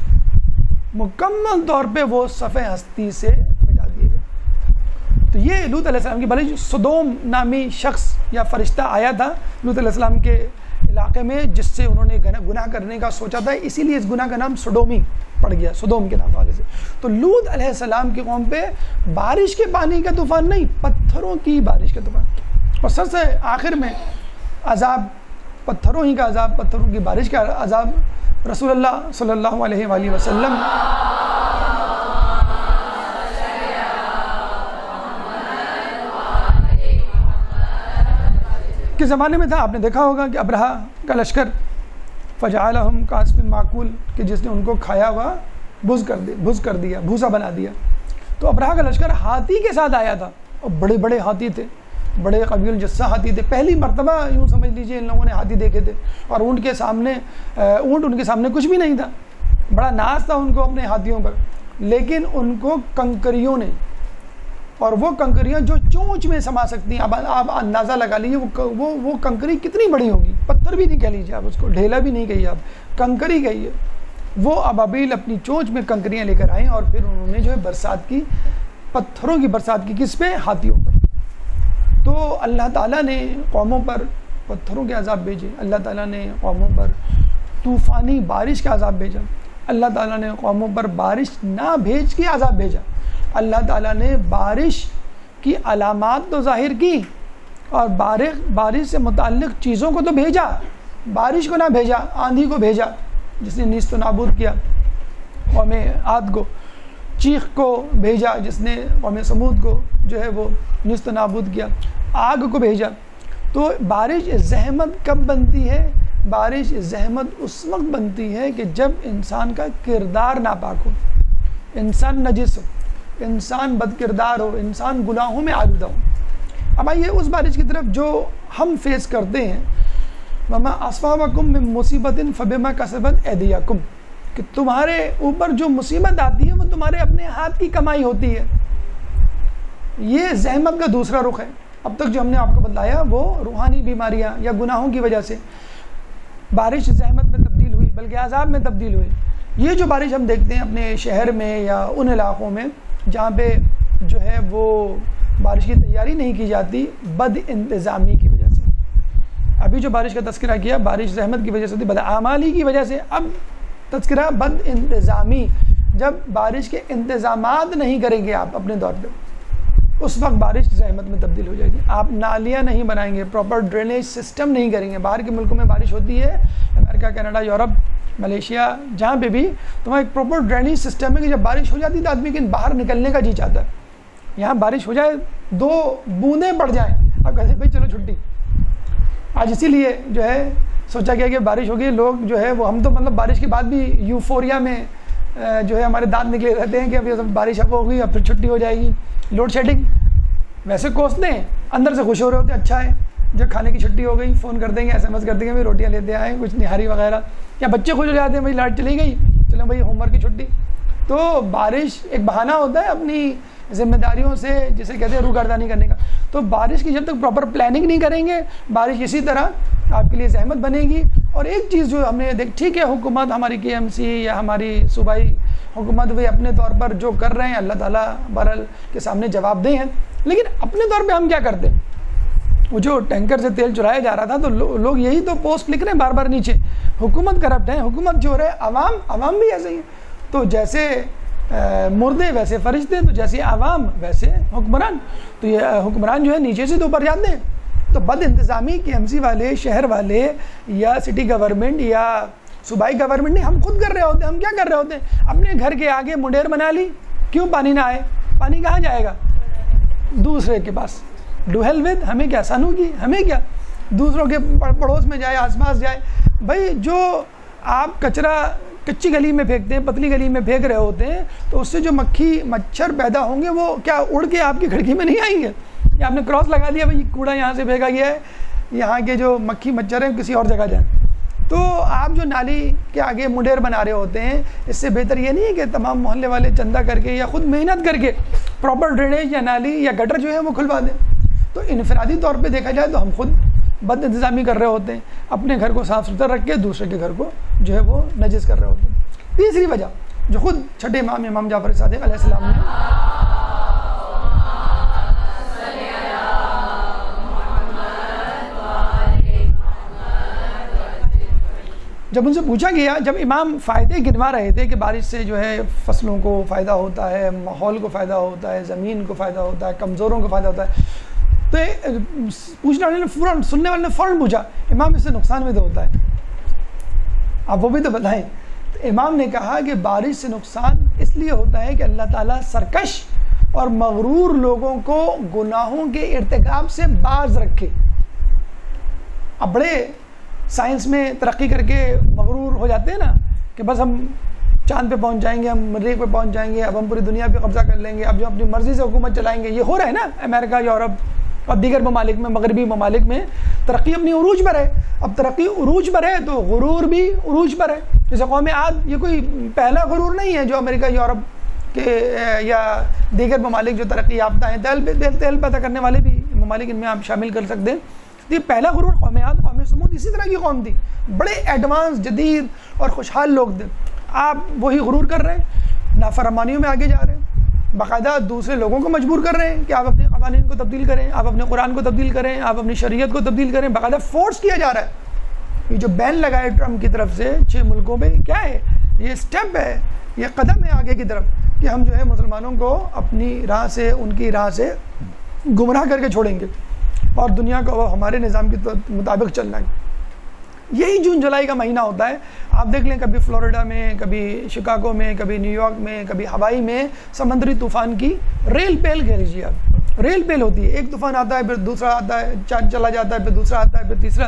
مکمل طور پہ وہ صفحہ ہستی سے مٹا دیے گئے. تو یہ لوط علیہ السلام کی بارش. سدوم نامی شخص یا فرشتہ آیا تھا لوط علیہ السلام کے علاقے میں, جس سے انہوں نے گناہ کرنے کا سوچا تھا, اسی لیے اس گناہ کا نام سڈومی پڑ گیا, سدوم کے نام والے سے. تو لوط علیہ السلام کی قوم پہ بارش کے پانی کا طوفان نہیں, پتھروں کی بارش کا طوفان. اور سب سے آخر میں عذاب, پتھروں ہی کا عذاب, پتھروں کی بارش کا عذاب. رسول اللہ صلی اللہ علیہ وآلہ وسلم کے زمانے میں تھا. آپ نے دیکھا ہوگا کہ ابرہا کا لشکر فجعلہم کعصف معکول, کہ جس نے ان کو کھایا ہوا بھز کر دیا, بھوسا بنا دیا. تو ابرہا کا لشکر ہاتھی کے ساتھ آیا تھا, اور بڑے بڑے ہاتھی تھے, بڑے قوی الجثہ ہاتھی تھے. پہلی مرتبہ یوں سمجھ لیجئے ان لوگوں نے ہاتھی دیکھے تھے, اور اونٹ ان کے سامنے کچھ بھی نہیں تھا. بڑا ناز تھا ان کو اپنے ہاتھیوں پر, لیکن ان کو کنکریوں نے, اور وہ کنکریاں جو چونچ میں سما سکتی ہیں. اب آپ اندازہ لگا لیجیے وہ کنکری کتنی بڑی ہوگی. پتھر بھی نہیں کہہ لیجیے آپ اس کو, ڈھیلا بھی نہیں کہیے آپ, کنکری کہیے. وہ ابابیل اپنی چونچ میں کنکریاں لے کر آئیں, اور پھر انہوں نے جو ہے برسات کی, پتھروں کی برسات کی. کس پہ؟ ہاتھیوں پر. تو اللہ تعالیٰ نے قوموں پر پتھروں کے عذاب بھیجے, اللہ تعالیٰ نے قوموں پر طوفانی بارش کا عذاب بھیجا, اللہ تعالیٰ نے قوموں پر بارش نہ بھیج کے عذاب بھیجا. اللہ تعالیٰ نے بارش کی علامات تو ظاہر کی, اور بارش سے متعلق چیزوں کو تو بھیجا, بارش کو نہ بھیجا. آندھی کو بھیجا جس نے نیست و نابود کیا قوم عاد کو, چیخ کو بھیجا جس نے قوم سمود کو جو ہے وہ نیست و نابود کیا, آگ کو بھیجا. تو بارش زحمت کب بنتی ہے؟ بارش زحمت اس وقت بنتی ہے کہ جب انسان کا کردار ناپاک ہو, انسان نجس ہو, انسان بد کردار ہو, انسان گناہوں میں آلودہ ہو. اب آئیے اس بارش کی طرف جو ہم فیس کرتے ہیں. وَمَا أَصْفَابَكُم مِّن مُّصِيبَةٍ فَبِمَا كَسَبَتْ أَيْدِيَكُمْ, کہ تمہارے اوپر جو مصیبت آتی ہے وہ تمہارے اپنے ہاتھ کی کمائی ہوتی ہے. یہ زحمت کا دوسرا رخ ہے. اب تک جو ہم نے آپ کو بتلایا وہ روحانی بیماریاں یا گناہوں کی وجہ سے بارش زحمت میں تبدیل ہوئی, بلکہ عذاب میں تبدیل ہوئی. یہ جو بارش ہم دیکھتے ہیں اپنے شہر میں یا ان علاقوں میں جہاں پہ جو ہے وہ بارش کی تیاری نہیں کی جاتی, بد انتظامی کی وجہ سے. ابھی جو بارش کا تذکرہ کیا بارش زحمت کی وجہ سے ہوتی, بدعمالی کی وجہ سے. اب تذکرہ بد انتظامی, جب بارش کے انتظامات نہیں کریں گے آپ اپنے طور پہ, اس وقت بارش زحمت میں تبدیل ہو جائے گی. آپ نالیاں نہیں بنائیں گے, پراپر ڈرینیج سسٹم نہیں کریں گے. باہر کے ملکوں میں بارش ہوتی ہے, امریکہ, کینیڈا, یورپ, ملیشیا, جہاں پہ بھی تو وہاں ایک پراپر ڈرینیج سسٹم ہے کہ جب بارش ہو جاتی ہے تو آدمی کے باہر نکلنے کا جی چاہتا ہے. یہاں بارش ہو جائے, 2 بوندیں پڑ جائیں, اب کہتے ہیں بھائی چلو چھٹی. آج اسی لیے جو ہے سوچا گیا کہ بارش ہوگی, لوگ جو ہے وہ, ہم تو مطلب بارش کے بعد بھی یوفوریا میں جو ہے ہمارے دانت نکلے رہتے ہیں کہ ابھی بارش اب ہوگی, اب پھر چھٹی ہو جائے گی, لوڈ شیڈنگ. ویسے کوستے ہیں, اندر سے خوش ہو رہے ہوتے ہیں, اچھا ہے جب کھانے کی چھٹی ہو گئی فون کر دیں گے, SMS کر دیں گے بھائی روٹیاں لیتے آئیں, کچھ نہاری وغیرہ. یا بچے خوش ہو جاتے ہیں, بھائی لائٹ چلی گئی, چلو بھائی ہوم ورک کی چھٹی. تو بارش ایک بہانہ ہوتا ہے اپنی ذمہ داریوں سے, جسے کہتے ہیں روگردانی کرنے کا. تو بارش کی جب تک پراپر پلاننگ نہیں کریں گے, بارش اسی طرح آپ کے لیے زحمت بنے گی. اور ایک چیز جو ہم نے ٹھیک ہے, حکومت ہماری KMC یا ہماری صوبائی حکومت وہ اپنے طور پر جو کر رہے ہیں اللہ تعالیٰ بہرحال کے سامنے جواب دہ ہیں, لیکن اپنے طور پہ ہم کیا کرتے ہیں؟ وہ جو ٹینکر سے تیل چرایا جا رہا تھا تو لوگ یہی تو پوسٹ لکھ رہے ہیں بار بار نیچے, حکومت کرپٹ ہے, حکومت جو ہے, عوام بھی ایسے ہی ہے. تو جیسے مردے ویسے فرشتے, تو جیسے عوام ویسے حکمران. تو یہ حکمران جو ہے نیچے سے تو اوپر جاتے ہیں. تو بد انتظامی KMC والے, شہر والے, یا سٹی گورنمنٹ یا صوبائی گورنمنٹ نہیں, ہم خود کر رہے ہوتے ہیں. ہم کیا کر رہے ہوتے ہیں؟ اپنے گھر کے آگے منڈیر بنا لی, کیوں پانی نہ آئے؟ پانی کہاں جائے گا؟ دوسرے کے پاس. ڈو ہیل ود, ہمیں کیا, سانو کی ہمیں کیا, دوسروں کے پڑوس میں جائے, آس پاس جائے. بھائی جو آپ کچرا کچی گلی میں پھینکتے ہیں, پتلی گلی میں پھینک رہے ہوتے ہیں, تو اس سے جو مکھی مچھر پیدا ہوں گے وہ کیا اڑ کے آپ کی کھڑکی میں نہیں آئیں گے؟ یا آپ نے کراس لگا دیا, بھائی کوڑا یہاں سے پھینکا گیا ہے, یہاں کے جو مکھی مچھر ہیں کسی اور جگہ جائیں. تو آپ جو نالی کے آگے منڈیر بنا رہے ہوتے ہیں, اس سے بہتر یہ نہیں ہے کہ تمام محلے والے چندہ کر کے یا خود محنت کر کے پراپر ڈرینیج یا نالی یا گٹر جو ہے وہ کھلوا دیں. تو انفرادی طور پہ دیکھا جائے تو ہم خود بد انتظامی کر رہے ہوتے ہیں, اپنے گھر کو صاف ستھرا رکھ کے دوسرے کے گھر کو جو ہے وہ نجس کر رہے ہوتے ہیں. تیسری وجہ جو خود چھٹے امام جعفر صادق علیہ السلام نے جب ان سے پوچھا گیا, جب امام فائدے گنوا رہے تھے کہ بارش سے جو ہے فصلوں کو فائدہ ہوتا ہے, ماحول کو فائدہ ہوتا ہے, زمین کو فائدہ ہوتا ہے, کمزوروں کو فائدہ ہوتا ہے, تو پوچھنے والے نے فوراً, سننے والے نے فوراً پوچھا امام اس سے نقصان بھی تو ہوتا ہے, آپ وہ بھی تو بتائیں. تو امام نے کہا کہ بارش سے نقصان اس لیے ہوتا ہے کہ اللہ تعالیٰ سرکش اور مغرور لوگوں کو گناہوں کے ارتکاب سے باز رکھے. اب بڑے سائنس میں ترقی کر کے مغرور ہو جاتے ہیں نا کہ بس ہم چاند پہ پہنچ جائیں گے, ہم مریخ پہ پہنچ جائیں گے, اب ہم پوری دنیا پہ قبضہ کر لیں گے, اب جو اپنی مرضی سے حکومت چلائیں گے. یہ ہو رہا ہے نا امریکہ, یورپ اور دیگر ممالک میں, مغربی ممالک میں ترقی اپنی عروج پر ہے. اب ترقی عروج پر ہے تو غرور بھی عروج پر ہے. جیسے قوم عاد یہ کوئی پہلا غرور نہیں ہے جو امریکہ یورپ کے یا دیگر ممالک جو ترقی یافتہ ہیں, تیل پیدا کرنے والے بھی ممالک ان میں آپ شامل کر سکتے ہیں. یہ پہلا غرور قوم عاد, قوم سمود اسی طرح کی قوم تھی, بڑے ایڈوانس جدید اور خوشحال لوگ تھے. آپ وہی غرور کر رہے ہیں, نافرمانیوں میں آگے جا رہے ہیں, باقاعدہ دوسرے لوگوں کو مجبور کر رہے ہیں کہ آپ اپنے قوانین کو تبدیل کریں, آپ اپنے قرآن کو تبدیل کریں, آپ اپنی شریعت کو تبدیل کریں. باقاعدہ فورس کیا جا رہا ہے. یہ جو بین لگا ہے ٹرمپ کی طرف سے 6 ملکوں پہ, کیا ہے یہ اسٹیپ ہے, یہ قدم ہے آگے کی طرف کہ ہم جو ہے مسلمانوں کو اپنی راہ سے, ان کی راہ سے گمراہ کر کے چھوڑیں گے اور دنیا کو ہمارے نظام کے مطابق چلنا ہے. یہی جون جولائی کا مہینہ ہوتا ہے. آپ دیکھ لیں کبھی فلوریڈا میں, کبھی شکاگو میں, کبھی نیو یارک میں, کبھی ہوائی میں سمندری طوفان کی ریل پیل کہہ لیجیے آپ, ریل پیل ہوتی ہے. ایک طوفان آتا ہے, پھر دوسرا آتا ہے, چاند چلا جاتا ہے, پھر دوسرا آتا ہے, پھر تیسرا.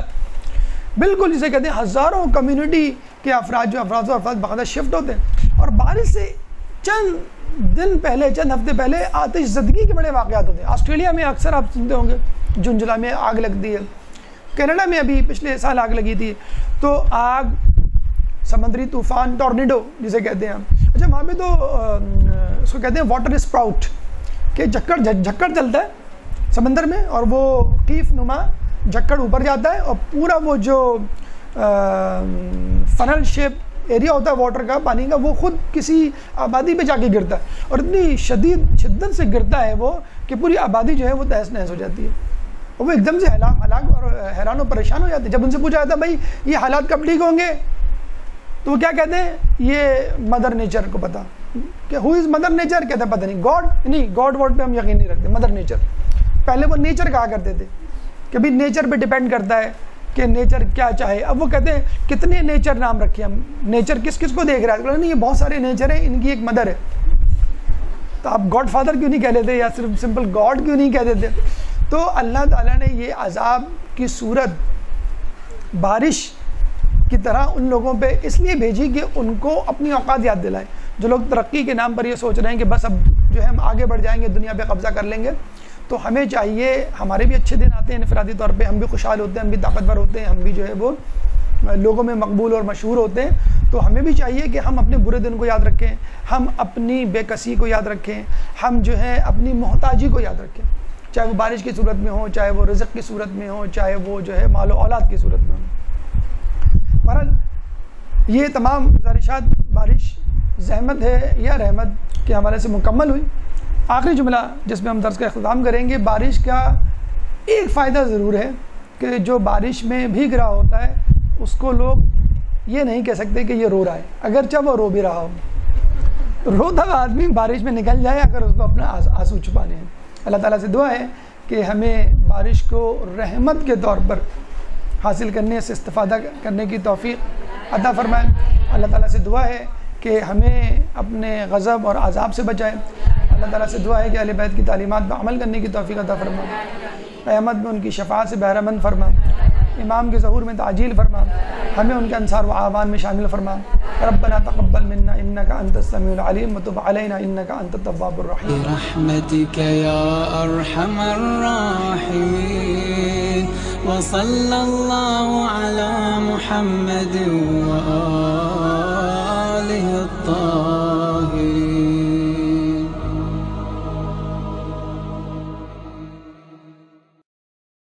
بالکل جسے کہتے ہیں ہزاروں کمیونٹی کے افراد باقاعدہ شفٹ ہوتے ہیں. اور بارش سے چند دن پہلے, چند ہفتے پہلے آتش زدگی کے بڑے واقعات ہوتے ہیں. آسٹریلیا میں اکثر آپ سنتے ہوں گے جون جولائی میں آگ لگتی ہے. کینیڈا میں ابھی پچھلے سال آگ لگی تھی. تو آگ, سمندری طوفان, ٹورنیڈو جسے کہتے ہیں ہم. اچھا وہاں پہ تو اس کو کہتے ہیں واٹر اسپراؤٹ, کہ جھکڑ چلتا ہے سمندر میں اور وہ ٹیف نما جھکڑ اوپر جاتا ہے اور پورا وہ جو فنل شیپ ایریا ہوتا ہے واٹر کا, پانی کا, وہ خود کسی آبادی پہ جا کے گرتا ہے اور اتنی شدت سے گرتا ہے وہ کہ پوری آبادی جو ہے وہ تہس نہس ہو جاتی ہے. اور وہ ایک دم سے ہلاک اور حیران و پریشان ہو جاتے ہیں. جب ان سے پوچھا جاتا ہے بھائی یہ حالات کب ٹھیک ہوں گے, تو وہ کیا کہتے ہیں, یہ مدر نیچر کو پتا. کہ ہو از مدر نیچر, کہتے ہیں پتہ نہیں. گاڈ نہیں, گاڈ ورڈ پہ ہم یقین نہیں رکھتے. مدر نیچر, پہلے وہ نیچر کہا کرتے تھے کہ بھائی نیچر پہ ڈیپینڈ کرتا ہے کہ نیچر کیا چاہے. اب وہ کہتے ہیں کتنے نیچر نام رکھے ہم, نیچر کس کس کو دیکھ رہا ہے. نہیں, یہ بہت سارے نیچر ہیں, ان کی ایک مدر ہے. تو آپ گاڈ فادر کیوں نہیں کہہ لیتے, یا صرف سمپل گاڈ کیوں نہیں کہہ دیتے. تو اللہ تعالیٰ نے یہ عذاب کی صورت بارش کی طرح ان لوگوں پہ اس لیے بھیجی کہ ان کو اپنی اوقات یاد دلائیں. جو لوگ ترقی کے نام پر یہ سوچ رہے ہیں کہ بس اب جو ہے ہم آگے بڑھ جائیں گے, دنیا پہ قبضہ کر لیں گے, تو ہمیں چاہیے, ہمارے بھی اچھے دن آتے ہیں انفرادی طور پہ, ہم بھی خوشحال ہوتے ہیں, ہم بھی طاقتور ہوتے ہیں, ہم بھی جو ہے وہ لوگوں میں مقبول اور مشہور ہوتے ہیں. تو ہمیں بھی چاہیے کہ ہم اپنے برے دن کو یاد رکھیں, ہم اپنی بے کسی کو یاد رکھیں, ہم جو ہے اپنی محتاجی کو یاد رکھیں, چاہے وہ بارش کی صورت میں ہو, چاہے وہ رزق کی صورت میں ہو, چاہے وہ جو ہے مال و اولاد کی صورت میں ہو. بہرحال یہ تمام گزارشات بارش زحمت ہے یا رحمت کے حوالے سے مکمل ہوئی. آخری جملہ جس میں ہم درس کا اختتام کریں گے, بارش کا ایک فائدہ ضرور ہے کہ جو بارش میں بھیگ رہا ہوتا ہے اس کو لوگ یہ نہیں کہہ سکتے کہ یہ رو رہا ہے, اگرچہ وہ رو بھی رہا ہو. روتا ہوا آدمی بارش میں نکل جائے اگر اس کو اپنا آنسو چھپانے ہیں. اللہ تعالیٰ سے دعا ہے کہ ہمیں بارش کو رحمت کے طور پر حاصل کرنے سے استفادہ کرنے کی توفیق عطا فرمائے. اللہ تعالیٰ سے دعا ہے کہ ہمیں اپنے غضب اور عذاب سے بچائے. اللہ تعالیٰ سے دعا ہے کہ اہل بیت کی تعلیمات پر عمل کرنے کی توفیق عطا فرمائے. قیامت میں ان کی شفاعت سے بہرہ مند فرما, امام کے ظہور میں تعجیل فرما, ہمیں ان کے انصار و اعوان میں شامل فرما. ربنا تقبل منا انك انت السميع العليم وتب علينا انك انت التواب الرحيم برحمتك يا ارحم الراحمين وصلى الله على محمد وآله